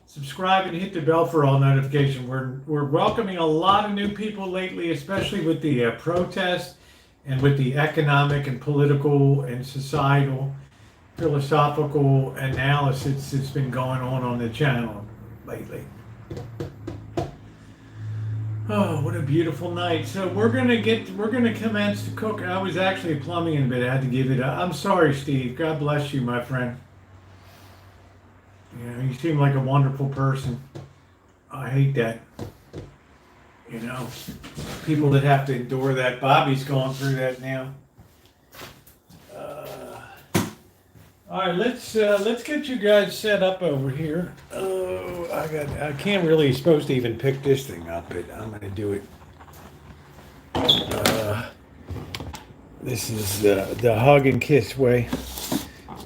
subscribe and hit the bell for all notifications. We're welcoming a lot of new people lately, especially with the protests and with the economic and political and societal, philosophical analysis that's been going on the channel lately. Oh, what a beautiful night. So we're gonna commence to cook. I was actually plumbing in, but I had to give it up. I'm sorry, Steve. God bless you, my friend. You seem like a wonderful person. I hate that. People that have to endure that. Bobby's going through that now. All right, let's get you guys set up over here. Oh, I can't really supposed to even pick this thing up, but I'm gonna do it. This is the hug and kiss way,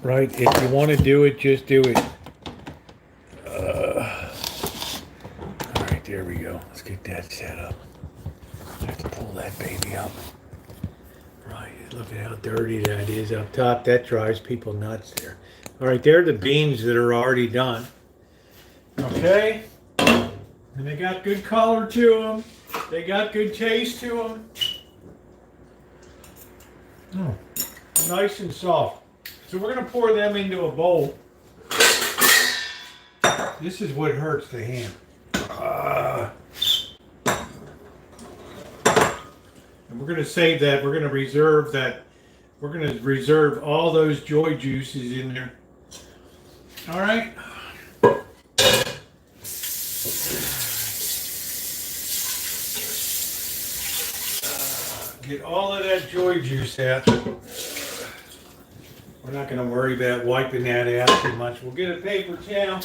right? If you want to do it, just do it. All right, there we go. Let's get that set up. I have to pull that baby up. Right, look at how dirty that is up top. That drives people nuts there. All right, there are the beans that are already done. Okay, and they got good color to them. They got good taste to them. Oh, nice and soft. So we're going to pour them into a bowl. This is what hurts the hand. And we're going to save that. We're going to reserve that. We're going to reserve all those joy juices in there. All right. Get all of that joy juice out. We're not going to worry about wiping that out too much. We'll get a paper towel.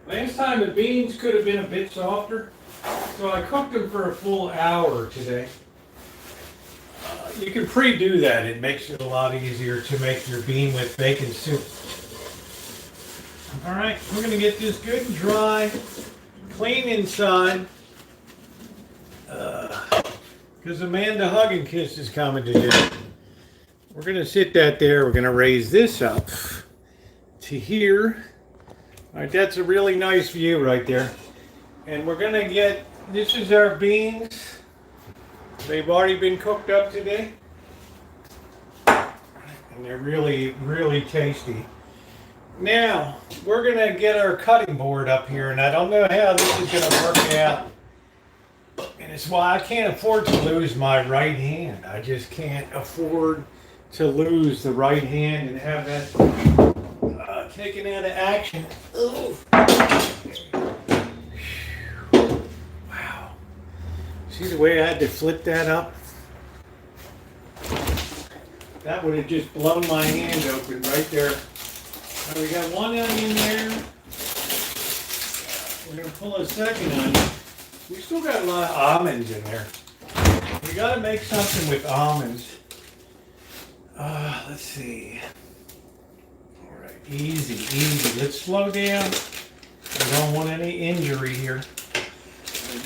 Last time the beans could have been a bit softer, so I cooked them for a full hour today. You can pre-do that. It makes it a lot easier to make your bean with bacon soup. All right, we're going to get this good and dry, clean inside, because Amanda Hug and Kiss is coming today. We're going to sit that there. We're going to raise this up to here. All right, that's a really nice view right there. And we're going to get, this is our beans. They've already been cooked up today. And they're really, really tasty. Now, we're going to get our cutting board up here. And I don't know how this is going to work out. And it's why I can't afford to lose my right hand. I just can't afford to lose the right hand and have that taken out of action. Ooh. Wow. See the way I had to flip that up? That would have just blown my hand open right there. Now we got one onion there. We're going to pull a second onion. We still got a lot of almonds in there. We got to make something with almonds. Let's see. All right, easy, easy. Let's slow down. I don't want any injury here.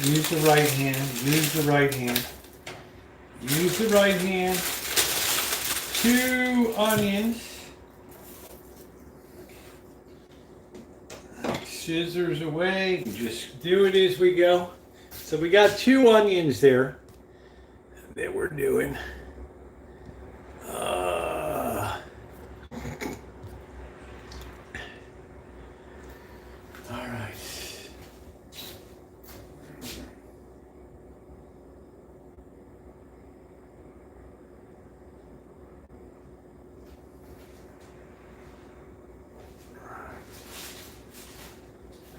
Use the right hand. Use the right hand. Use the right hand. 2 onions. Scissors away. Just do it as we go. So we got 2 onions there that we're doing. All right.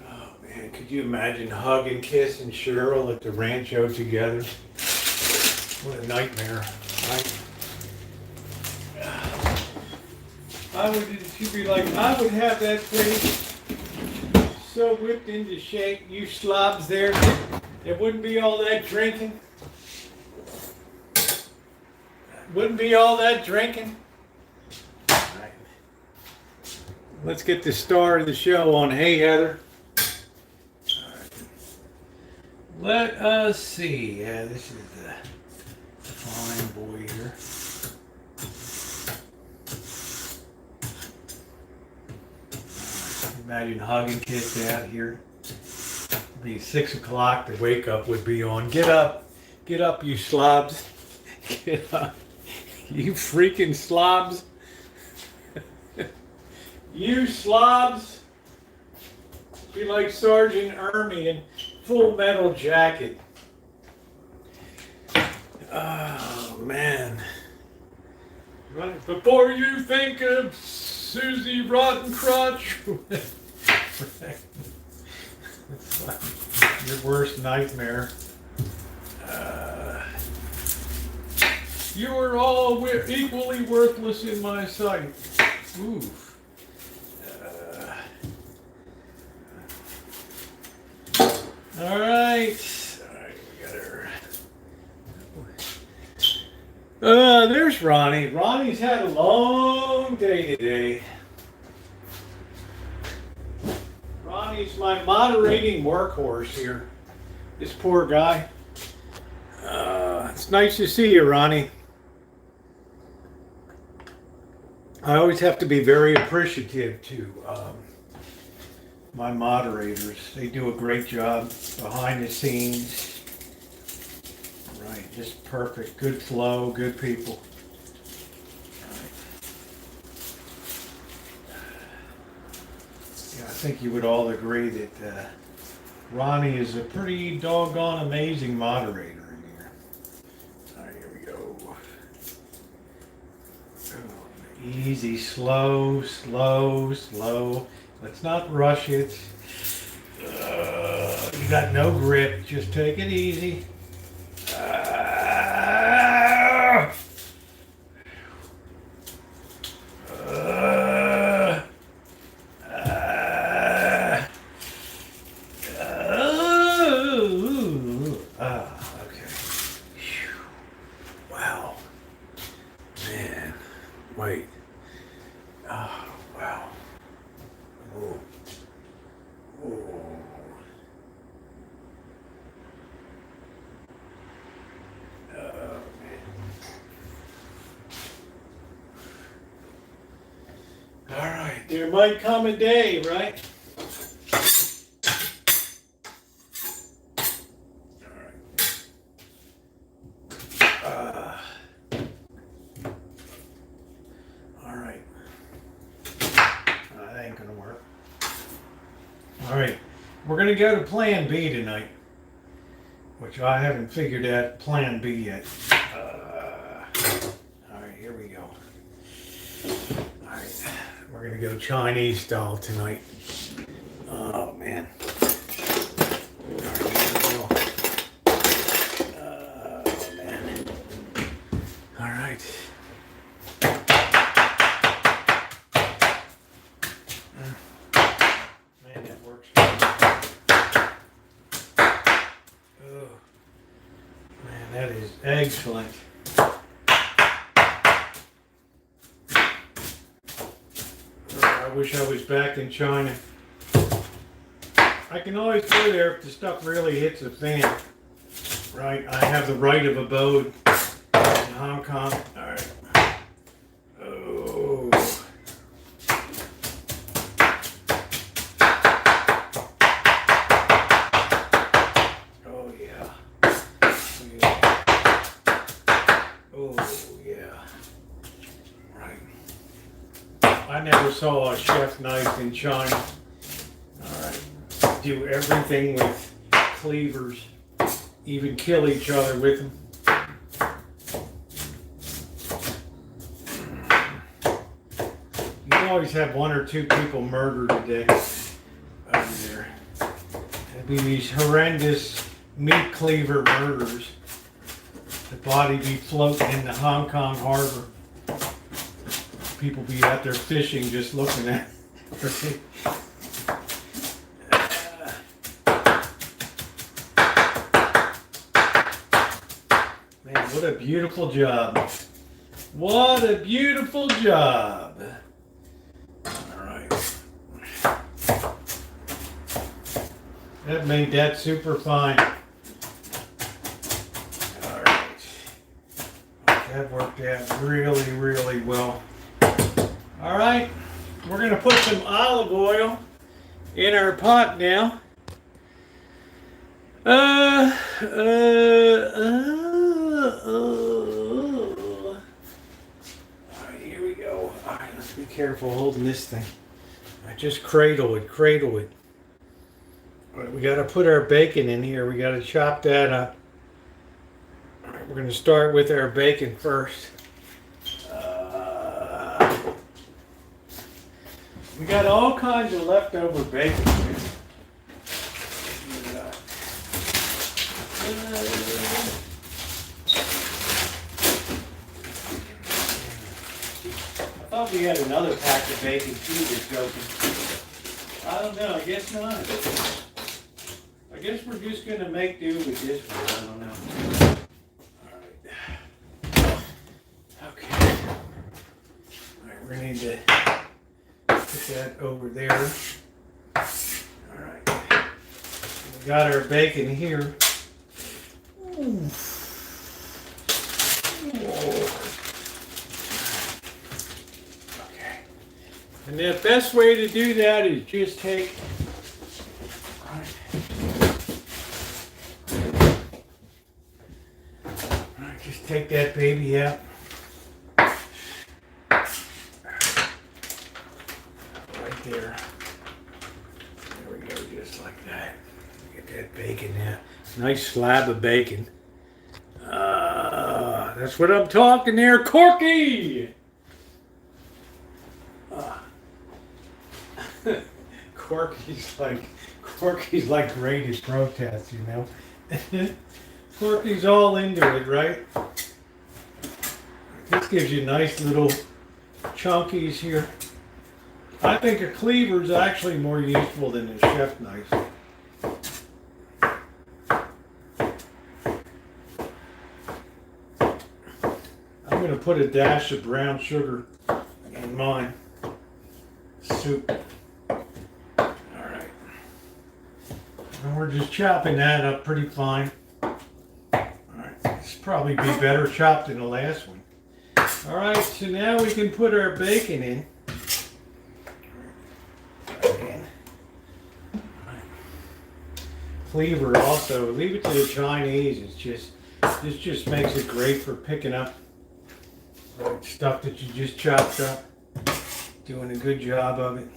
Oh man, could you imagine Hug and Kiss and Cheryl at the Rancho together? What a nightmare, right? I would, she'd be like, I would have that place so whipped into shape, you slobs there. There wouldn't be all that drinking. Wouldn't be all that drinking. All right. Let's get the star of the show on. Hey, Heather. All right. Let us see. Yeah, this is the fine boy here. Imagine Hug and Kiss out here. It'd be 6 o'clock. The wake up would be on. Get up, you slobs. Get up, you freaking slobs. You slobs. Be like Sergeant Ermey in Full Metal Jacket. Oh man. Right. Before you think of Susie Rotten Crotch. It's like your worst nightmare. You are all equally worthless in my sight. Ooh. All right. We got her. There's Ronnie. Ronnie's had a long day today. Ronnie's my moderating workhorse here. This poor guy. It's nice to see you, Ronnie. I always have to be very appreciative to my moderators. They do a great job behind the scenes. Right, just perfect. Good flow, good people. I think you would all agree that Ronnie is a pretty doggone amazing moderator in here. All right, here we go. Easy, slow, slow, slow. Let's not rush it. You got no grip. Just take it easy. Okay. Wow. Man. Wait. Oh, wow. Whoa. Whoa. All right, there might come a day, right? All right. That ain't gonna work. All right, we're gonna go to Plan B tonight, which I haven't figured out Plan B yet. All right, here we go. All right, we're gonna go Chinese style tonight. Oh man. All right, here we go. Oh man. All right. Man, that works. Oh, man, that is excellent. I wish I was back in China. I can always go there if the stuff really hits the fan. Right? I have the right of abode in Hong Kong. All right. Oh. Oh yeah. Oh yeah. Right. I never saw a chef knife in China. All right. Do everything with cleavers. Even kill each other with them. You can always have one or two people murdered a day over there. It'd be these horrendous meat cleaver murders. The body be floating in the Hong Kong harbor. People be out there fishing just looking at it. Man, what a beautiful job. What a beautiful job. All right. That made that super fine. All right. That worked out really, really well. All right. We're going to put some olive oil in our pot now. All right, here we go. All right, let's be careful holding this thing. I just cradle it. All right, we got to put our bacon in here. We got to chop that up. All right, we're going to start with our bacon first. We got all kinds of leftover bacon here. I thought we had another pack of bacon too that's open. I don't know, I guess not. I guess we're just going to make do with this one, I don't know. Alright. Okay. Alright, we're going to need to put that over there. Alright. We got our bacon here. Ooh. Okay. And the best way to do that is just take just take that baby out. Right there. There we go, just like that. We Get that bacon now. Nice slab of bacon. That's what I'm talking there, Corky! Corky's like greatest protest, you know. Corky's all into it, right? This gives you nice little chunkies here. I think a cleaver is actually more useful than a chef knife. I'm going to put a dash of brown sugar in mine. Soup. Alright. And we're just chopping that up pretty fine. Alright. This will probably be better chopped than the last one. Alright, so now we can put our bacon in. Cleaver also, leave it to the Chinese. This just makes it great for picking up stuff that you just chopped up. Doing a good job of it.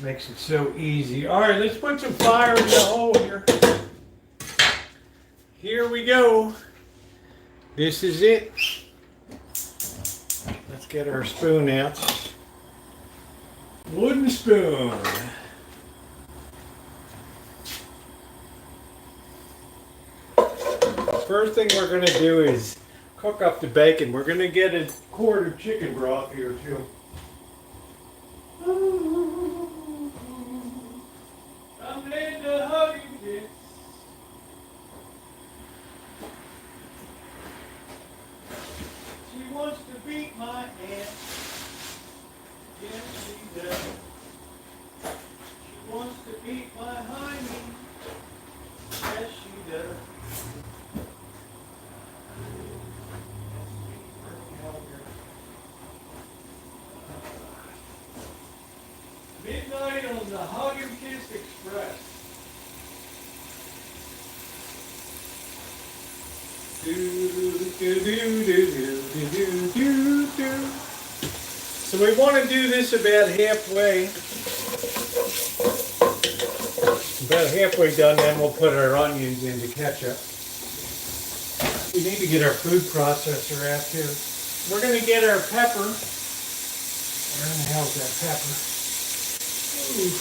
Makes it so easy. Alright, let's put some fire in the hole here. Here we go. This is it. Let's get our spoon out. Wooden spoon. First thing we're going to do is cook up the bacon. We're going to get a quart of chicken broth here too. I'm ready to hug you, kids. She wants to beat my ass. Yes, she does. She wants to beat my hiney. Yes, she does. Midnight on the Hug and Kiss Express. Do, do, do, do, do, do, do, do. So we want to do this about halfway. About halfway done, then we'll put our onions in to ketchup. We need to get our food processor out too. We're going to get our pepper. Where in the hell is that pepper? Ooh.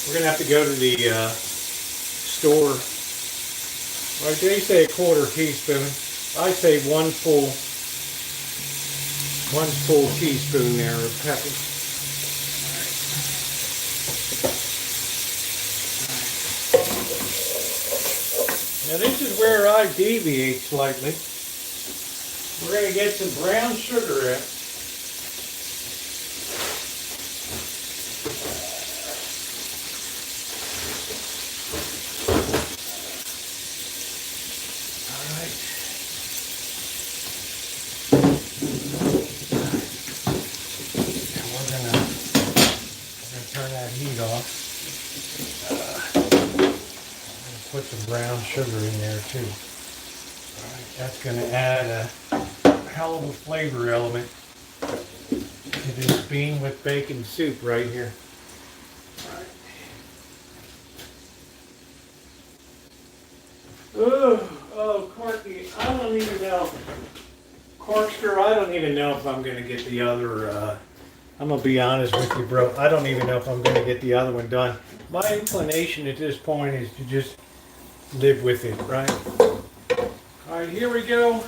We're going to have to go to the store. Well, they say a quarter teaspoon. I say one full teaspoon there of pepper. Now this is where I deviate slightly. We're going to get some brown sugar in. Put some brown sugar in there too. Alright, that's going to add a hell of a flavor element to this bean with bacon soup right here. Alright. Oh, Corky, I don't even know. Corkscrew, I don't even know if I'm going to get the other, I'm going to be honest with you, bro. I don't even know if I'm going to get the other one done. My inclination at this point is to just live with it, right? All right, here we go.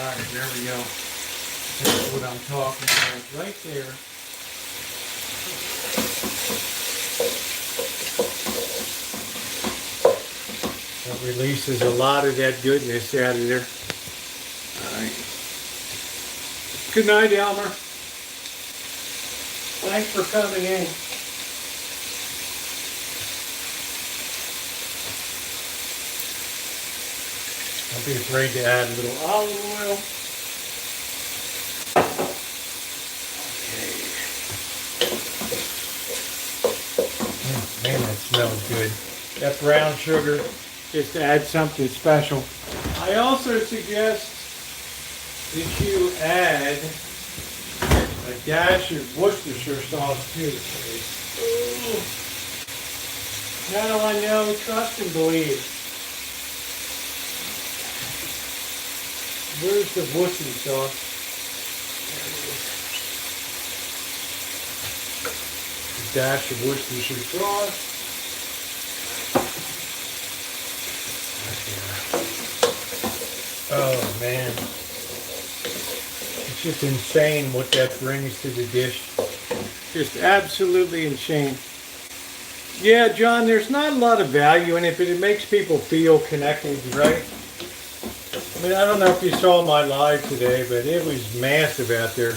Alright, there we go. That's what I'm talking about right there. That releases a lot of that goodness out of there. Alright. Good night, Elmer. Thanks for coming in. Don't be afraid to add a little olive oil. Okay. Man, that smells good. That brown sugar, just to add something special. I also suggest that you add a dash of Worcestershire sauce too. Ooh. Now I know, trust and believe. Where's the Worcestershire sauce? There it is. A dash of Worcestershire sauce. Oh man. It's just insane what that brings to the dish. Just absolutely insane. Yeah, John, there's not a lot of value in it, but it makes people feel connected, right? I mean, I don't know if you saw my live today, but it was massive out there.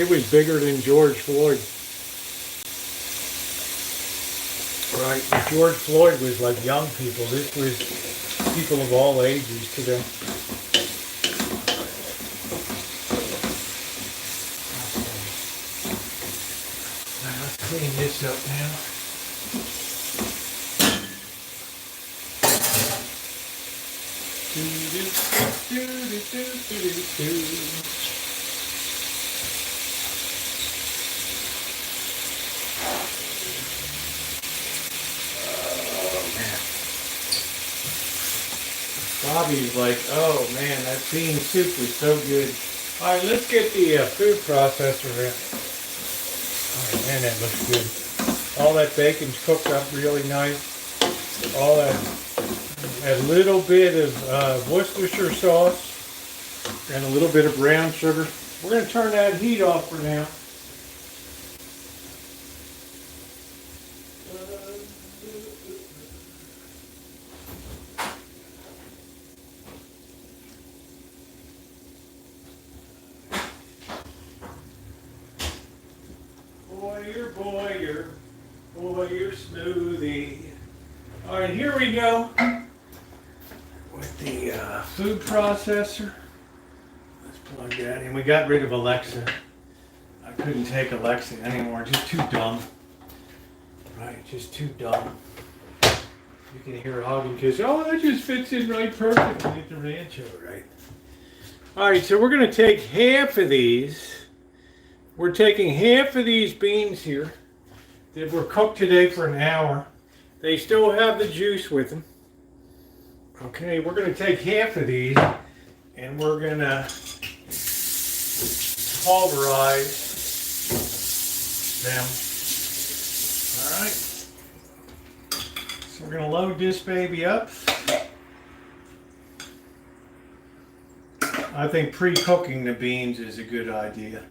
It was bigger than George Floyd. Right, if George Floyd was like young people. This was people of all ages today. Now let's clean this up now. Bobby's like, oh man, that bean soup was so good. All right, let's get the food processor in. Oh man, that looks good. All that bacon's cooked up really nice. All that, a little bit of Worcestershire sauce and a little bit of brown sugar. We're going to turn that heat off for now. Boyer smoothie. All right, here we go with the food processor. Let's plug that in. We got rid of Alexa. I couldn't take Alexa anymore. Just too dumb. Right, just too dumb. You can hear Hogan kiss. Oh, that just fits in right perfectly at the Rancho, right? All right, so we're going to take half of these. We're taking half of these beans here that were cooked today for an hour. They still have the juice with them. Okay, we're going to take half of these and we're going to pulverize them. All right. So we're going to load this baby up. I think pre-cooking the beans is a good idea.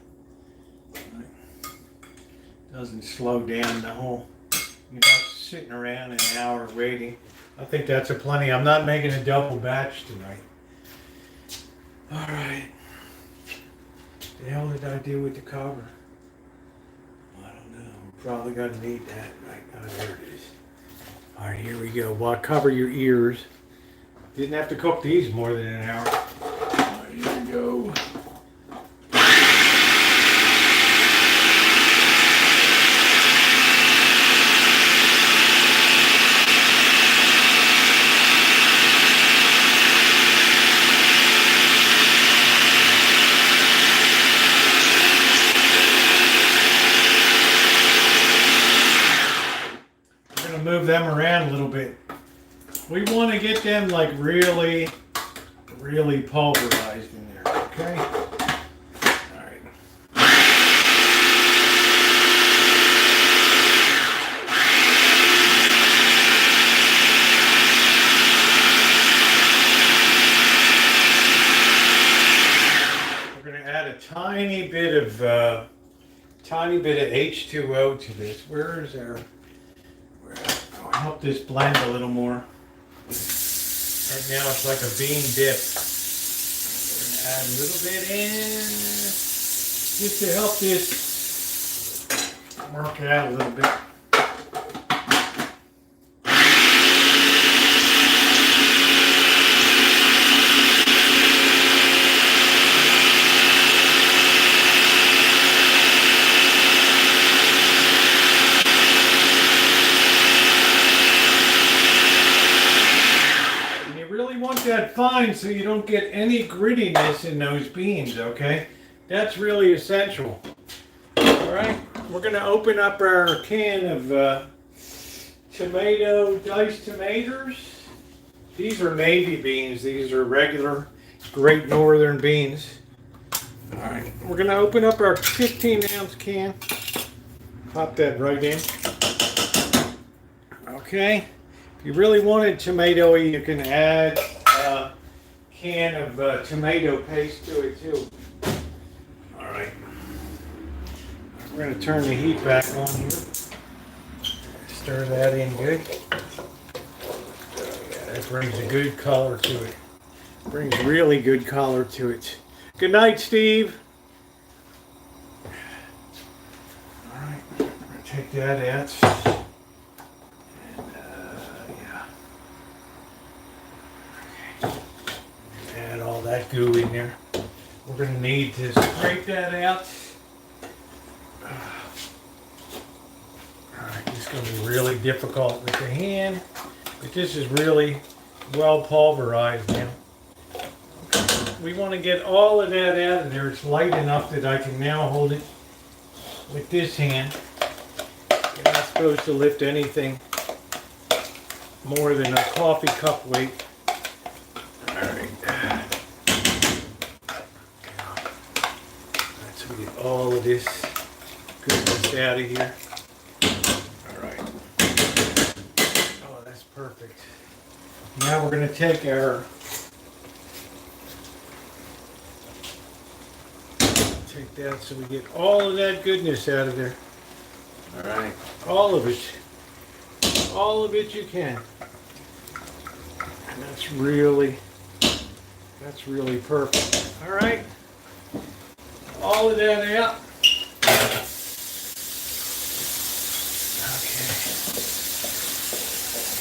Doesn't slow down the whole, you're not sitting around an hour waiting. I think that's a plenty. I'm not making a double batch tonight. All right. The hell did I do with the cover? I don't know. I'm probably going to need that right now. There it is. All right, here we go. Well, cover your ears. Didn't have to cook these more than an hour. All right, here we go. Move them around a little bit. We want to get them like really pulverized in there, okay? All right. We're going to add a tiny bit of H2O to this. Where is our help this blend a little more. Right now it's like a bean dip. We're going to add a little bit in just to help this work out a little bit. that fine so you don't get any grittiness in those beans, okay? That's really essential. All right, we're going to open up our can of diced tomatoes. These are navy beans. These are regular Great Northern beans. All right, we're going to open up our 15-ounce can. Pop that right in. Okay. If you really wanted tomatoey, you can add a can of tomato paste to it too. All right. We're going to turn the heat back on here. Stir that in good. Yeah, that brings a good color to it. Brings really good color to it. Good night, Steve. All right. I'm going to take that out. Add all that goo in there. We're going to need to scrape that out. Alright, this is going to be really difficult with the hand, but this is really well pulverized now. Okay. We want to get all of that out of there. It's light enough that I can now hold it with this hand. You're not supposed to lift anything more than a coffee cup weight. So we get all of this goodness out of here. Alright. Oh, that's perfect. Now we're going to take our... Take that so we get all of that goodness out of there. Alright. All of it. All of it you can. And that's really perfect. Alright. All of that out. Okay.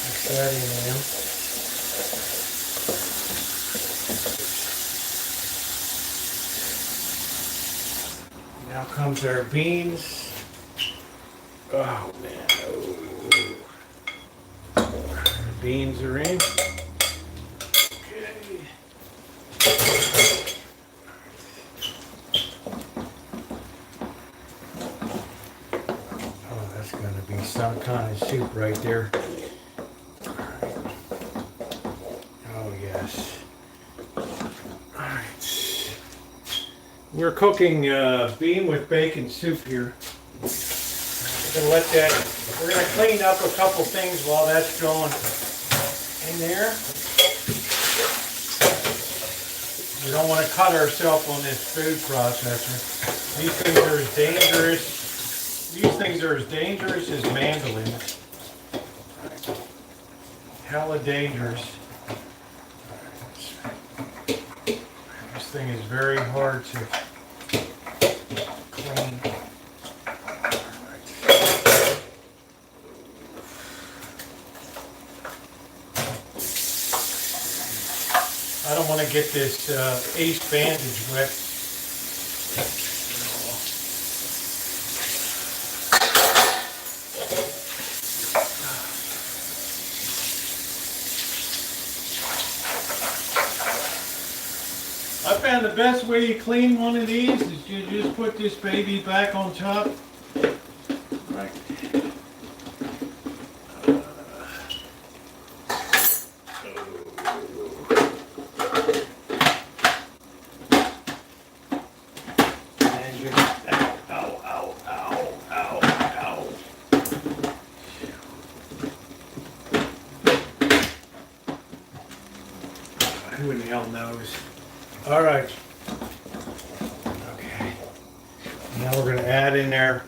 Mix that in now. Now comes our beans. Oh man. Oh. The beans are in. Some kind of soup right there. Alright. Oh yes. Alright. We're cooking bean with bacon soup here. We're gonna let that. We're gonna clean up a couple things while that's going in there. We don't want to cut ourselves on this food processor. These things are as dangerous. These things are as dangerous as mandolins. Hella dangerous. This thing is very hard to clean. I don't want to get this ace bandage wet. I found the best way to clean one of these is you just put this baby back on top. Right. And you, ow, ow, ow, ow, ow. Who in the hell knows? All right. Okay. Now we're going to add in there,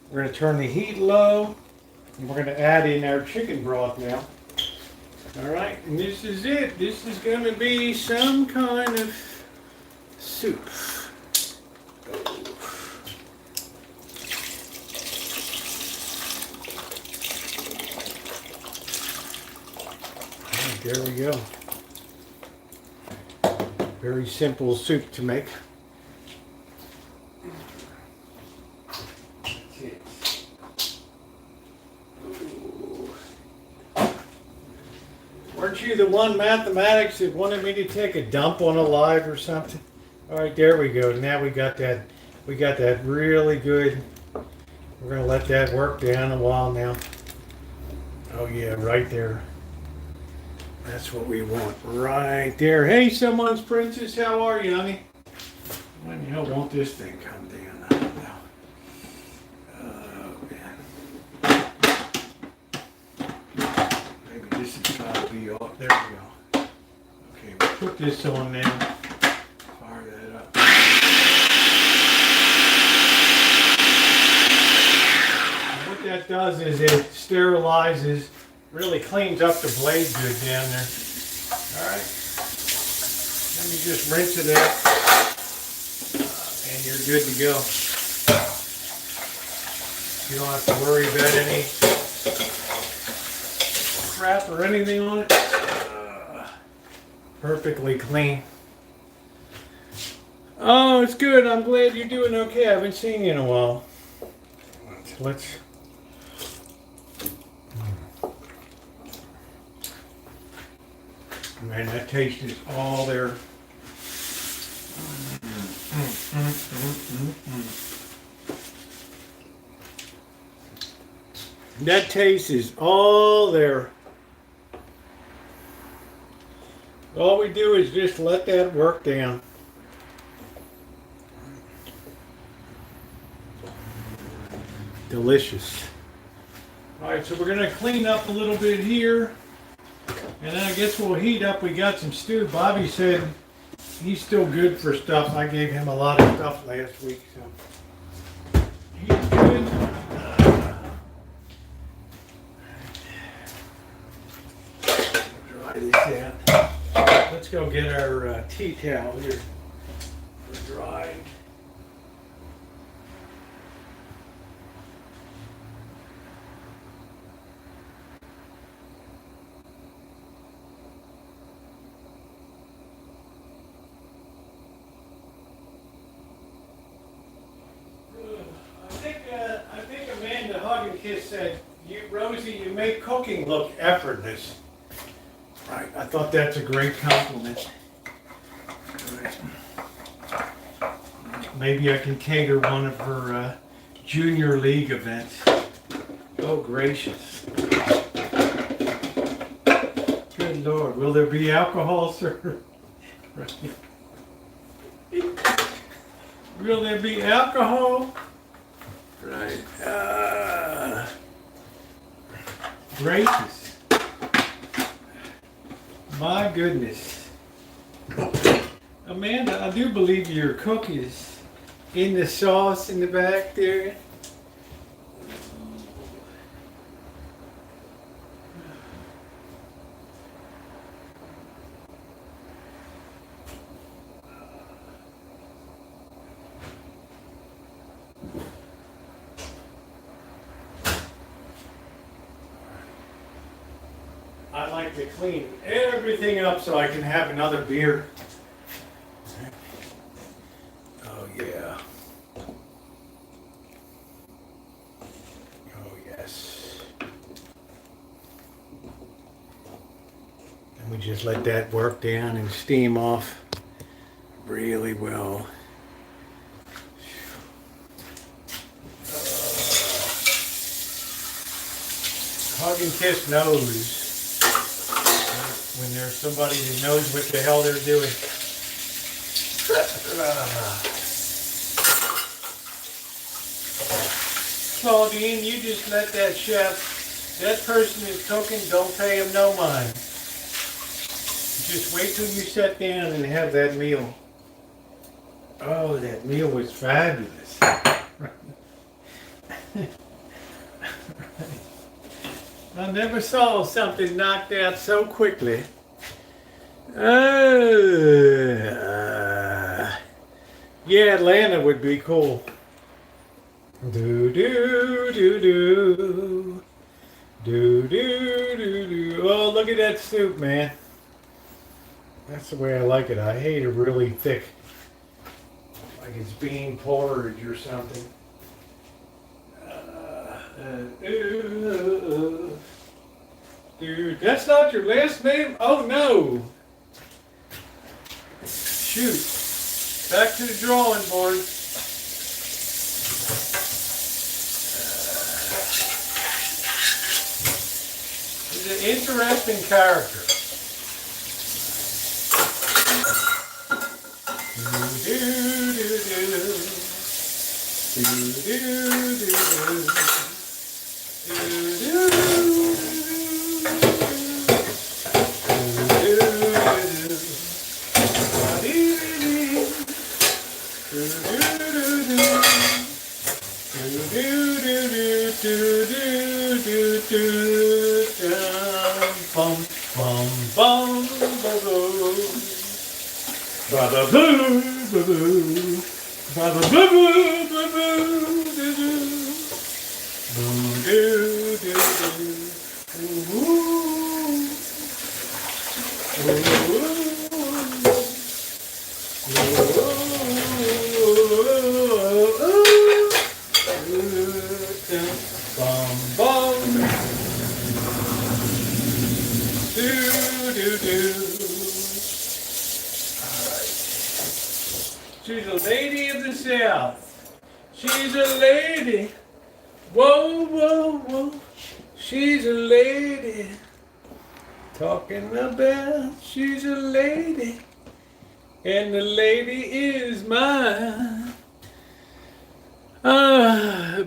we're going to turn the heat low, and we're going to add in our chicken broth now. All right, and this is it. This is going to be some kind of soup. Right, there we go. Very simple soup to make. Weren't you the one mathematics that wanted me to take a dump on a live or something? All right, there we go. Now we got that. We got that really good. We're gonna let that work down a while now. Oh yeah, right there. That's what we want, right there. Hey, someone's princess, how are you, honey? When the hell won't this thing come down? I don't know. Oh man. Maybe this has got to be off. There we go. Okay, we'll put this on now. Fire that up. And what that does is it sterilizes, really cleans up the blade good down there. Alright. Let me just rinse it out. And you're good to go. You don't have to worry about any crap or anything on it. Perfectly clean. Oh, it's good. I'm glad you're doing okay. I haven't seen you in a while. Let's... Man, that taste is all there. That taste is all there. All we do is just let that work down. Delicious. Alright, so we're going to clean up a little bit here. And then I guess we'll heat up. We got some stew. Bobby said he's still good for stuff. I gave him a lot of stuff last week. So he's good. Dry this out. Let's go get our tea towel here for drying. I think Amanda Hugginkiss said, Rosie, you make cooking look effortless. Right, I thought that's a great compliment. Right. Maybe I can cater one of her junior league events. Oh, gracious. Good Lord, will there be alcohol served? Right. Will there be alcohol? Right. Gracious. My goodness. Amanda, I do believe your cook is in the sauce in the back there. I like to clean everything up so I can have another beer. Oh yeah. Oh yes. And we just let that work down and steam off really well. Hug and kiss knows when there's somebody who knows what the hell they're doing. Claudine, you just let that chef, that person is cooking, don't pay him no mind. Just wait till you sit down and have that meal. Oh, that meal was fabulous. I never saw something knocked out so quickly. Yeah, Atlanta would be cool. Do do do do do do do do. Oh, look at that soup, man. That's the way I like it. I hate it really thick, like it's bean porridge or something. Dude, that's not your last name? Oh no! Shoot. Back to the drawing board. He's an interesting character. She's a lady of the South. She's a lady. Whoa, whoa, whoa. She's a lady. Talking about she's a lady. And the lady is mine.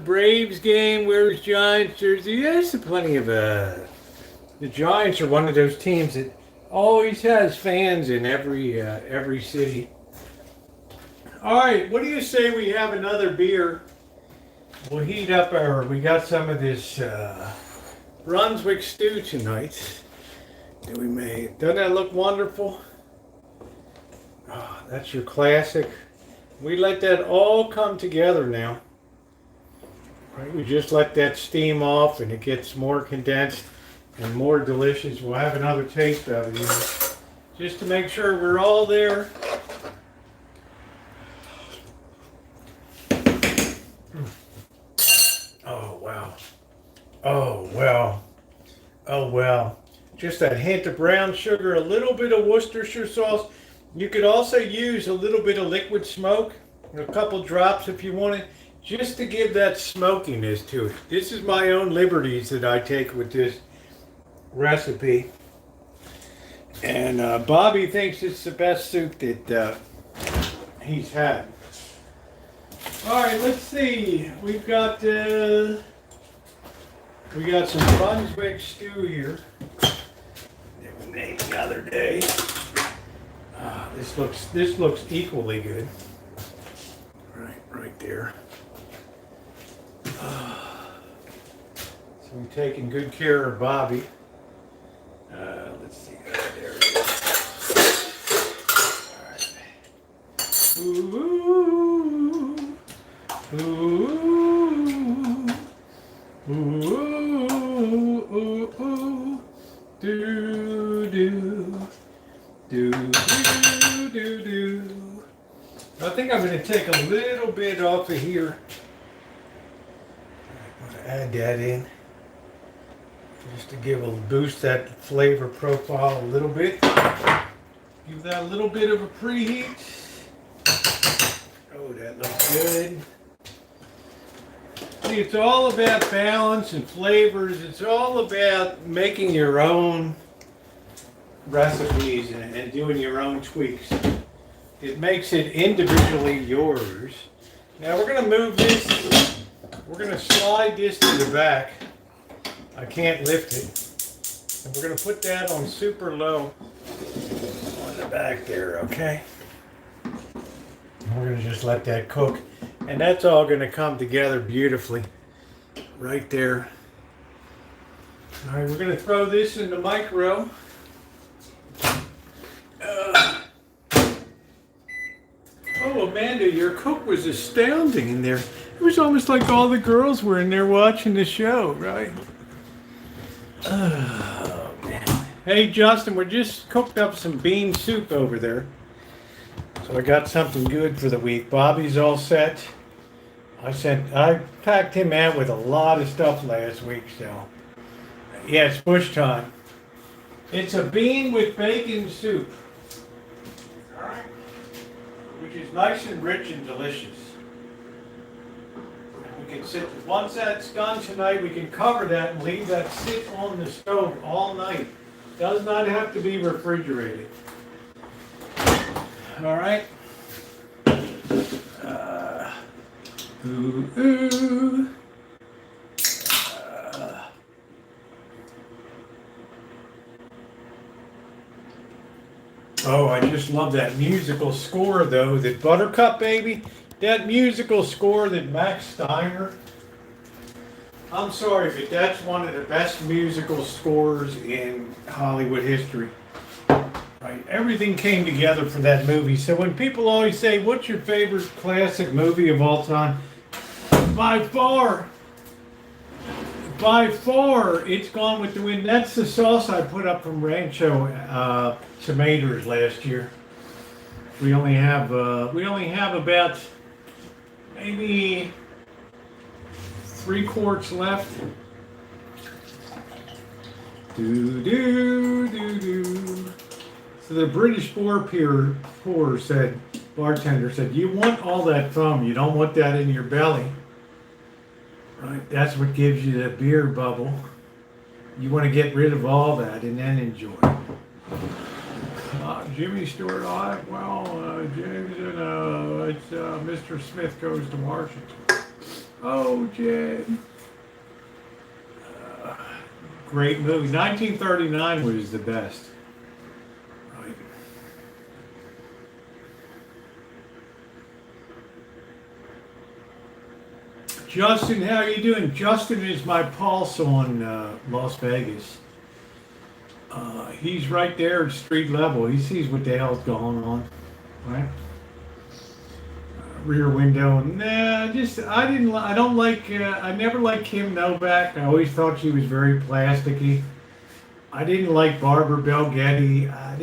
Braves game, wears Giants jersey. Yes, plenty of the Giants are one of those teams that always has fans in every city. All right, what do you say we have another beer? We'll heat up we got some of this Brunswick stew tonight that we made. Doesn't that look wonderful? Oh, that's your classic. We let that all come together now. Right, we just let that steam off and it gets more condensed and more delicious. We'll have another taste of it just to make sure we're all there. Oh, wow. Oh, well. Oh, well. Just that hint of brown sugar, a little bit of Worcestershire sauce. You could also use a little bit of liquid smoke, a couple drops if you wanted, just to give that smokiness to it. This is my own liberties that I take with this recipe. And Bobby thinks it's the best soup that he's had. All right, let's see. We got some Brunswick stew here that we made the other day. This looks equally good. Right there. So we're taking good care of Bobby. Let's see. There it is. All right. Ooh. Ooh, ooh, ooh, ooh, do, do, do, do, do, do. I think I'm going to take a little bit off of here. I'm going to add that in just to boost that flavor profile a little bit. Give that a little bit of a preheat. Oh, that looks good. See, it's all about balance and flavors. It's all about making your own recipes and doing your own tweaks. It makes it individually yours. Now we're going to move this. We're going to slide this to the back. I can't lift it. And we're going to put that on super low on the back there, okay? We're going to just let that cook. And that's all going to come together beautifully right there. All right, we're going to throw this in the micro. Oh, Amanda, your cook was astounding in there. It was almost like all the girls were in there watching the show, right? Oh, man. Hey, Justin, we just cooked up some bean soup over there. So I got something good for the week. Bobby's all set. I packed him out with a lot of stuff last week, so yeah, it's push time. It's a bean with bacon soup. All right. Which is nice and rich and delicious. We can sit, once that's done tonight, we can cover that and leave that sit on the stove all night. Does not have to be refrigerated. All right. Ooh, ooh. Oh, I just love that musical score, though. That Buttercup, baby. That musical score that Max Steiner. I'm sorry, but that's one of the best musical scores in Hollywood history. Right, everything came together for that movie. So when people always say, "What's your favorite classic movie of all time?" By far, it's Gone with the Wind. That's the sauce I put up from Rancho tomatoes last year. We only have about maybe 3 quarts left. So the British bartender said, "You want all that foam. You don't want that in your belly. Right? That's what gives you the beer bubble. You want to get rid of all that and then enjoy." Jimmy Stewart, James and it's Mr. Smith Goes to Washington. Oh, Jim. Great movie. 1939 was the best. Right. Justin, how are you doing? Justin is my pulse on Las Vegas. He's right there at street level. He sees what the hell's going on, right? Rear window. Nah, I never liked Kim Novak. I always thought she was very plasticky. I didn't like Barbara Bel Geddes. I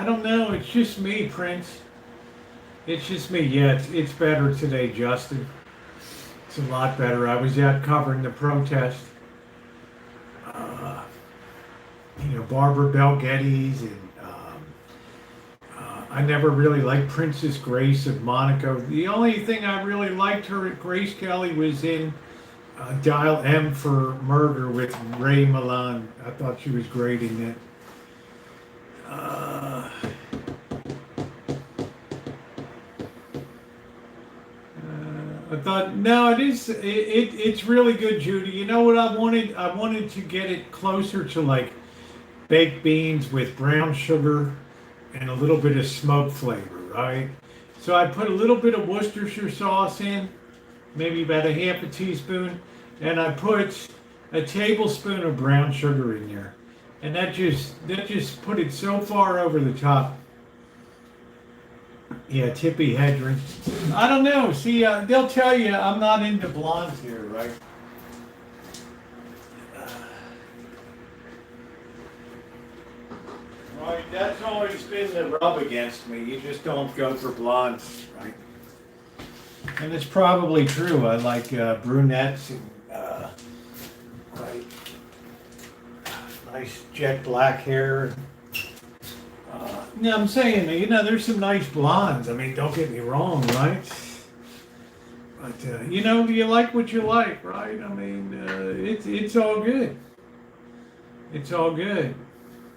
don't know. It's just me, Prince. It's just me. Yeah, it's better today, Justin. It's a lot better. I was out covering the protest. Barbara Bel Geddes, and I never really liked Princess Grace of Monaco. The only thing I really liked her at Grace Kelly was in Dial M for Murder with Ray Milland. I thought she was great in that. I thought, no, it's really good, Judy. You know what I wanted? I wanted to get it closer to like baked beans with brown sugar and a little bit of smoke flavor, right? So I put a little bit of Worcestershire sauce in, maybe about a half a teaspoon, and I put a tablespoon of brown sugar in there. And that just put it so far over the top. Yeah, Tippi Hedren. I don't know. See, they'll tell you I'm not into blondes here, right? Right, that's always been the rub against me. You just don't go for blondes, right? And it's probably true. I like brunettes and right, nice jet black hair. Yeah, I'm saying, there's some nice blondes. I mean, don't get me wrong, right? But you like what you like, right? I mean, it's all good. It's all good,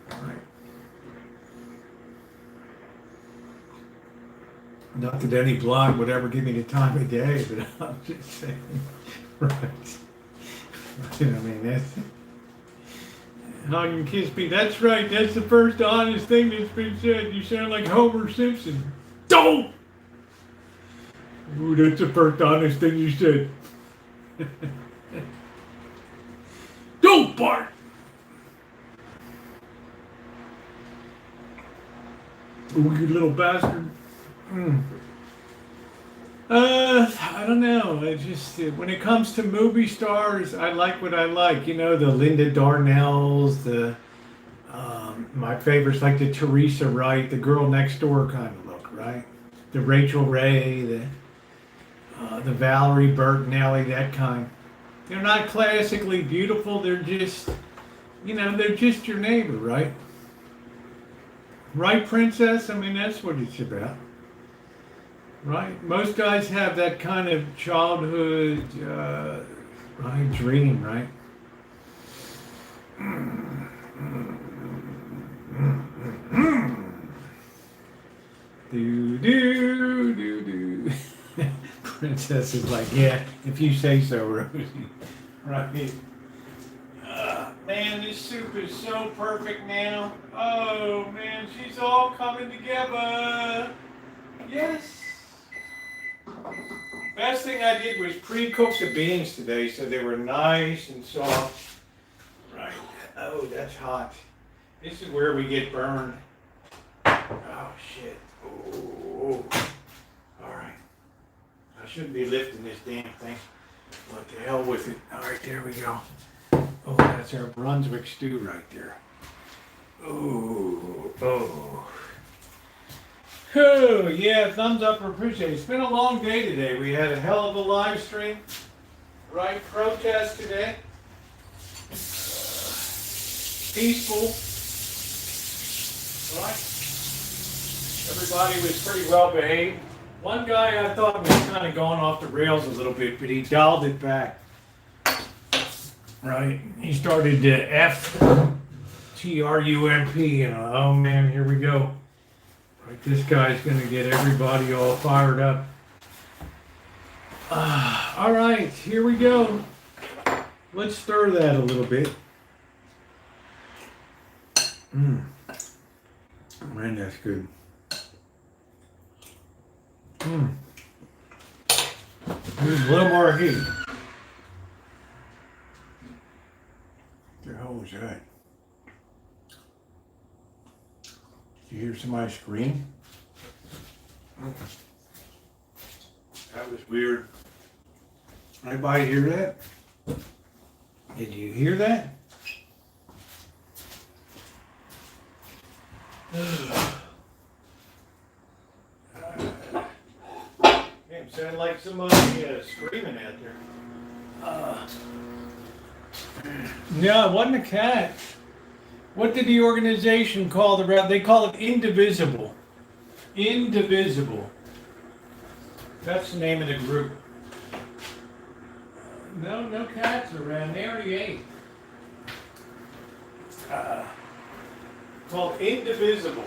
right? Not that any blonde would ever give me the time of day, but I'm just saying, right? I mean, that's hug and kiss me. That's right. That's the first honest thing that's been said. You sound like Homer Simpson. Don't. Ooh, that's the first honest thing you said. Don't bark. Ooh, you little bastard. I don't know. I just when it comes to movie stars, I like what I like. The Linda Darnells, my favorites like the Teresa Wright, the girl next door kind of look, right? The Rachel Ray, the Valerie Bertinelli, that kind. They're not classically beautiful. They're just You know, they're just your neighbor, right? Right, princess? I mean, that's what it's about. Right? Most guys have that kind of childhood right, dream, right? Do, do, do, do. Princess is like, yeah, if you say so, Rosie. Right? Man, this soup is so perfect now. Oh, man, she's all coming together. Yes. Best thing I did was pre-cook the beans today so they were nice and soft. Right. Oh, that's hot. This is where we get burned. Oh, shit. Oh. All right. I shouldn't be lifting this damn thing. What the hell with it? All right, there we go. Oh, that's our Brunswick stew right there. Oh, oh. Oh, yeah, thumbs up for appreciate it. It's been a long day today. We had a hell of a live stream. Right, protest today. Peaceful. Right. Everybody was pretty well behaved. One guy I thought was kind of going off the rails a little bit, but he dialed it back. Right. He started to F-T-R-U-M-P, and oh man, here we go. Right, this guy's going to get everybody all fired up. All right, here we go. Let's stir that a little bit. Man, that's good. There's a little more heat. What the hell was that? Did you hear somebody scream? That was weird. Anybody hear that? Did you hear that? It sounded like somebody screaming out there. No, it wasn't a cat. What did the organization call the rat? They call it indivisible. Indivisible. That's the name of the group. No cats around. They already ate. Called indivisible.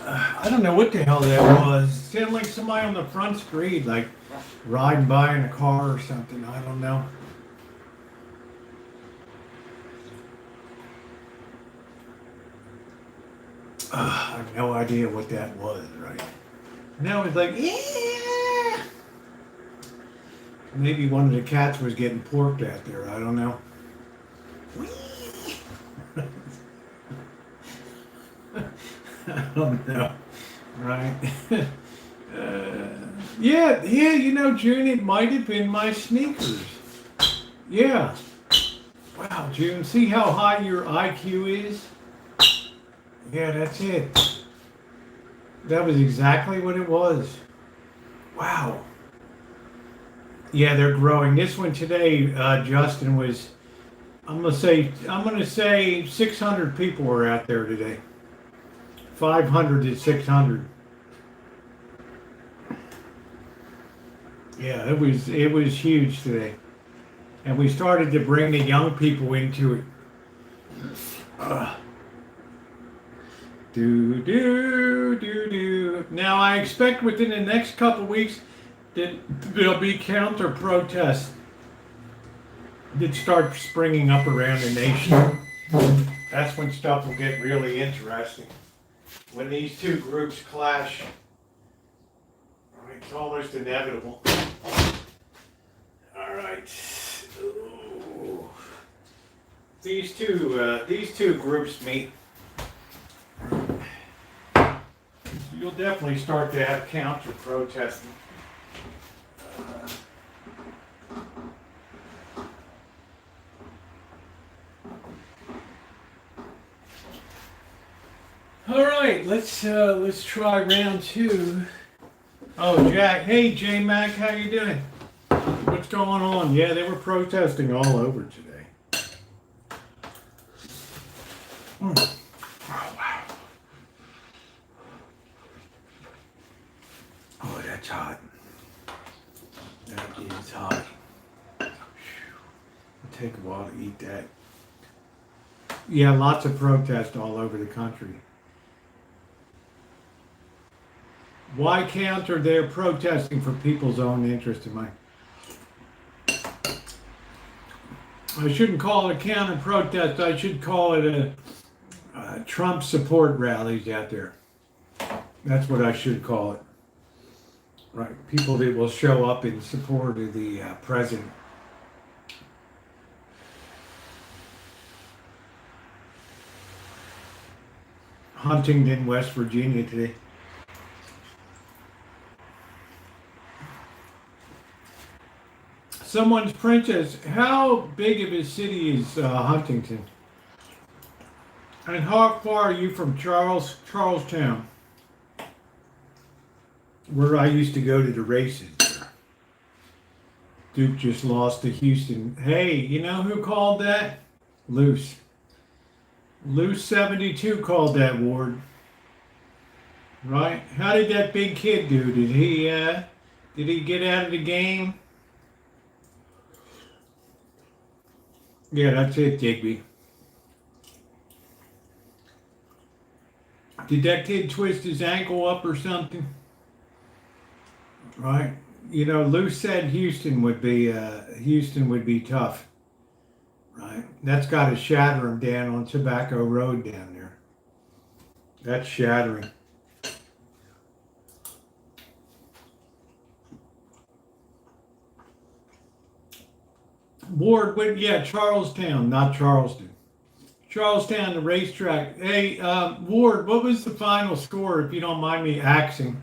I don't know what the hell that was. It sounded like somebody on the front street, like riding by in a car or something. I don't know. I have no idea what that was, right? Now it's like, yeah. Maybe one of the cats was getting porked out there. I don't know. I don't know. Right? Yeah, you know, June, it might have been my sneakers. Yeah. Wow, June, see how high your IQ is? Yeah, that's it. That was exactly what it was. Wow. Yeah, they're growing. This one today, Justin, was, I'm gonna say 600 people were out there today. 500 to 600. Yeah, it was huge today. And we started to bring the young people into it. Now I expect within the next couple of weeks that there'll be counter protests that start springing up around the nation. That's when stuff will get really interesting. When these two groups clash, it's almost inevitable. All right. Ooh. These two groups meet. You'll definitely start to have counter protesting. All right, let's try round two. Oh, Jack. Hey, J Mac, how you doing? What's going on? Yeah, they were protesting all over today. Oh, wow. Oh, that's hot. That is hot. It'll take a while to eat that. Yeah, lots of protests all over the country. Why counter? They're protesting for people's own interest in my. I shouldn't call it a counter protest. I should call it a Trump support rallies out there. That's what I should call it. Right, people that will show up in support of the president. Huntington, West Virginia today. Someone's princess. How big of a city is Huntington? And how far are you from Charlestown? Where I used to go to the races. Duke just lost to Houston. Hey, you know who called that? Loose. Loose 72 called that, Ward. Right? How did that big kid do? Did he get out of the game? Yeah, that's it, Digby. Did that kid twist his ankle up or something? Right? You know, Lou said Houston would be tough. Right? That's got to shatter him down on Tobacco Road down there. That's shattering. Ward, yeah, Charlestown, not Charleston. Charlestown, the racetrack. Hey, Ward, what was the final score, if you don't mind me axing?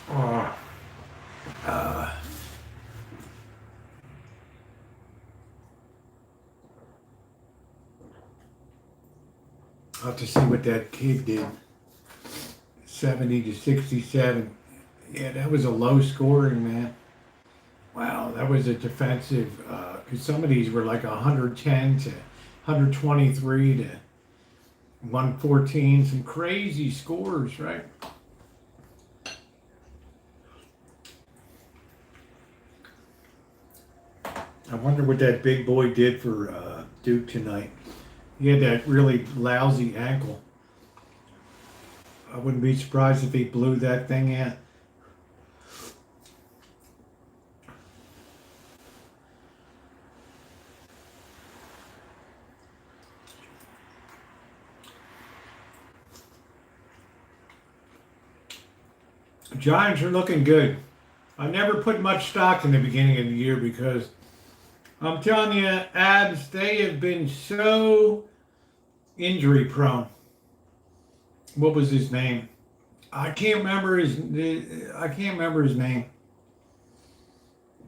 I'll have to see what that kid did. 70 to 67. Yeah, that was a low scoring, man. Wow, that was a defensive, because some of these were like 110 to 123 to 114. Some crazy scores, right? I wonder what that big boy did for Duke tonight. He had that really lousy ankle. I wouldn't be surprised if he blew that thing out. Giants are looking good. I never put much stock in the beginning of the year because I'm telling you, Abs, they have been so injury prone. What was his name? I can't remember his name.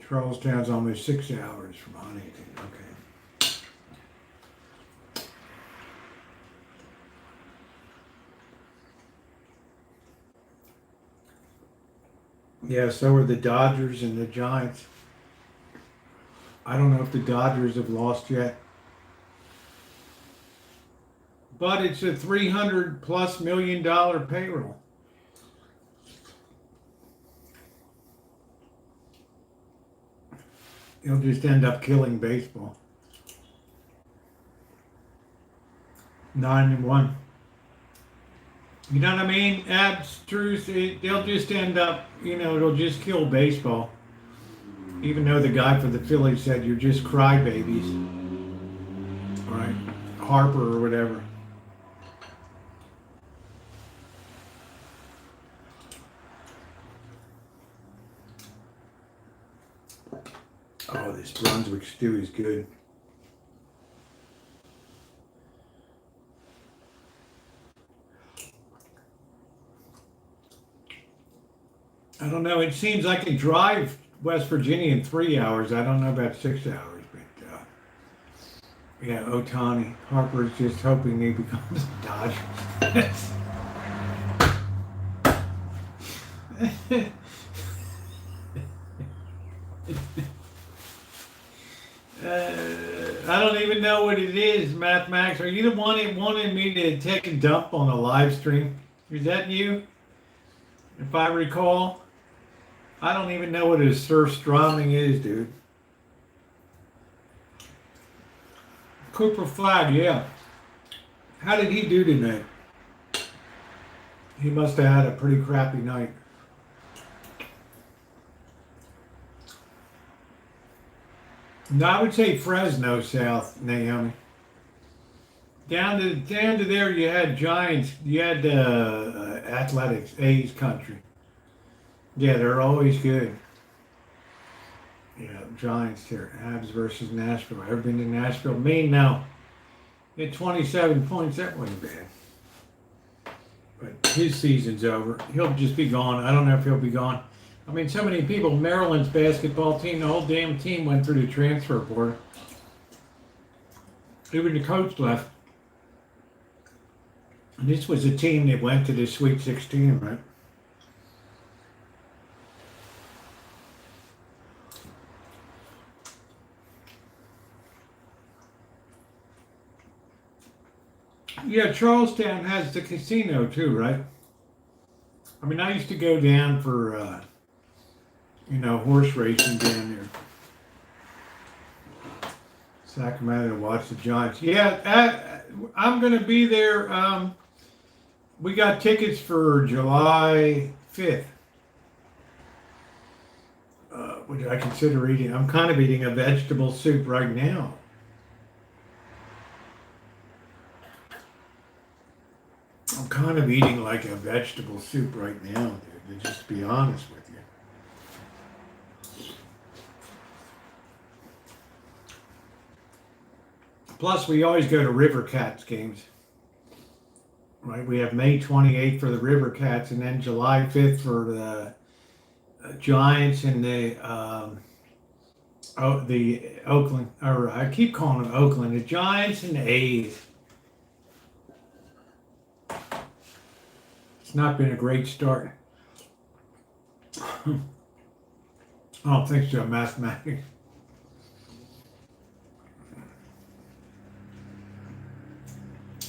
Charlestown's almost 6 hours from Huntington. Okay. Yeah, so are the Dodgers and the Giants. I don't know if the Dodgers have lost yet. But it's a $300+ million payroll. He'll just end up killing baseball. 9-1. You know what I mean? Abstruse. They'll just end up, it'll just kill baseball. Even though the guy for the Phillies said you're just crybabies. Right? Harper or whatever. Oh, this Brunswick stew is good. I don't know. It seems I can drive West Virginia in 3 hours. I don't know about 6 hours. Yeah, Otani. Harper's just hoping he becomes a Dodger. I don't even know what it is, Mathemax. Are you the one that wanted me to take a dump on a live stream? Is that you? If I recall? I don't even know what a surströmming is, dude. Cooper Flag, yeah. How did he do tonight? He must have had a pretty crappy night. No, I would say Fresno South, Naomi. Down to there, you had Giants. You had Athletics, A's country. Yeah, they're always good. Yeah, Giants here. Habs versus Nashville. Ever been to Nashville? Me, no. At 27 points, that wasn't bad. But his season's over. He'll just be gone. I don't know if he'll be gone. I mean, so many people, Maryland's basketball team, the whole damn team went through the transfer portal. Even the coach left. And this was a team that went to the Sweet 16, right? Yeah, Charlestown has the casino too, right? I mean, I used to go down for, horse racing down there. Sacramento to watch the Giants. Yeah, I'm going to be there. We got tickets for July 5th, which I consider eating. I'm kind of eating a vegetable soup right now. I'm kind of eating like a vegetable soup right now, dude, to just be honest with you. Plus, we always go to River Cats games. Right? We have May 28th for the River Cats and then July 5th for the Giants and the Oakland, or I keep calling them Oakland, the Giants and the A's. Not been a great start. I don't think so, mathematics.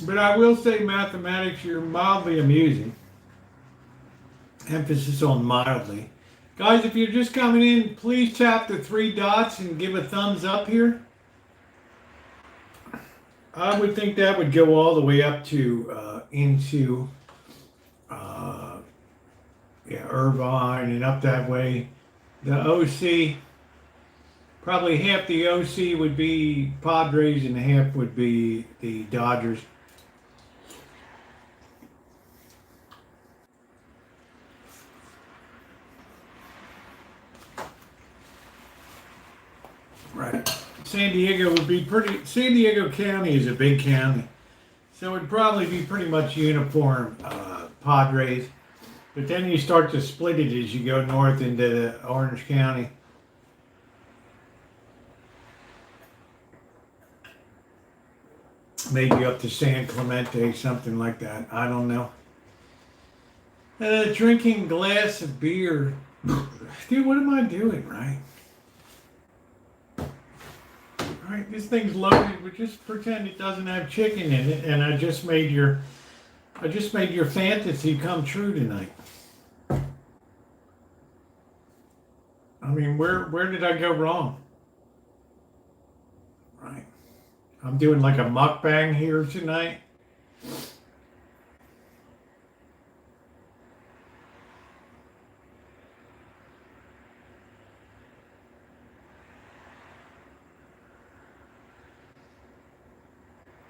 But I will say mathematics, you're mildly amusing. Emphasis on mildly. Guys, if you're just coming in, please tap the 3 dots and give a thumbs up here. I would think that would go all the way up to into Irvine and up that way. The OC, probably half the OC would be Padres and half would be the Dodgers. Right. San Diego County is a big county. So it'd probably be pretty much uniform Padres. But then you start to split it as you go north into Orange County. Maybe up to San Clemente, something like that. I don't know. Drinking glass of beer. Dude, what am I doing, right? Right, this thing's loaded, but just pretend it doesn't have chicken in it, and I just made your fantasy come true tonight. I mean, where did I go wrong? Right. I'm doing like a mukbang here tonight.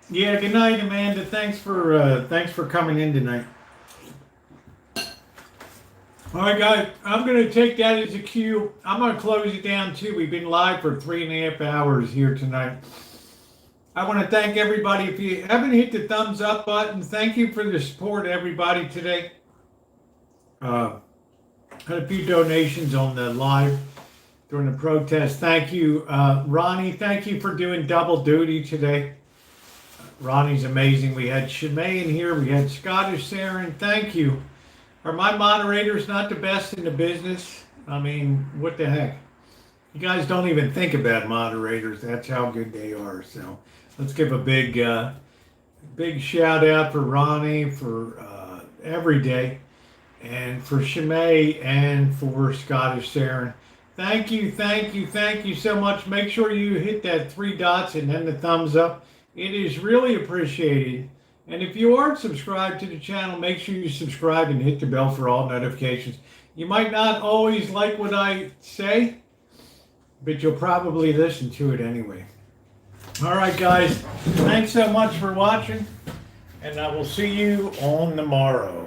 Yeah, good night, Amanda. Thanks for coming in tonight. All right, guys, I'm going to take that as a cue. I'm going to close it down, too. We've been live for 3.5 hours here tonight. I want to thank everybody. If you haven't hit the thumbs up button, thank you for the support, everybody, today. Had a few donations on the live. during the protest. Thank you, Ronnie. Thank you for doing double duty today. Ronnie's amazing. We had Shimei in here. We had Scottish Saren. Thank you. Are my moderators not the best in the business? I mean, what the heck? You guys don't even think about moderators. That's how good they are. So let's give a big shout out for Ronnie for every day, and for Shimei, and for Scottish Saren. Thank you, thank you, thank you so much. Make sure you hit that 3 dots and then the thumbs up. It is really appreciated. And if you aren't subscribed to the channel, make sure you subscribe and hit the bell for all notifications. You might not always like what I say, but you'll probably listen to it anyway. All right, guys. Thanks so much for watching, and I will see you on the morrow.